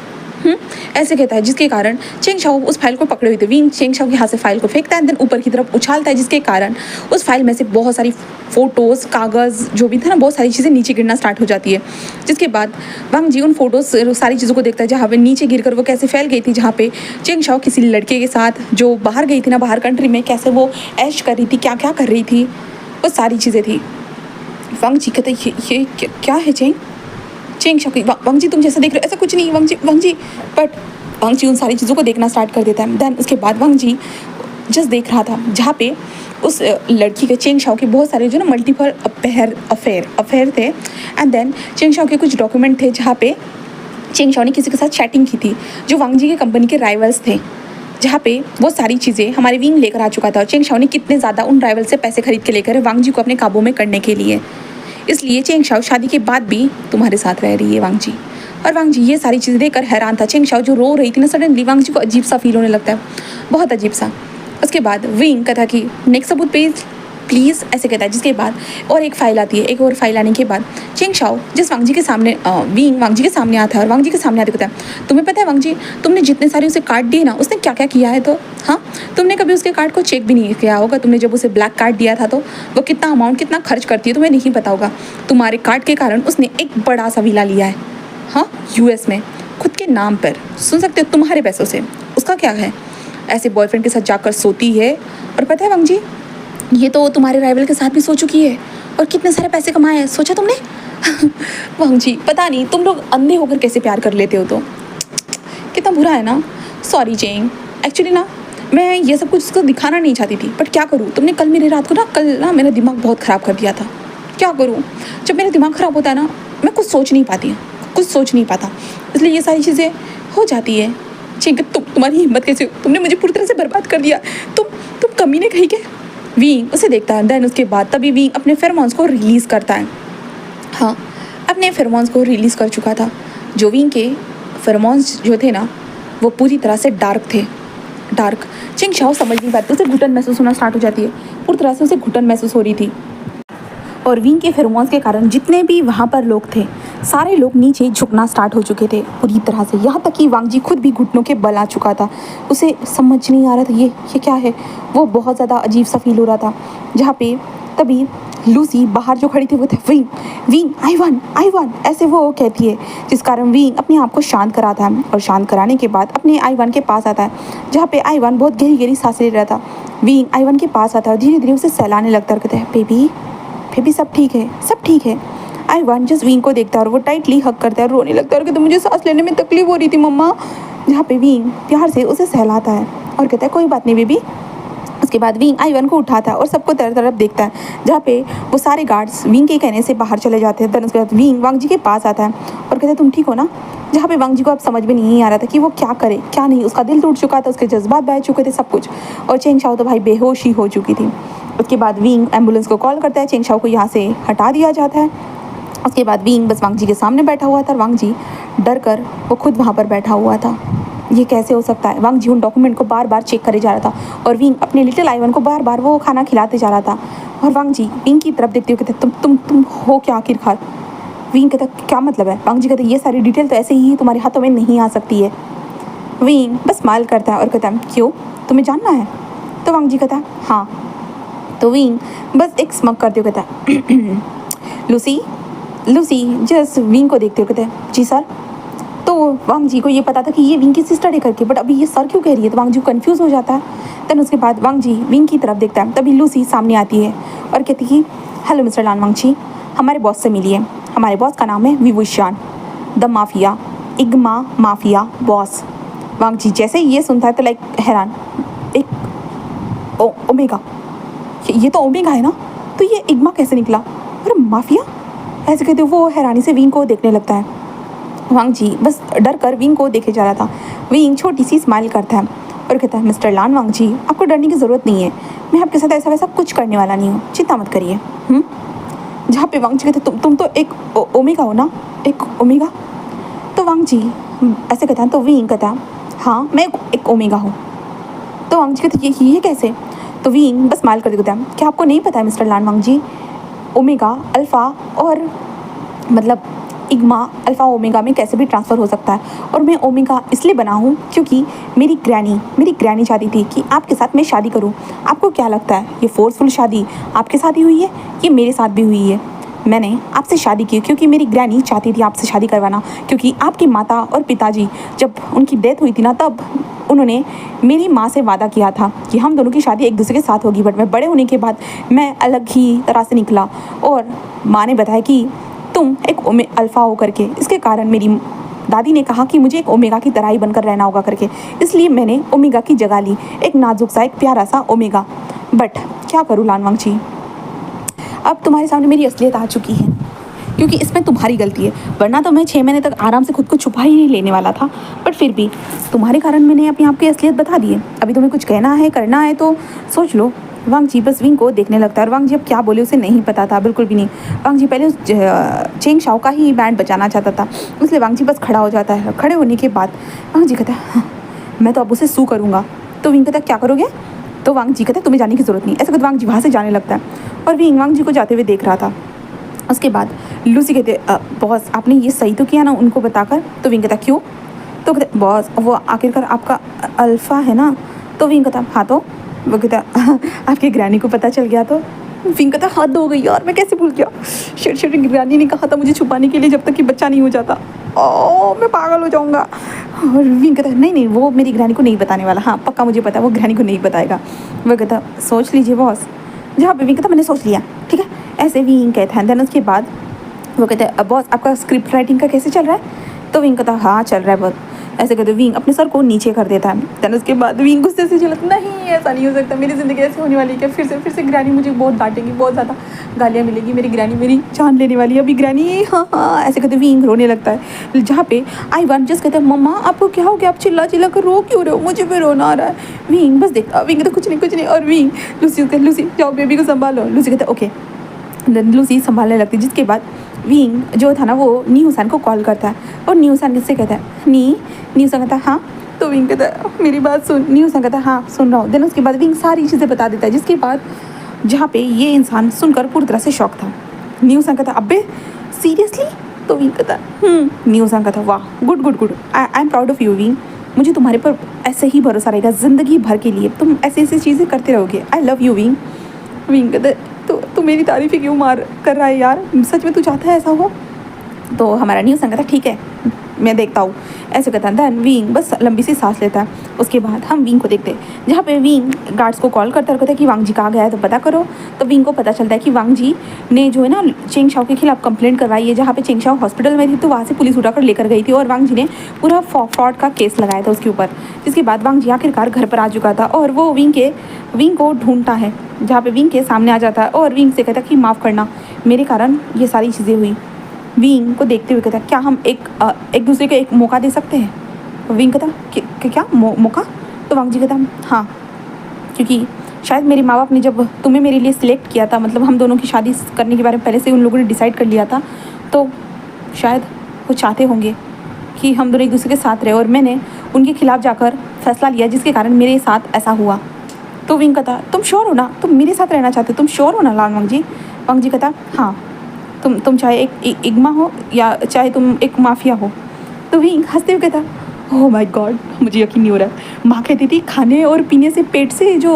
ऐसे कहता है, जिसके कारण चेंग शाओ उस फाइल को पकड़े हुए थे। विंग चेंग शाओ के हाथ से फाइल को फेंकता है, देन ऊपर की तरफ उछालता है, जिसके कारण उस फाइल में से बहुत सारी फ़ोटोज़, कागज़ जो भी था ना, बहुत सारी चीज़ें नीचे गिरना स्टार्ट हो जाती है। जिसके बाद वांग जी उन फोटोज़ सारी चीज़ों को देखता है, जहाँ पे नीचे गिरकर वो कैसे फैल गई थी, जहाँ पे चेंग शाओ किसी लड़के के साथ जो बाहर गई थी ना, बाहर कंट्री में, कैसे वो ऐश कर रही थी, क्या क्या कर रही थी, वो सारी चीज़ें थी। वांग जी कहते ये क्या है चेंग? चेंग शाओ वांग जी तुम जैसा देख रहे हो ऐसा कुछ नहीं वांग जी। बट वांग जी उन सारी चीज़ों को देखना स्टार्ट कर देता है। देन उसके बाद वांग जी जस्ट देख रहा था, जहाँ पे उस लड़की के चेंग शाओ के बहुत सारे जो ना मल्टीपल अफेयर थे। एंड देन चेंग शाओ के कुछ डॉक्यूमेंट थे, जहाँ पे चेंग शाओ ने किसी के साथ चैटिंग की थी, जो वांग जी के कंपनी के राइवल्स थे, जहाँ पे वो सारी चीज़ें हमारे विंग लेकर आ चुका था। और चेंग शाओ ने कितने ज़्यादा उन राइवल से पैसे खरीद के लेकर वांग जी को अपने काबू में करने के लिए। इसलिए चेंग शाओ शादी के बाद भी तुम्हारे साथ रह रही है वांग जी। और वांग जी ये सारी चीज़ें देखकर हैरान था। चेंग शाओ जो रो रही थी ना, सडनली वांग जी को अजीब सा फील होने लगता है, बहुत अजीब सा। उसके बाद विंग कहता कि नेक्स्ट सबूत पेज प्लीज़, ऐसे कहता है। जिसके बाद और एक फाइल आती है। एक और फाइल आने के बाद चेंग शाओ जिस वांग जी के सामने विंग वांग जी के सामने आता है, और वांग जी के सामने आते कहता है, तुम्हें पता है वांग जी, तुमने जितने सारे उसे कार्ड दिए ना, उसने क्या क्या किया है? तो हाँ, तुमने कभी उसके कार्ड को चेक भी नहीं किया होगा। तुमने जब उसे ब्लैक कार्ड दिया था, तो वो कितना अमाउंट कितना खर्च करती है तुम्हें नहीं पता होगा। तुम्हारे कार्ड के कारण उसने एक बड़ा सा विला लिया है, हाँ, US में, खुद के नाम पर, सुन सकते हो, तुम्हारे पैसों से। उसका क्या है? ऐसे बॉयफ्रेंड के साथ जाकर सोती है। और पता है वांग जी, ये तो तुम्हारे राइवल के साथ भी सो चुकी है, और कितने सारे पैसे कमाए हैं, सोचा तुमने? वांग जी पता नहीं तुम लोग अंधे होकर कैसे प्यार कर लेते हो, तो कितना बुरा है ना। सॉरी चेंग, एक्चुअली ना मैं ये सब कुछ उसको दिखाना नहीं चाहती थी, बट क्या करूँ, तुमने कल मेरी रात को ना, कल ना मेरा दिमाग बहुत ख़राब कर दिया था। क्या करूँ, जब मेरा दिमाग ख़राब होता है ना, मैं कुछ सोच नहीं पाती, कुछ सोच नहीं पाता, इसलिए ये सारी चीज़ें हो जाती है। चेंग तुम्हारी हिम्मत कैसे, तुमने मुझे पूरी तरह से बर्बाद कर दिया, तुम कमीने कहीं के। विंग उसे देखता है। देन उसके बाद तभी विंग अपने फेरोमोन्स को रिलीज़ करता है। हाँ, अपने फेरोमोन्स को रिलीज़ कर चुका था। जो विंग के फेरोमोन्स जो थे ना, वो पूरी तरह से डार्क थे, डार्क। चेंग शाओ समझ नहीं पाती, उसे घुटन महसूस होना स्टार्ट हो जाती है, पूरी तरह से उसे घुटन महसूस हो रही थी। और विंग के फेरोमोन्स के कारण जितने भी वहाँ पर लोग थे, सारे लोग नीचे झुकना स्टार्ट हो चुके थे पूरी तरह से, यहाँ तक कि वांग जी खुद भी घुटनों के बल आ चुका था। उसे समझ नहीं आ रहा था ये क्या है, वो बहुत ज़्यादा अजीब सा फील हो रहा था। जहाँ पे तभी लूसी बाहर जो खड़ी थी, वो थे विंग विंग आई वन ऐसे वो कहती है, जिस कारण विंग अपने आप को शांत कराता है। और शांत कराने के बाद अपने आई के पास आता है, जहाँ पे आई बहुत गहरी गहरी सांसें ले रहा था। विंग आई के पास आता है और धीरे धीरे उसे सहलाने लगता है, कहता है बेबी सब ठीक है। आई जस्ट विंग को देखता है और वो टाइटली हक करता है, रोने लगता है और कहता है मुझे सांस लेने में तकलीफ हो रही थी मम्मा। जहाँ पे विंग प्यार से उसे सहलाता है और कहता है कोई बात नहीं बेबी। उसके बाद विंग आई को उठाता है और सबको तरफ देखता है, जहाँ पे वो सारे गार्ड्स विंग के कहने से बाहर चले जाते हैं। देन उसके बाद विंग वांग जी के पास आता है और कहता है तुम ठीक हो ना? जहाँ पे वांग जी को अब समझ में नहीं आ रहा था कि वो क्या करे क्या नहीं। उसका दिल टूट चुका था, उसके जज्बात बह चुके थे, सब कुछ। और चेंग शाओ तो भाई बेहोश ही हो चुकी थी। उसके बाद विंग एम्बुलेंस को कॉल करता है, चेंग शाओ को यहाँ से हटा दिया जाता है। उसके बाद विंग बस वांग जी के सामने बैठा हुआ था और वांग जी डर कर वो खुद वहाँ पर बैठा हुआ था। ये कैसे हो सकता है? वांग जी उन डॉक्यूमेंट को बार बार चेक करे जा रहा था और विंग अपने लिटिल आइवन को बार बार वो खाना खिलाते जा रहा था। और वांग जी विंग की तरफ देखते हुए कहते तुम हो क्या आखिरकार? विंग कहता क्या मतलब है? वांग जी कहते ये सारी डिटेल तो ऐसे ही तुम्हारे हाथों में नहीं आ सकती है। विंग बस स्माइल करता है और कहता है क्यों, तुम्हें जानना है? तो वांग जी कहता है हाँ। तो विंग बस एक स्मग करते हुए कहता है लूसी जस्ट विंग को देखते हुए कहते हैं जी सर। तो वांग जी को ये पता था कि ये विंग की सिस्टर है करके, बट अभी ये सर क्यों कह रही है, तो वांग जी कंफ्यूज हो जाता है। देन उसके बाद वांग जी विंग की तरफ देखता है, तभी लूसी सामने आती है और कहती कि हेलो मिस्टर लान वांग जी, हमारे बॉस से मिलिए। हमारे बॉस का नाम है विवुशान द माफिया, इग्मा माफिया बॉस। वांग जी जैसे ये सुनता है तो लाइक हैरान, एक ओमेगा, ये तो ओमेगा है ना, तो ये इग्मा कैसे निकला? अरे माफिया, ऐसे कहते वो हैरानी से विंग को देखने लगता है। वांग जी बस डर कर विंग को देखे जा रहा था। विंग छोटी सी स्माइल करता है और कहता है मिस्टर लान वांग जी, आपको डरने की ज़रूरत नहीं है, मैं आपके साथ ऐसा वैसा कुछ करने वाला नहीं हूँ, चिंता मत करिए। जहाँ पे वांग जी कहते तुम तो एक ओमेगा हो ना, एक ओमेगा? तो वांग जी ऐसे कहता है, तो विंग कहता है हाँ मैं एक ओमेगा हूँ। तो वांग जी कहते ये कैसे? तो विंग बस स्माइल करते कहता है क्या आपको नहीं पता है मिस्टर लान वांग जी, ओमेगा, अल्फ़ा और मतलब इग्मा अल्फ़ा ओमेगा में कैसे भी ट्रांसफ़र हो सकता है। और मैं ओमेगा इसलिए बना हूँ क्योंकि मेरी ग्रैनी चाहती थी कि आपके साथ मैं शादी करूँ। आपको क्या लगता है ये फोर्सफुल शादी आपके साथ ही हुई है? ये मेरे साथ भी हुई है। मैंने आपसे शादी की क्योंकि मेरी ग्रैनी चाहती थी आपसे शादी करवाना, क्योंकि आपकी माता और पिताजी जब उनकी डेथ हुई थी ना, तब उन्होंने मेरी माँ से वादा किया था कि हम दोनों की शादी एक दूसरे के साथ होगी। बट मैं बड़े होने के बाद मैं अलग ही तरह से निकला और माँ ने बताया कि तुम एक अल्फ़ा हो करके। इसके कारण मेरी दादी ने कहा कि मुझे एक ओमेगा की तरह ही बनकर रहना होगा करके, इसलिए मैंने ओमेगा की जगह ली, एक नाजुक सा एक प्यारा सा ओमेगा। बट क्या करूँ लानवांग जी, अब तुम्हारे सामने मेरी असलियत आ चुकी है, क्योंकि इसमें तुम्हारी गलती है। वरना तो मैं 6 महीने तक आराम से खुद को छुपा ही नहीं लेने वाला था, बट फिर भी तुम्हारे कारण मैंने अपने आप की असलियत बता दी है। अभी तुम्हें कुछ कहना है करना है तो सोच लो। वांग जी बस विंग को देखने लगता है और वांग जी अब क्या बोले उसे नहीं पता था, बिल्कुल भी नहीं। वांग जी पहले उस चेंग शाओ का ही बैंड बजाना चाहता था, इसलिए वांग जी बस खड़ा हो जाता है। खड़े होने के बाद वांग जी कहता है हाँ, मैं तो अब उसे सू करूँगा। तो विंग कहता है क्या करोगे? तो वांग जी कहता है तुम्हें जाने की ज़रूरत नहीं। ऐसा कहते वांग जी वहाँ से जाने लगता है और विंग वांग जी को जाते हुए देख रहा था। उसके बाद लूसी कहते बॉस आपने ये सही तो किया ना उनको बताकर? तो विंग कहता क्यों? तो कहते बॉस वो आखिरकार आपका अल्फ़ा है ना? तो विंग कहता हाँ तो? वो कहता आपके ग्रैनी को पता चल गया तो? विंग कहता हद हो गई यार, मैं कैसे भूल गया। शिट ग्रैनी ने कहा था मुझे छुपाने के लिए जब तक कि बच्चा नहीं हो जाता। ओ मैं पागल हो जाऊँगा। और विंग कहता नहीं वो मेरी ग्रैनी को नहीं बताने वाला। हाँ पक्का मुझे पता है वो ग्रैनी को नहीं बताएगा। वो कहता सोच लीजिए बॉस। जहाँ पे विंग कहता मैंने सोच लिया, ठीक है। ऐसे विंग कहता है। देन उसके बाद वो कहते हैं बॉस आपका स्क्रिप्ट राइटिंग का कैसे चल रहा है? तो विंग कहता हाँ चल रहा है बहुत। ऐसे कहते विंग अपने सर को नीचे कर देता है। देन उसके बाद विंग गुस्से से चलता नहीं ऐसा नहीं हो सकता, मेरी ज़िंदगी ऐसे होने वाली है क्या? फिर से ग्रैनी मुझे बहुत डांटेगी, बहुत ज़्यादा गालियाँ मिलेगी, मेरी ग्रैनी मेरी जान लेने वाली है अभी ग्रैनी। हाँ ऐसे कहते विंग रोने लगता है। जहाँ पे आई वन जस्ट कहते हैं मम्मा आपको क्या हो गया, आप चिल्ला कर रो क्यों रहे हो? मुझे भी रोना आ रहा है। विंग बस देखता विंग तो कुछ नहीं। और विंग लूसी जाओ बेबी को संभालो। लूसी कहते ओके। लूसी संभालने लगती, जिसके बाद विंग जो था ना वो नी हुसैन को कॉल करता है और नी हुसैन से कहता है नी हुसैन कहता है हाँ। तो विंग कहता है मेरी बात सुन। नी हुसैन कहता है हाँ सुन रहा हूँ। देन उसके बाद विंग सारी चीज़ें बता देता है, जिसके बाद जहाँ पे ये इंसान सुनकर पूरी तरह से शॉक था। नी हुसैन कहता अबे सीरियसली? तो विंग कहता नी हुसैन कहता वाह good I am proud of you wing, मुझे तुम्हारे पर ऐसे ही भरोसा रहेगा ज़िंदगी भर के लिए, तुम ऐसी चीज़ें करते रहोगे। I love you wing. Wing कहता तो मेरी तारीफ़ ही क्यों कर रहा है यार, सच में तू चाहता है ऐसा हो? तो हमारा न्यूज़ संगठन ठीक है मैं देखता हूँ ऐसे कहता है। देन विंग बस लंबी सी सांस लेता है। उसके बाद हम विंग को देखते हैं, जहाँ पे विंग गार्ड्स को कॉल करता रहता है कि वांग जी कहाँ गया है तो पता करो। तो विंग को पता चलता है कि वांग जी ने जो है ना चेंग शाओ के खिलाफ कंप्लेंट करवाई है। जहाँ पे चेंग शाओ हॉस्पिटल में थी तो वहाँ से पुलिस उठाकर लेकर गई थी और वांग जी ने पूरा फ्रॉड का केस लगाया था उसके ऊपर। जिसके बाद वांग जी आखिरकार घर पर आ चुका था और वो विंग को ढूंढता है, जहाँ पे विंग के सामने आ जाता है और विंग से कहता है कि माफ़ करना मेरे कारण ये सारी चीज़ें हुई। विंग को देखते हुए कहता है क्या हम एक दूसरे को एक मौका दे सकते हैं? विंग कहता क्या मौका? तो वांग जी कहता हाँ, क्योंकि शायद मेरे माँ बाप ने जब तुम्हें मेरे लिए सिलेक्ट किया था, मतलब हम दोनों की शादी करने के बारे में पहले से उन लोगों ने डिसाइड कर लिया था, तो शायद वो चाहते होंगे कि हम दोनों एक दूसरे के साथ रहे और मैंने उनके खिलाफ जाकर फैसला लिया जिसके कारण मेरे साथ ऐसा हुआ। तो विंग कहता तुम श्योर हो ना, तुम मेरे साथ रहना चाहते हो, तुम श्योर हो ना लानवांग जी? वांग जी कहता हाँ, तुम चाहे एक इग्मा हो या चाहे तुम एक माफिया हो। तो विंग हंसते हुए कहता ओह माय गॉड मुझे यकीन नहीं हो रहा है। माँ कहती थी खाने और पीने से पेट से जो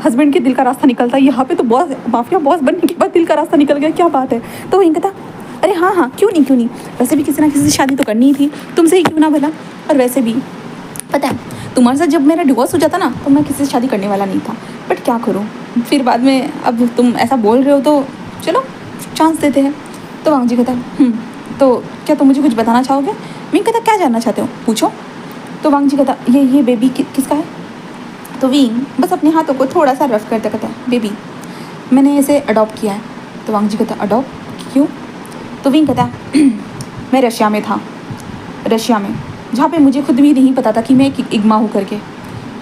हस्बैंड के दिल का रास्ता निकलता है, यहाँ पे तो बॉस माफिया बॉस बनने के बाद दिल का रास्ता निकल गया, क्या बात है? तो विंग कहता अरे हाँ क्यों नहीं, वैसे भी किसी ना किसी से शादी तो करनी ही थी, तुमसे ही क्यों ना भला। और वैसे भी पता है तुम्हारे साथ जब मेरा डिवोर्स हो जाता ना तो मैं किसी से शादी करने वाला नहीं था, बट क्या करूँ फिर बाद में अब तुम ऐसा बोल रहे हो तो चलो चांस देते हैं। तो वांग जी कहता तो क्या तुम मुझे कुछ बताना चाहोगे? विंग कहता क्या जानना चाहते हो पूछो। तो वांग जी कहता ये बेबी किसका है? तो विंग बस अपने हाथों को थोड़ा सा रफ करते कहता है बेबी मैंने इसे अडॉप्ट किया है। तो वांग जी कहता अडॉप्ट क्यों? तो विंग कहता मैं रशिया में था, जहाँ पे मुझे खुद भी नहीं पता था कि मैं एक इग्मा हूँ करके।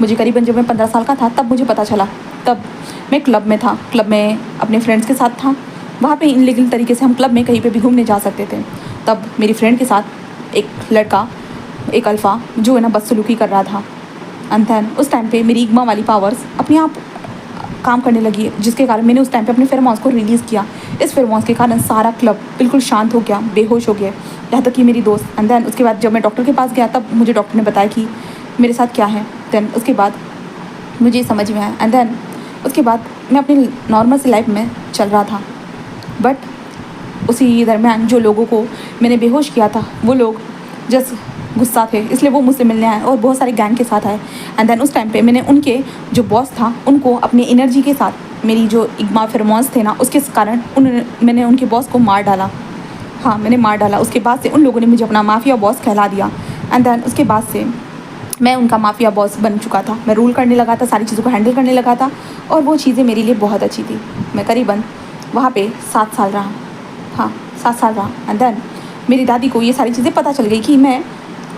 मुझे करीबन जब मैं 15 साल का था तब मुझे पता चला। तब मैं क्लब में था, क्लब में अपने फ्रेंड्स के साथ था, वहाँ पे इनलीगल तरीके से हम क्लब में कहीं पे भी घूमने जा सकते थे। तब मेरी फ्रेंड के साथ एक लड़का एक अल्फ़ा जो है ना बदसलूकी कर रहा था। एंड देन उस टाइम पे मेरी इग्मा वाली पावर्स अपने आप काम करने लगी, जिसके कारण मैंने उस टाइम पे अपने फेरोमोन्स को रिलीज़ किया। इस फेरोमोन्स के कारण सारा क्लब बिल्कुल शांत हो गया, बेहोश हो गया। यहाँ तक कि मेरी दोस्त। एंड देन उसके बाद जब मैं डॉक्टर के पास गया तब मुझे डॉक्टर ने बताया कि मेरे साथ क्या है। देन उसके बाद मुझे समझ में आया। एंड देन उसके बाद मैं अपनी नॉर्मल सी लाइफ में चल रहा था। बट उसी दरमियान जो लोगों को मैंने बेहोश किया था वो लोग जस्ट गुस्सा थे, इसलिए वो मुझसे मिलने आए और बहुत सारे गैंग के साथ आए। एंड देन उस टाइम पे मैंने उनके जो बॉस था उनको अपनी एनर्जी के साथ, मेरी जो इग्मा फेरोमोन्स थे ना उसके कारण मैंने उनके बॉस को मार डाला। हाँ, मैंने मार डाला। उसके बाद से उन लोगों ने मुझे अपना माफिया बॉस कहला दिया। एंड देन उसके बाद से मैं उनका माफिया बॉस बन चुका था। मैं रूल करने लगा था, सारी चीज़ों को हैंडल करने लगा था और वो चीज़ें मेरे लिए बहुत अच्छी थी। मैं करीबन वहाँ पे 7 साल रहा। हाँ, 7 साल रहा। एंड देन मेरी दादी को ये सारी चीज़ें पता चल गई कि मैं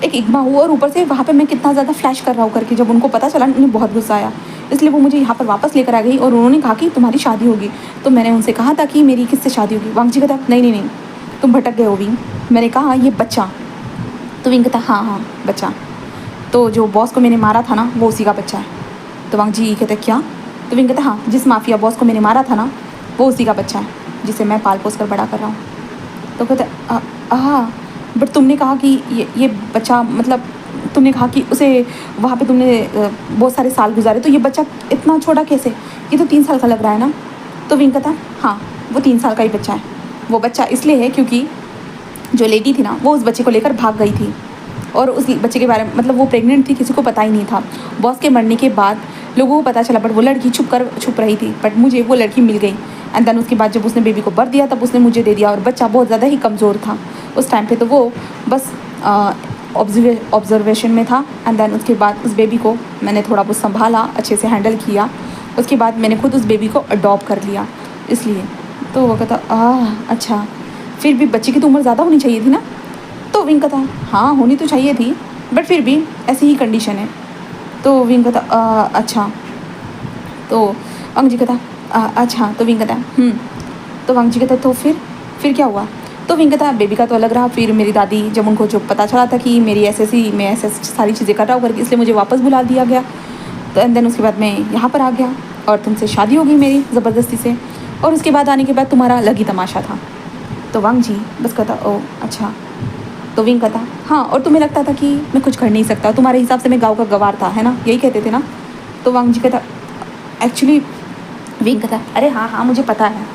एक इग्मा हूँ और ऊपर से वहाँ पे मैं कितना ज़्यादा फ्लैश कर रहा हूँ करके। जब उनको पता चला उन्हें बहुत गुस्सा आया, इसलिए वो मुझे यहाँ पर वापस लेकर आ गई और उन्होंने कहा कि तुम्हारी शादी होगी। तो मैंने उनसे कहा था कि मेरी किससे शादी होगी। वांग जी कहता नहीं नहीं नहीं, तुम भटक गए हो विंग। मैंने कहा ये बच्चा। तो विंग कहता हाँ बच्चा। तो जो बॉस को मैंने मारा था ना वो उसी का बच्चा है। तो वांग जी कहते क्या? तो विंग कहता हाँ, जिस माफिया बॉस को मैंने मारा था ना वो उसी का बच्चा है, जिसे मैं पाल पोस कर बड़ा कर रहा हूँ। तो कहते हाँ, बट तुमने कहा कि ये बच्चा, मतलब तुमने कहा कि उसे वहाँ पे तुमने बहुत सारे साल गुजारे, तो ये बच्चा इतना छोटा कैसे? ये तो 3 साल का लग रहा है ना। तो विंग कहता हाँ, वो 3 साल का ही बच्चा है। वो बच्चा इसलिए है क्योंकि जो लेडी थी ना वो उस बच्चे को लेकर भाग गई थी और उस बच्चे के बारे में, मतलब वो प्रेग्नेंट थी, किसी को पता ही नहीं था। बॉस के मरने के बाद लोगों को पता चला, बट वो लड़की छुप रही थी। बट मुझे वो लड़की मिल गई। एंड देन उसके बाद जब उसने बेबी को बर्थ दिया तब उसने मुझे दे दिया और बच्चा बहुत ज़्यादा ही कमज़ोर था उस टाइम पे। तो वो बस ऑब्जर्वेशन में था। एंड देन उसके बाद उस बेबी को मैंने थोड़ा बहुत संभाला, अच्छे से हैंडल किया। उसके बाद मैंने खुद उस बेबी को अडॉप्ट कर लिया इसलिए। तो वो कहता अच्छा, फिर भी बच्चे की तो उम्र ज़्यादा होनी चाहिए थी ना। तो विंग कहता हाँ, होनी तो चाहिए थी, बट फिर भी ऐसी ही कंडीशन है। तो विंग कहता अच्छा। तो वांग जी कहता अच्छा। तो विंग कहता तो वांग जी कहता तो फिर क्या हुआ? तो विंग कहता बेबी का तो अलग रहा। फिर मेरी दादी, जब उनको जो पता चला था कि मेरी मैं ऐसे सारी चीज़ें कर रहा हूँ करके, इसलिए मुझे वापस बुला दिया गया। तो एंड देन उसके बाद मैं यहाँ पर आ गया और तुमसे शादी हो गई मेरी ज़बरदस्ती से। और उसके बाद आने के बाद तुम्हारा अलग ही तमाशा था। तो वांग जी बस कहता ओ अच्छा। तो विंग कहता हाँ, और तुम्हें लगता था कि मैं कुछ कर नहीं सकता, तुम्हारे हिसाब से मैं गाँव का गवार था, है ना, यही कहते थे ना। तो वांग जी कहता एक्चुअली। विंग कहता अरे हाँ मुझे पता है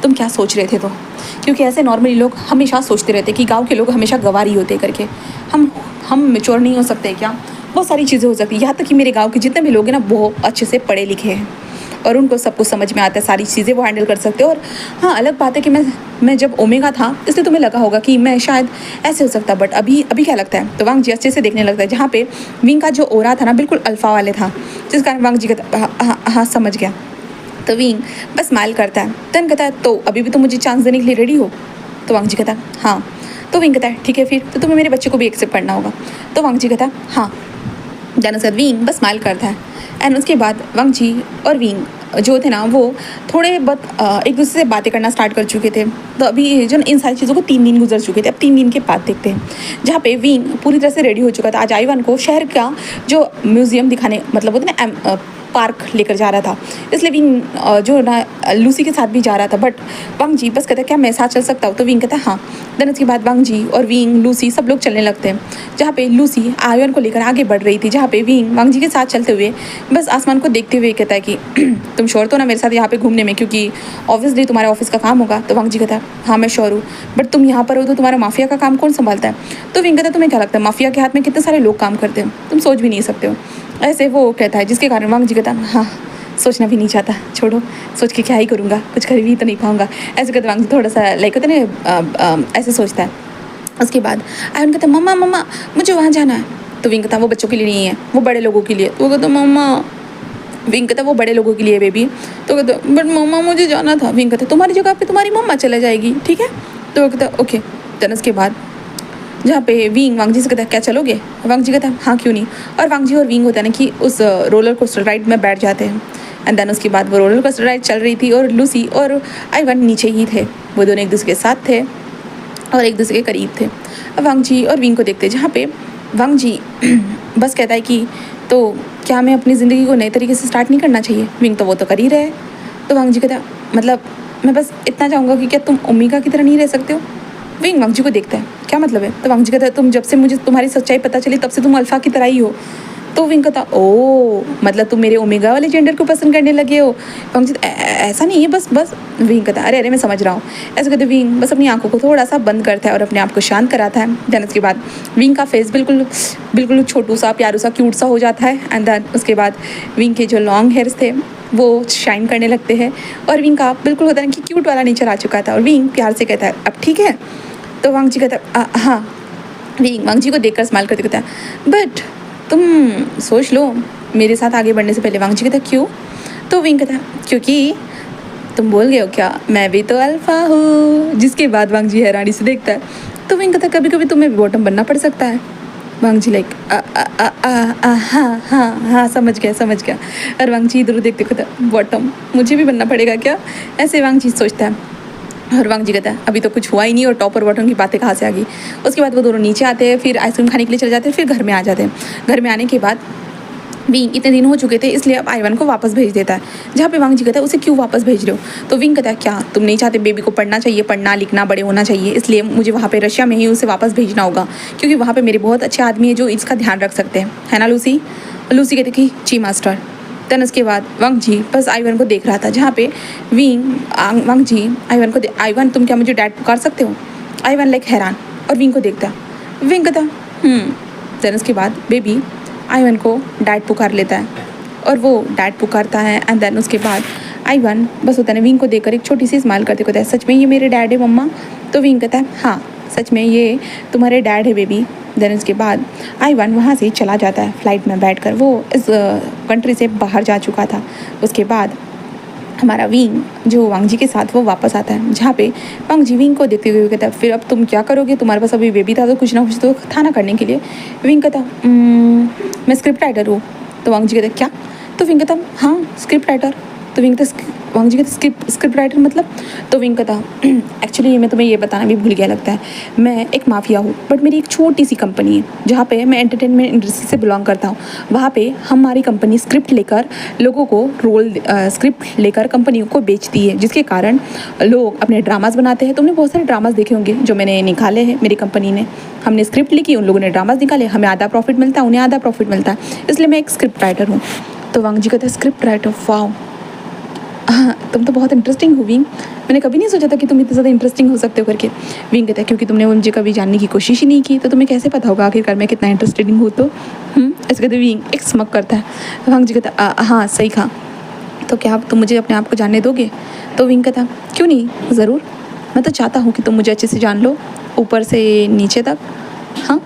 तुम क्या सोच रहे थे। तो क्योंकि ऐसे नॉर्मली लोग हमेशा सोचते रहते कि गांव के लोग हमेशा गवार ही होते करके। हम मैच्योर नहीं हो सकते क्या? बहुत सारी चीज़ें हो सकती हैं। यहाँ तक कि मेरे गांव के जितने भी लोग हैं ना बहुत अच्छे से पढ़े लिखे हैं और उनको सब कुछ समझ में आता है, सारी चीज़ें वो हैंडल कर सकते हैं। और हाँ, अलग बात है कि मैं जब ओमेगा था इसलिए तुम्हें लगा होगा कि मैं शायद ऐसे हो सकता, बट अभी क्या लगता है? तो वांग जी अच्छे से देखने लगता है। जहाँ पे विंग का जो ओरा था ना बिल्कुल अल्फा वाले था, जिस कारण वांग जी कहता हाँ समझ गया। तो विंग बस स्माइल करता है। तन कहता है तो अभी भी तो मुझे चांस देने के लिए रेडी हो? तो वांग जी कहता हाँ। तो विंग कहता है ठीक है, फिर तो तुम्हें मेरे बच्चे को भी एक्सेप्ट करना होगा। तो वांग जी कहता हाँ। देन उसके बाद विंग बस स्माइल करता है। एंड उसके बाद वांग जी और विंग जो थे ना वो थोड़े बहुत एक दूसरे से बातें करना स्टार्ट कर चुके थे। तो अभी जो इन सारी चीज़ों को 3 दिन गुजर चुके थे। अब 3 दिन के बाद देखते हैं, जहाँ पे विंग पूरी तरह से रेडी हो चुका था। आज आईवन को शहर का जो म्यूज़ियम दिखाने, मतलब होता है ना पार्क लेकर जा रहा था, इसलिए विंग जो ना लूसी के साथ भी जा रहा था। बट वांग जी बस कहता है क्या मैं साथ चल सकता हूँ? तो विंग कहता है हाँ। देन उसके बाद वांग जी और विंग लूसी सब लोग चलने लगते हैं, जहाँ पे लूसी आयन को लेकर आगे बढ़ रही थी, जहाँ पे विंग वांग जी के साथ चलते हुए बस आसमान को देखते हुए कहता है कि तुम श्योर तो ना मेरे साथ यहाँ पे घूमने में, क्योंकि ऑब्वियसली तुम्हारे ऑफिस का काम होगा। तो वांग जी कहता है हाँ मैं श्योर हूँ, बट तुम यहाँ पर हो तो तुम्हारा माफिया का काम कौन संभालता है? तो विंग कहता है तुम्हें क्या लगता है माफिया के हाथ में कितने सारे लोग काम करते हैं, तुम सोच भी नहीं सकते हो। ऐसे वो कहता है, जिसके कारण वांग जी कहता है हाँ सोचना भी नहीं चाहता, छोड़ो, सोच के क्या ही करूँगा, कुछ कर भी तो नहीं पाऊँगा। ऐसे कहते वांग जी थोड़ा सा लाइक होता है ना ऐसे सोचता है। उसके बाद आयन कहता है मम्मा मुझे वहाँ जाना है। तो विंग कहता वो बच्चों के लिए नहीं है, वो बड़े लोगों के लिए। तो वो कहता मम्मा, विंग कहता वो बड़े लोगों के लिए बेबी। तो कहता बट मम्मा मुझे जाना था। विंग कहता तुम्हारी जगह पे तुम्हारी मम्मा चला जाएगी, ठीक है? तो वो कहता ओके। देन उसके बाद जहाँ पे विंग वांग जी से कहता है क्या चलोगे? वांग जी कहता है हाँ क्यों नहीं। और वांग जी और विंग होता है ना कि उस रोलर कोस्टर राइड में बैठ जाते हैं। एंड देन उसके बाद वो रोलर कोस्टर राइड चल रही थी और लूसी और आईवन नीचे ही थे। वो दोनों एक दूसरे के साथ थे और एक दूसरे के करीब थे। अब वांग जी और विंग को देखते, जहाँ पे वांग जी बस कहता है कि तो क्या मैं अपनी ज़िंदगी को नए तरीके से स्टार्ट नहीं करना चाहिए? विंग तो वो तो कर ही रहे। तो वांग जी कहता मतलब मैं बस इतना चाहूँगा कि क्या तुम ओमेगा की तरह नहीं रह सकते हो? विंग वांग जी को देखता है, क्या मतलब है? तो वांग जी कहता है तुम जब से मुझे तुम्हारी सच्चाई पता चली तब से तुम अल्फा की तरह ही हो। तो विंग कहता ओ मतलब तुम मेरे ओमेगा वाले जेंडर को पसंद करने लगे हो। वांग जी ऐसा नहीं है, बस बस। विंग कहता अरे अरे मैं समझ रहा हूँ। ऐसे कहते विंग बस अपनी आंखों को थोड़ा सा बंद करता है और अपने आप को शांत कराता है। देन उसके बाद विंग का फेस बिल्कुल बिल्कुल छोटू सा प्यारू सा क्यूट सा हो जाता है। एंड देन उसके बाद विंग के जो लॉन्ग हेयर्स थे वो शाइन करने लगते हैं और विंग का बिल्कुल होता है कि क्यूट वाला नेचर आ चुका था। और विंग प्यार से कहता है अब ठीक है? तो वांग जी कहता है हाँ। विंग वांग जी को देखकर स्माइल करते कहता है बट तुम सोच लो मेरे साथ आगे बढ़ने से पहले। वांग जी कहता है क्यों? तो विंग कहता है क्योंकि तुम बोल गए हो क्या मैं भी तो अल्फा हूँ। जिसके बाद वांग जी हैरानी से देखता है। तो विंग कहता है कभी कभी तुम्हें बॉटम बनना पड़ सकता है। वांग जी लाइक हाँ हाँ हाँ समझ गया। और वांग जी इधर देखते कहता बॉटम मुझे भी बनना पड़ेगा क्या? ऐसे वांग जी सोचता है। और वांग जी कहता है अभी तो कुछ हुआ ही नहीं और टॉप और बॉटम की बातें कहाँ से आ गई। उसके बाद वो दोनों नीचे आते हैं, फिर आइसक्रीम खाने के लिए चले जाते हैं, फिर घर में आ जाते हैं। घर में आने के बाद विंग इतने दिन हो चुके थे इसलिए अब आइवन को वापस भेज देता है। जहाँ पे वांग जी कहता है उसे क्यों वापस भेज रहे हो? तो विंग कहता है क्या तुम नहीं चाहते बेबी को पढ़ना चाहिए, पढ़ना लिखना बड़े होना चाहिए, इसलिए मुझे वहाँ पे रशिया में ही उसे वापस भेजना होगा क्योंकि वहाँ पे मेरे बहुत अच्छे आदमी हैं जो इसका ध्यान रख सकते हैं, है ना लूसी? लूसी कहती कि जी मास्टर। देन उसके बाद वांग जी बस आइवन को देख रहा था। जहाँ पे वांग जी आइवन को आइवन तुम क्या मुझे डैड पुकार सकते हो? आइवन लाइक हैरान और विंग को देखता है। विंग कहता देन उसके बाद बेबी आइवन को डैड पुकार लेता है और वो डैड पुकारता है। एंड देन उसके बाद आइवन बस होता है विंग को देखकर एक छोटी सी स्माइल करते कहता है सच में ये मेरे डैड है मम्मा? तो विंग कहता है हाँ सच में ये तुम्हारे डैड है बेबी। देन उसके बाद आइवन वहाँ से चला जाता है फ्लाइट में बैठकर, वो इस कंट्री से बाहर जा चुका था। उसके बाद हमारा विंग जो वांग जी के साथ वो वापस आता है। जहाँ पे वांग जी विंग को देखते हुए कहता है फिर अब तुम क्या करोगे? तुम्हारे पास अभी बेबी था तो कुछ ना कुछ तो था ना करने के लिए। विंग कहता मैं स्क्रिप्ट राइटर हूँ। तो वांग जी कहता क्या? तो विंग कहता हाँ स्क्रिप्ट राइटर। तो वांग जी कहता स्क्रिप्ट राइटर मतलब? तो विंग कहता एक्चुअली मैं तुम्हें ये बताना भी भूल गया लगता है, मैं एक माफिया हूँ बट मेरी एक छोटी सी कंपनी है जहाँ पे मैं एंटरटेनमेंट इंडस्ट्री से बिलोंग करता हूँ। वहाँ पे हमारी कंपनी स्क्रिप्ट लेकर लोगों को स्क्रिप्ट लेकर कंपनियों को बेचती है, जिसके कारण लोग अपने ड्रामाज बनाते हैं। तुमने बहुत सारे ड्रामाज देखे होंगे जो मैंने निकाले हैं मेरी कंपनी ने। हमने स्क्रिप्ट लिखी, उन लोगों ने ड्रामाज निकाले, हमें आधा प्रॉफिट मिलता है, उन्हें आधा प्रॉफिट मिलता है, इसलिए मैं एक स्क्रिप्ट राइटर हूँ। तो वांग जी कहते हैं स्क्रिप्ट राइटर, वाओ हाँ तुम तो बहुत इंटरेस्टिंग हो विंग, मैंने कभी नहीं सोचा था कि तुम इतने ज़्यादा इंटरेस्टिंग हो सकते हो करके। विंग कहता है क्योंकि तुमने मुझे कभी जानने की कोशिश ही नहीं की तो तुम्हें कैसे पता होगा आखिरकार मैं कितना इंटरेस्टिंग हूँ। तो ऐसे कहते विंग एक स्मक करता है। वांग जी कहता हाँ सही कहा, तो क्या तुम मुझे अपने आप को जानने दोगे? तो विंग कहता क्यों नहीं, ज़रूर, मैं तो चाहता हूँ कि तुम मुझे अच्छे से जान लो ऊपर से नीचे तक। हाँ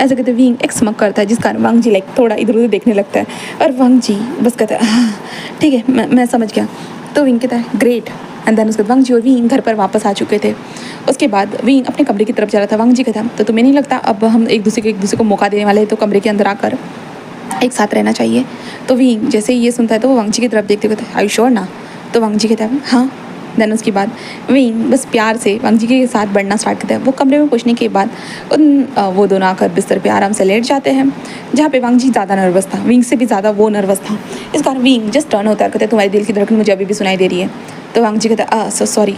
ऐसे कहते विंग एक स्मक करता है, जिस कारण वांग जी लाइक थोड़ा इधर उधर देखने लगता है। और वांग जी बस कहता है हाँ ठीक है मैं समझ गया। तो विंग कहता है ग्रेट। एंड देन उसके बाद वांग जी और विंग घर पर वापस आ चुके थे। उसके बाद विंग अपने कमरे की तरफ जा रहा था। वांग जी कहता तो तुम्हें नहीं लगता अब हम एक दूसरे को मौका देने वाले हैं तो कमरे के अंदर आकर एक साथ रहना चाहिए? तो विंग जैसे ही ये सुनता है तो वो वांग जी की तरफ देखते कहता है आर यू श्योर ना? तो वांग जी कहता है हाँ। देन उसके बाद विंग बस प्यार से वांग जी के साथ बढ़ना स्टार्ट करता है। वो कमरे में पहुंचने के बाद वो दोनों आकर बिस्तर पे आराम से लेट जाते हैं। जहाँ पे वांग जी ज़्यादा नर्वस था, विंग से भी ज़्यादा वो नर्वस था। इस कारण विंग जस्ट टर्न होता है, कहता है तुम्हारे दिल की धड़कन मुझे अभी भी सुनाई दे रही है। तो वांग जी कहता है सॉरी।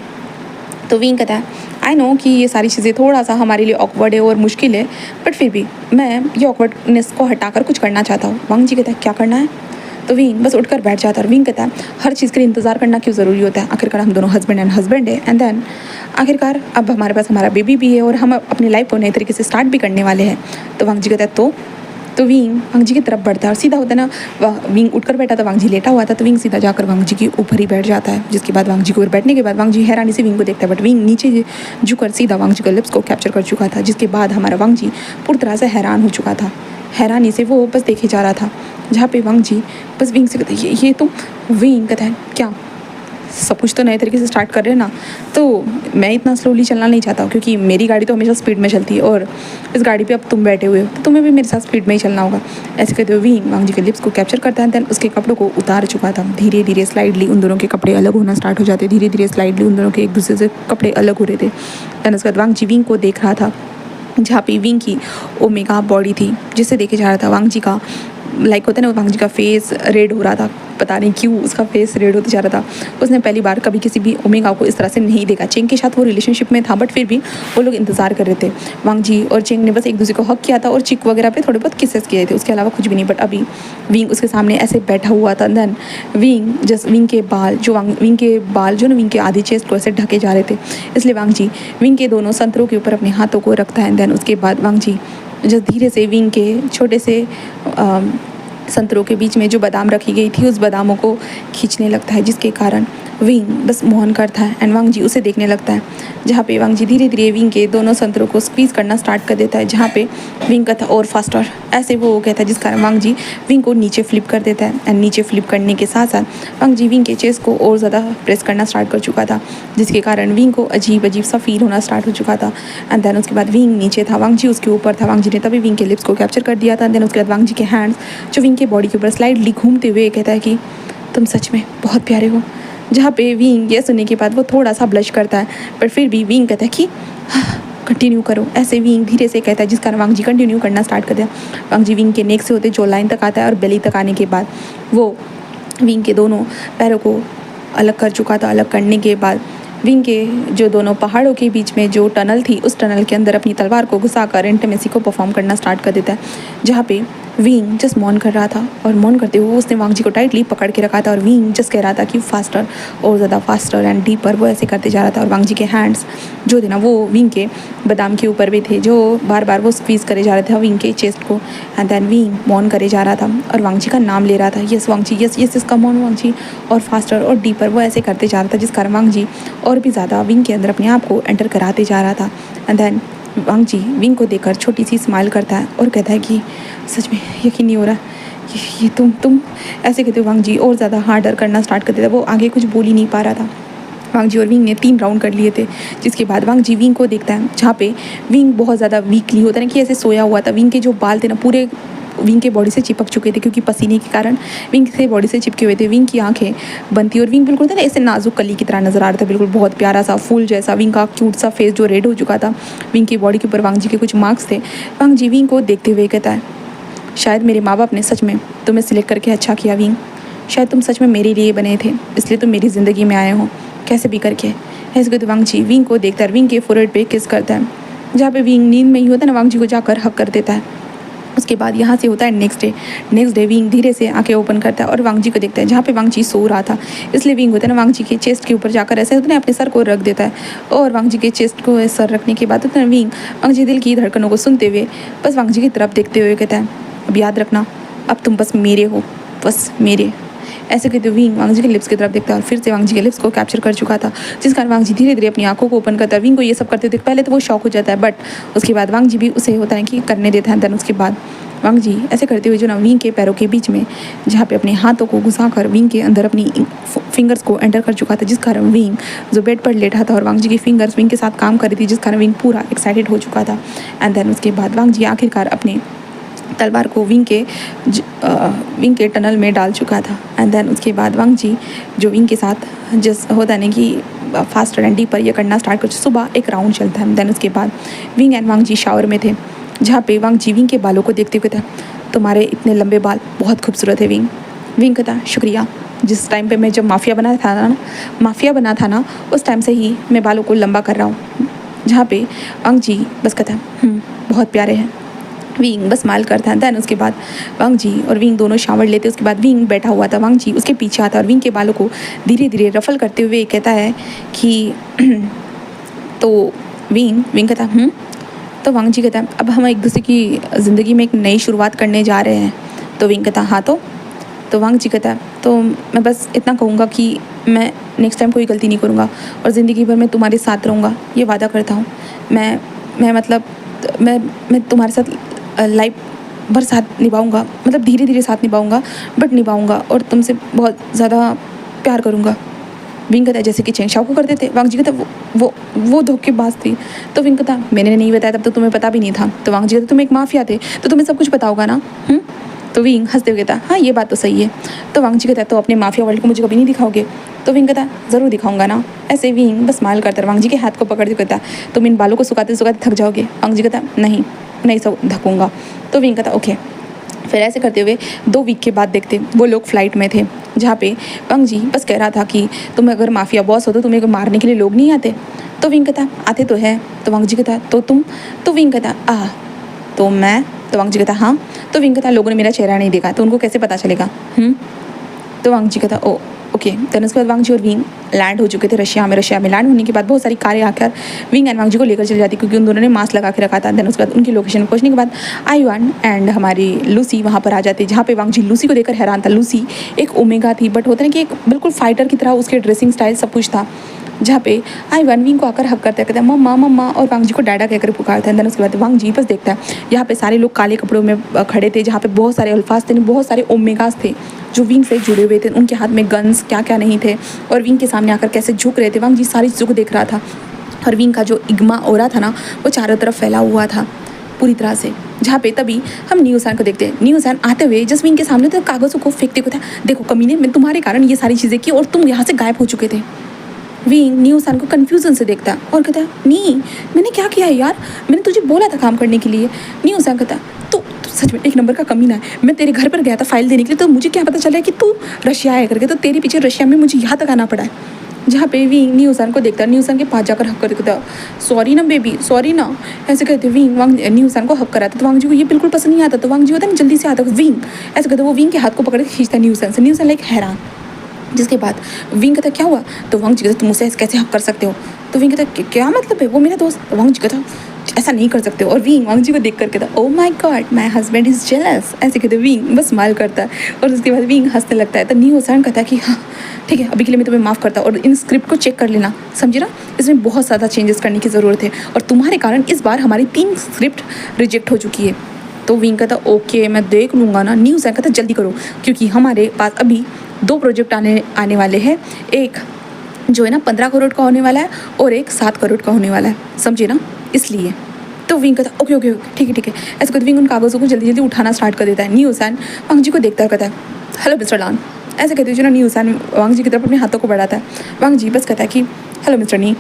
तो विंग कहता है आई नो कि ये सारी चीज़ें थोड़ा सा हमारे लिए ऑकवर्ड है और मुश्किल है, बट फिर भी मैं ये ऑकवर्डनेस को हटाकर कुछ करना चाहता हूँ। वांग जी कहता है क्या करना है? तो विंग बस उठकर बैठ जाता है। और विंग कहता है हर चीज़ के लिए इंतज़ार करना क्यों ज़रूरी होता है, आखिरकार हम दोनों हस्बैंड एंड हस्बैंड है। एंड देन आखिरकार अब हमारे पास हमारा बेबी भी है और हम अपनी लाइफ को नए तरीके से स्टार्ट भी करने वाले हैं। तो वांग जी कहता है तो विंग वांग जी की तरफ बढ़ता है और सीधा होता है ना, विंग उठकर बैठा था, वांग जी लेटा हुआ था, तो विंग सीधा जाकर वांग जी के ऊपर ही बैठ जाता है। जिसके बाद वांग जी के ऊपर बैठने के बाद वांग जी हैरानी से विंग को देखता है, बट विंग नीचे झुककर सीधा वांग जी के लिप्स को कैप्चर कर चुका था। जिसके बाद हमारा वांग जी पूरी तरह से हैरान हो चुका था। हैरानी से वो बस देखे जा रहा था। जहाँ पे वांग जी बस विंग से कहता है ये तो विंग कहता है क्या सब कुछ तो नए तरीके से स्टार्ट कर रहे हैं ना, तो मैं इतना स्लोली चलना नहीं चाहता हूँ क्योंकि मेरी गाड़ी तो हमेशा स्पीड में चलती है और इस गाड़ी पे अब तुम बैठे हुए हो तो तुम्हें भी मेरे साथ स्पीड में ही चलना होगा। ऐसे कहते हुए विंग वांग जी के लिप्स को कैप्चर करता है। देन उसके कपड़ों को उतार चुका था। धीरे धीरे स्लाइडली उन दोनों के कपड़े अलग होना स्टार्ट हो जाते, धीरे धीरे स्लाइडली उन दोनों के एक दूसरे से कपड़े अलग हो रहे थे। देन उसके बाद वांग जी विंग को देख रहा था, जहाँ पे विंग की ओमेगा बॉडी थी, जिसे देखे जा रहा था वांग जी का लाइक होता है ना, वांग जी का फेस रेड हो रहा था, पता नहीं क्यों उसका फेस रेड होते जा रहा था। उसने पहली बार कभी किसी भी ओमेगा को इस तरह से नहीं देखा। चेंग के साथ वो रिलेशनशिप में था, बट फिर भी वो लोग इंतजार कर रहे थे। वांग जी और चेंग ने बस एक दूसरे को हक किया था और चिक वगैरह पे थोड़े बहुत किसेस किए थे, उसके अलावा कुछ भी नहीं। बट अभी विंग उसके सामने ऐसे बैठा हुआ था। देन विंग के बाल जो ना विंग के आधी चेस्ट को ऐसे ढके जा रहे थे, इसलिए वांग जी विंग के दोनों संतरों के ऊपर अपने हाथों को रखता है। देन उसके बाद वांग जी जस्ट धीरे से विंग के छोटे से संतरों के बीच में जो बादाम रखी गई थी उस बादामों को खींचने लगता है, जिसके कारण विंग बस मौन करता है एंड वांग जी उसे देखने लगता है। जहाँ पे वांग जी धीरे धीरे विंग के दोनों संतरों को स्क्वीज़ करना स्टार्ट कर देता है, जहाँ पे विंग कहता है और फास्टर, ऐसे वो कहता है, जिस कारण वांग जी विंग को नीचे फ्लिप कर देता है। एंड नीचे फ्लिप करने के साथ साथ वांग जी विंग के चेस्ट को और ज़्यादा प्रेस करना स्टार्ट कर चुका था, जिसके कारण विंग को अजीब अजीब सा फील होना स्टार्ट हो चुका था। एंड देन उसके बाद विंग नीचे था, वांग जी उसके ऊपर था। वांग जी ने तभी विंग के लिप्स को कैप्चर कर दिया था। देन उसके बाद वांग जी के हैंड्स जो विंग के बॉडी के ऊपर स्लाइडली घूमते हुए कहता है कि तुम सच में बहुत प्यारे हो। जहाँ पे विंग ये सुनने के बाद वो थोड़ा सा ब्लश करता है, पर फिर भी विंग कहता है कि कंटिन्यू करो, ऐसे विंग धीरे से कहता है, जिस कारण वांग जी कंटिन्यू करना स्टार्ट कर दिया। वांग जी विंग के नेक से होते जो लाइन तक आता है और बेली तक आने के बाद वो विंग के दोनों पैरों को अलग कर चुका था। अलग करने के बाद विंग के जो दोनों पहाड़ों के बीच में जो टनल थी, उस टनल के अंदर अपनी तलवार को घुसाकर इंटीमेसी को परफॉर्म करना स्टार्ट कर देता है, जहाँ पे विंग जस्ट मौन कर रहा था। और मौन करते हुए उसने वांग जी को टाइटली पकड़ के रखा था और विंग जस्ट कह रहा था कि फास्टर और ज़्यादा फास्टर एंड डीपर, वो ऐसे करते जा रहा था। और वांग जी के हैंड्स जो थे ना वो विंग के बादाम के ऊपर भी थे, जो बार बार वो स्क्वीज़ करे जा रहे थे विंग के चेस्ट को। एंड देन विंग मौन करे जा रहा था और वांग जी का नाम ले रहा था, yes Wang ji, yes yes come on Wang ji, और फास्टर और डीपर, वो ऐसे करते जा रहा था, जिस कारण वांग जी और भी ज़्यादा विंग के अंदर अपने आप को एंटर कराते जा रहा था। And then Wang Ji Wing को देखकर छोटी सी स्माइल करता है और कहता है कि सच में यकीन नहीं हो रहा, ये तुम ऐसे कहते हो। वांग जी और ज़्यादा हार्डर करना स्टार्ट कर देता है, वो आगे कुछ बोल ही नहीं पा रहा था। वांग जी और विंग ने 3 राउंड कर लिए थे, जिसके बाद वांग जी विंग को देखता है, जहाँ पे विंग बहुत ज़्यादा वीकली होता है ना कि ऐसे सोया हुआ था। विंग के जो बाल थे ना पूरे विंग के बॉडी से चिपक चुके थे, क्योंकि पसीने के कारण विंग से बॉडी से चिपके हुए थे। विंग की आंखें बंद थी और विंग बिल्कुल था ना ऐसे नाजुक कली की तरह नजर आ रहा था, बिल्कुल बहुत प्यारा सा फूल जैसा। विंग का क्यूट सा फेस जो रेड हो चुका था, विंग की बॉडी के ऊपर वांग जी के कुछ मार्क्स थे। वांग जी विंग को देखते हुए कहता है, शायद मेरे माँ बाप ने सच में तुम्हें सिलेक्ट करके अच्छा किया विंग, शायद तुम सच में मेरे लिए बने थे, इसलिए तुम मेरी ज़िंदगी में आए हो कैसे भी करके। ऐसे कहते वांग जी विंग को देखता है, विंग के फोरहेड पे किस करता है, जहाँ पे विंग नींद में ही होता है ना, वांग जी को जाकर हक कर देता है। उसके बाद यहाँ से होता है नेक्स्ट डे विंग धीरे से आंखें ओपन करता है और वांग जी को देखता है, जहाँ पे वांग जी सो रहा था। इसलिए विंग होता है ना वांग जी के चेस्ट के ऊपर जाकर ऐसे होता है अपने सर को रख देता है, और वांग जी के चेस्ट को सर रखने के बाद होता है विंग वांग जी दिल की धड़कनों को सुनते हुए बस वांग जी की तरफ देखते हुए कहता है, अब याद रखना, अब तुम बस मेरे हो, बस मेरे। ऐसे कहते हुए विंग वांग जी के लिप्स की तरफ देखता है और फिर से वांग जी के लिप्स को कैप्चर कर चुका था, जिस कारण वांग जी धीरे धीरे अपनी आंखों को ओपन करता है। विंग को ये सब करते देख पहले तो वो शॉक हो जाता है, बट उसके बाद वांग जी भी उसे होता है कि करने देता है। देन उसके बाद वांग जी ऐसे करते हुए जो ना विंग के पैरों के बीच में जहाँ पे अपने हाथों को घुसाकर विंग के अंदर अपनी फिंगर्स को एंटर कर चुका था, जिस कारण विंग जो बेड पर लेटा था और वांग जी की फिंगर्स विंग के साथ काम कर रही थी, जिस कारण विंग पूरा एक्साइटेड हो चुका था। एंड देन उसके बाद वांग जी आखिरकार अपने तलवार को विंग के टनल में डाल चुका था। एंड देन उसके बाद वांग जी जो विंग के साथ जिस होता है ना कि फास्टर एंड डीपर ये करना स्टार्ट कर, सुबह एक राउंड चलता है। देन उसके बाद Wing and Wang Ji shower में थे, जहाँ पे वांग जी विंग के बालों को देखते हुए था, तुम्हारे इतने लंबे बाल बहुत खूबसूरत है विंग। विंग कहता शुक्रिया, जिस टाइम पे मैं जब माफिया बना था ना उस टाइम से ही मैं बालों को लंबा कर रहा हूँ। जहाँ पे वांग जी बस कहता बहुत प्यारे हैं। विंग बस स्माइल करता है। देन उसके बाद वांग जी और विंग दोनों शावर लेते, उसके बाद विंग बैठा हुआ था, वांग जी उसके पीछे आता और विंग के बालों को धीरे धीरे रफल करते हुए कहता है कि तो विंग कहता तो वांग जी कहता है अब हम एक दूसरे की ज़िंदगी में एक नई शुरुआत करने जा रहे हैं। तो विंग कहता हाँ तो वांग जी कहता है तो मैं बस इतना कहूँगा कि मैं नेक्स्ट टाइम कोई गलती नहीं करूँगा और ज़िंदगी भर मैं तुम्हारे साथ रहूँगा, ये वादा करता हूँ। मैं मतलब मैं तुम्हारे साथ लाइफ भर साथ निभाऊँगा, मतलब धीरे धीरे साथ निभाऊँगा बट निभाऊँगा, और तुमसे बहुत ज़्यादा प्यार करूँगा। विंग कहता है जैसे कि चेंग शाओ को करते थे। वांग जी कहता वो धोखेबाज थी। तो विंग कहता मैंने नहीं बताया तब तो तुम्हें पता भी नहीं था। तो वांग जी कहता तुम एक माफिया थे तो तुम्हें सब कुछ पता होगा ना। तो विंग हंसते हुए कहता हाँ ये बात तो सही है। तो वांग जी कहता तो अपने माफिया वर्ल्ड को मुझे कभी नहीं दिखाओगे। तो विंग कहता ज़रूर दिखाऊंगा ना। ऐसे विंग बस स्माइल करता वांग जी के हाथ को पकड़ते कहता तुम इन बालों को सुखाते सुखाते थक जाओगे। वांग जी कहता नहीं सब ढकूंगा। तो विंग कहता ओके फिर ऐसे करते हुए 2 वीक के बाद देखते वो लोग फ्लाइट में थे, जहाँ पे वंग जी बस कह रहा था कि तुम अगर माफिया बॉस हो तो तुम्हें मारने के लिए लोग नहीं आते। तो विंग कहता आते तो है। तो वंग जी कहता तो तुम। तो विंग कहता तो मैं। तो वंग जी कहता हाँ। तो विंग कहता लोगों ने मेरा चेहरा नहीं देखा तो उनको कैसे पता चलेगा। तो वांग जी कहता ओ ओके। देन उसके बाद वांग जी और विंग लैंड हो चुके थे रशिया में लैंड होने के बाद बहुत सारी कारें आकर विंग एंड वांग जी को लेकर चली जाती क्योंकि उन दोनों ने मास्क लगा के रखा था। देन उसके बाद उनकी लोकेशन पहुंचने के बाद आईवान एंड हमारी लूसी वहाँ पर आ जाती, जहाँ पे वांग जी लूसी को देखकर हैरान था। लूसी एक ओमेगा थी बट होता है कि एक बिल्कुल फाइटर की तरह उसके ड्रेसिंग स्टाइल सब कुछ था, जहाँ पे आईवान विंग को आकर हक करता है, कहता है मम्मा मम्मा और वांग जी को डैडा कहकर पुकारता है। देन उसके बाद वांग जी बस देखता है यहाँ पे सारे लोग काले कपड़ों में खड़े थे, जहाँ पे बहुत सारे अल्फाज थे, बहुत सारे ओमेगास थे जो विंग से जुड़े हुए थे। उनके हाथ में गन्स क्या क्या नहीं थे और विंग के सामने आकर कैसे झुक रहे थे। वांग जी सारी चीज़ों को देख रहा था और विंग का जो इग्मा ओरा था ना वो चारों तरफ फैला हुआ था पूरी तरह से, जहाँ पे तभी हम न्यूसान को देखते हैं। न्यूसान आते हुए जस्ट विंग के सामने तो कागज़ों को फेंकते हुए था, देखो कमीने मैं तुम्हारे कारण ये सारी चीज़ें की और तुम यहाँ से गायब हो चुके थे। विंग न्यूसान को कन्फ्यूजन से देखता और कहता नहीं मैंने क्या किया है यार, मैंने तुझे बोला था काम करने के लिए। न्यूसान कहता तो सच में एक नंबर का कमीना है, मैं तेरे घर पर गया था फाइल देने के लिए तो मुझे क्या पता चला है कि तू रशिया आया करके, तो तेरे पीछे रशिया में मुझे यहाँ तक आना पड़ा है। जहाँ पे विंग न्यूसान को देखता है, न्यूसान के पास जाकर हक कर देता, सॉरी ना बेबी सॉरी ना, ऐसे कहते विंग वांग न्यूसान को हक कराता। तो वांग जी को ये बिल्कुल पसंद नहीं आता, तो वांग जी होता है ना जल्दी से आता विंग ऐसे कहते वो विंग के हाथ को पकड़ के खींचता है न्यूसान से। न्यूसान लाइक हैरान, जिसके बाद विंग कहता क्या हुआ। तो वांग जी कहता तुम मुझसे कैसे हक कर सकते हो। तो विंग कहता क्या मतलब है, वो मेरा दोस्त। वांग जी कहता ऐसा नहीं कर सकते हो। और विंग वांग जी को देख कर कहता oh my God my husband is jealous, ऐसे कहते विंग बस स्माइल करता है और उसके बाद विंग हंसने लगता है। तो न्यूसान कहता है कि हाँ ठीक है अभी के लिए मैं तुम्हें माफ़ करता हूँ और इन स्क्रिप्ट को चेक कर लेना, समझे ना, इसमें बहुत ज़्यादा चेंजेस करने की ज़रूरत है और तुम्हारे कारण इस बार हमारी 3 स्क्रिप्ट रिजेक्ट हो चुकी है। तो विंग कहता ओके मैं देख लूँगा ना। न्यूसान कहता जल्दी करो क्योंकि हमारे पास अभी 2 प्रोजेक्ट आने वाले हैं, एक जो है ना 15 करोड़ का होने वाला है और एक 7 करोड़ का होने वाला है, समझे ना, इसलिए। तो विंग कहता ओके ओके ठीक है ऐसे कहते विंग उन कागज़ों को जल्दी जल्दी उठाना स्टार्ट कर देता है। न्यूसान वांग जी को देखता है, कहता है हेलो मिस्टर लान, ऐसे कहते जो ना न्यूसान वांग जी की तरफ अपने हाथों को बढ़ाता है। वांग जी बस कहता है कि hello mister Ni,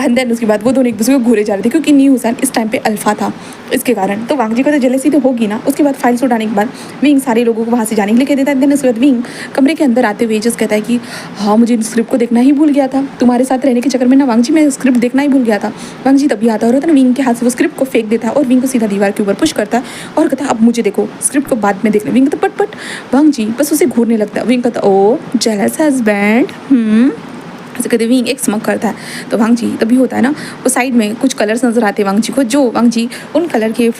and then उसके बाद वो दोनों एक दूसरे को घूरे जा रहे थे क्योंकि न्यूसान इस टाइम पे अल्फा था इसके कारण। तो वांग जी को तो जेलसी तो होगी ना। उसके बाद फाइल्स उठाने के बाद विंग सारे लोगों को वहाँ से जाने के लिए कह देता है। देन उसके बाद विंग कमरे के अंदर आते हुए जस्ट कहता है कि हाँ मुझे स्क्रिप्ट को देखना ही भूल गया था, तुम्हारे साथ रहने के चक्कर में ना वांग जी मैं स्क्रिप्ट देखना ही भूल गया था। वांग जी तभी आता और ना विंग के हाथ से वो स्क्रिप्ट को फेंक देता है और विंग को सीधा दीवार के ऊपर पुश करता है और कहता है अब मुझे देखो स्क्रिप्ट को बाद में देखना। विंग कहता पट वांग जी बस उसे घूरने लगता है। विंग कहता ओ जेलस हस्बैंड ऐसे कहते विंग एक स्मक करता है। तो वांग जी तभी होता है ना वो साइड में कुछ कलर्स नजर आते हैं वांग जी को, जो वांग जी उन कलर के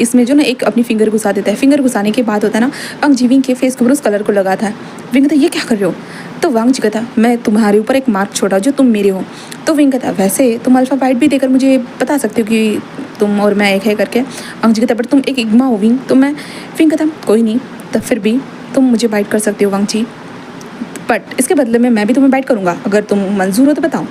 इसमें जो ना एक अपनी फिंगर घुसा देता है। फिंगर घुसाने के बाद होता है ना वांग जी विंग के फेस के ऊपर उस कलर को लगाता है। विंग कहता ये क्या कर रहे हो। तो वांग जी कहता मैं तुम्हारे ऊपर एक मार्क छोड़ा जो तुम मेरे हो। तो विंग कहता वैसे तुम अल्फ़ाबाइट भी देकर मुझे बता सकते हो कि तुम और मैं एक है करके। वांग जी कहता बट तुम एक इग्मा हो विंग, तो मैं। विंग कहता कोई नहीं, तब फिर भी तुम मुझे बाइट कर सकते हो वांग जी, बट इसके बदले में मैं भी तुम्हें बाइट करूँगा अगर तुम मंजूर हो तो बताओ।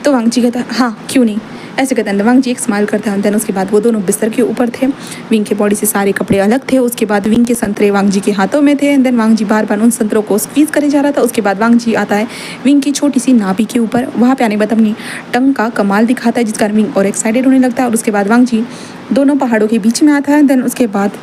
तो वांग जी कहता हाँ क्यों नहीं, ऐसे कहते हैं। वांग जी एक स्माइल करता है। देन उसके बाद वो दोनों बिस्तर के ऊपर थे, विंग के बॉडी से सारे कपड़े अलग थे। उसके बाद विंग के संतरे वांग जी के हाथों में थे। देन वांग जी बार बार उन संतरों को स्क्वीज करे जा रहा था। उसके बाद वांग जी आता है विंग की छोटी सी नाभि के ऊपर, वहाँ पे आने के बाद अपनी टंग का कमाल दिखाता है जिस कारण विंग और एक्साइटेड होने लगता है। और उसके बाद वांग जी दोनों पहाड़ों के बीच में आता है। देन उसके बाद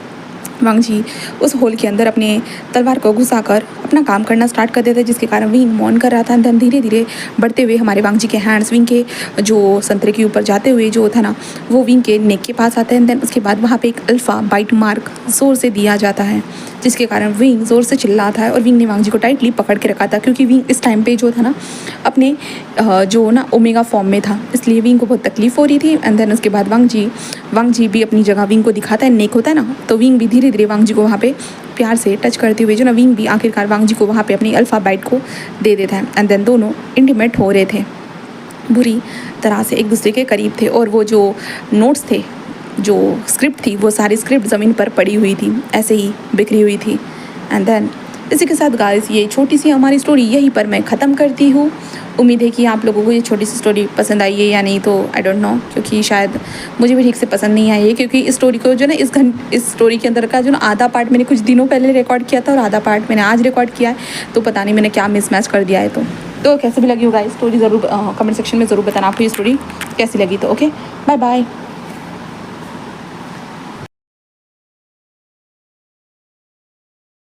वांग जी उस होल के अंदर अपने तलवार को घुसाकर अपना काम करना स्टार्ट कर देता है जिसके कारण विंग मौन कर रहा था। देन धीरे धीरे बढ़ते हुए हमारे वांग जी के हैंड्स विंग के जो संतरे के ऊपर जाते हुए जो था ना वो विंग के नेक के पास आते हैं। देन उसके बाद वहाँ पे एक अल्फ़ा बाइट मार्क ज़ोर से दिया जाता है जिसके कारण विंग ज़ोर से चिल्लाता है और विंग ने वांग जी को टाइटली पकड़ के रखा था क्योंकि विंग इस टाइम पे जो था ना अपने जो ना ओमेगा फॉर्म में था, इसलिए विंग को बहुत तकलीफ हो रही थी। एंड देन उसके बाद वांग जी भी अपनी जगह विंग को दिखाता है, नेक होता है ना, तो विंग भी धीरे धीरे वांग जी को वहाँ पे प्यार से टच करते हुए जो ना विंग भी आखिरकार वांग जी को वहाँ पे अपनी अल्फ़ा बाइट को दे देता है। एंड देन दोनों इंटीमेट हो रहे थे, बुरी तरह से एक दूसरे के करीब थे। और वो जो नोट्स थे, जो स्क्रिप्ट थी, वो सारी स्क्रिप्ट ज़मीन पर पड़ी हुई थी, ऐसे ही बिखरी हुई थी। एंड देन इसी के साथ गाइस ये छोटी सी हमारी स्टोरी यहीं पर मैं ख़त्म करती हूँ। उम्मीद है कि आप लोगों को ये छोटी सी स्टोरी पसंद आई है या नहीं, तो आई डोंट नो, क्योंकि शायद मुझे भी ठीक से पसंद नहीं आई है क्योंकि इस स्टोरी को जो ना इस स्टोरी के अंदर का जो ना आधा पार्ट मैंने कुछ दिनों पहले रिकॉर्ड किया था और आधा पार्ट मैंने आज रिकॉर्ड किया है, तो पता नहीं मैंने क्या मिसमैच कर दिया है। तो कैसे भी लगी होगा स्टोरी ज़रूर कमेंट सेक्शन में ज़रूर बताना आपको ये स्टोरी कैसी लगी। तो ओके बाय बाय।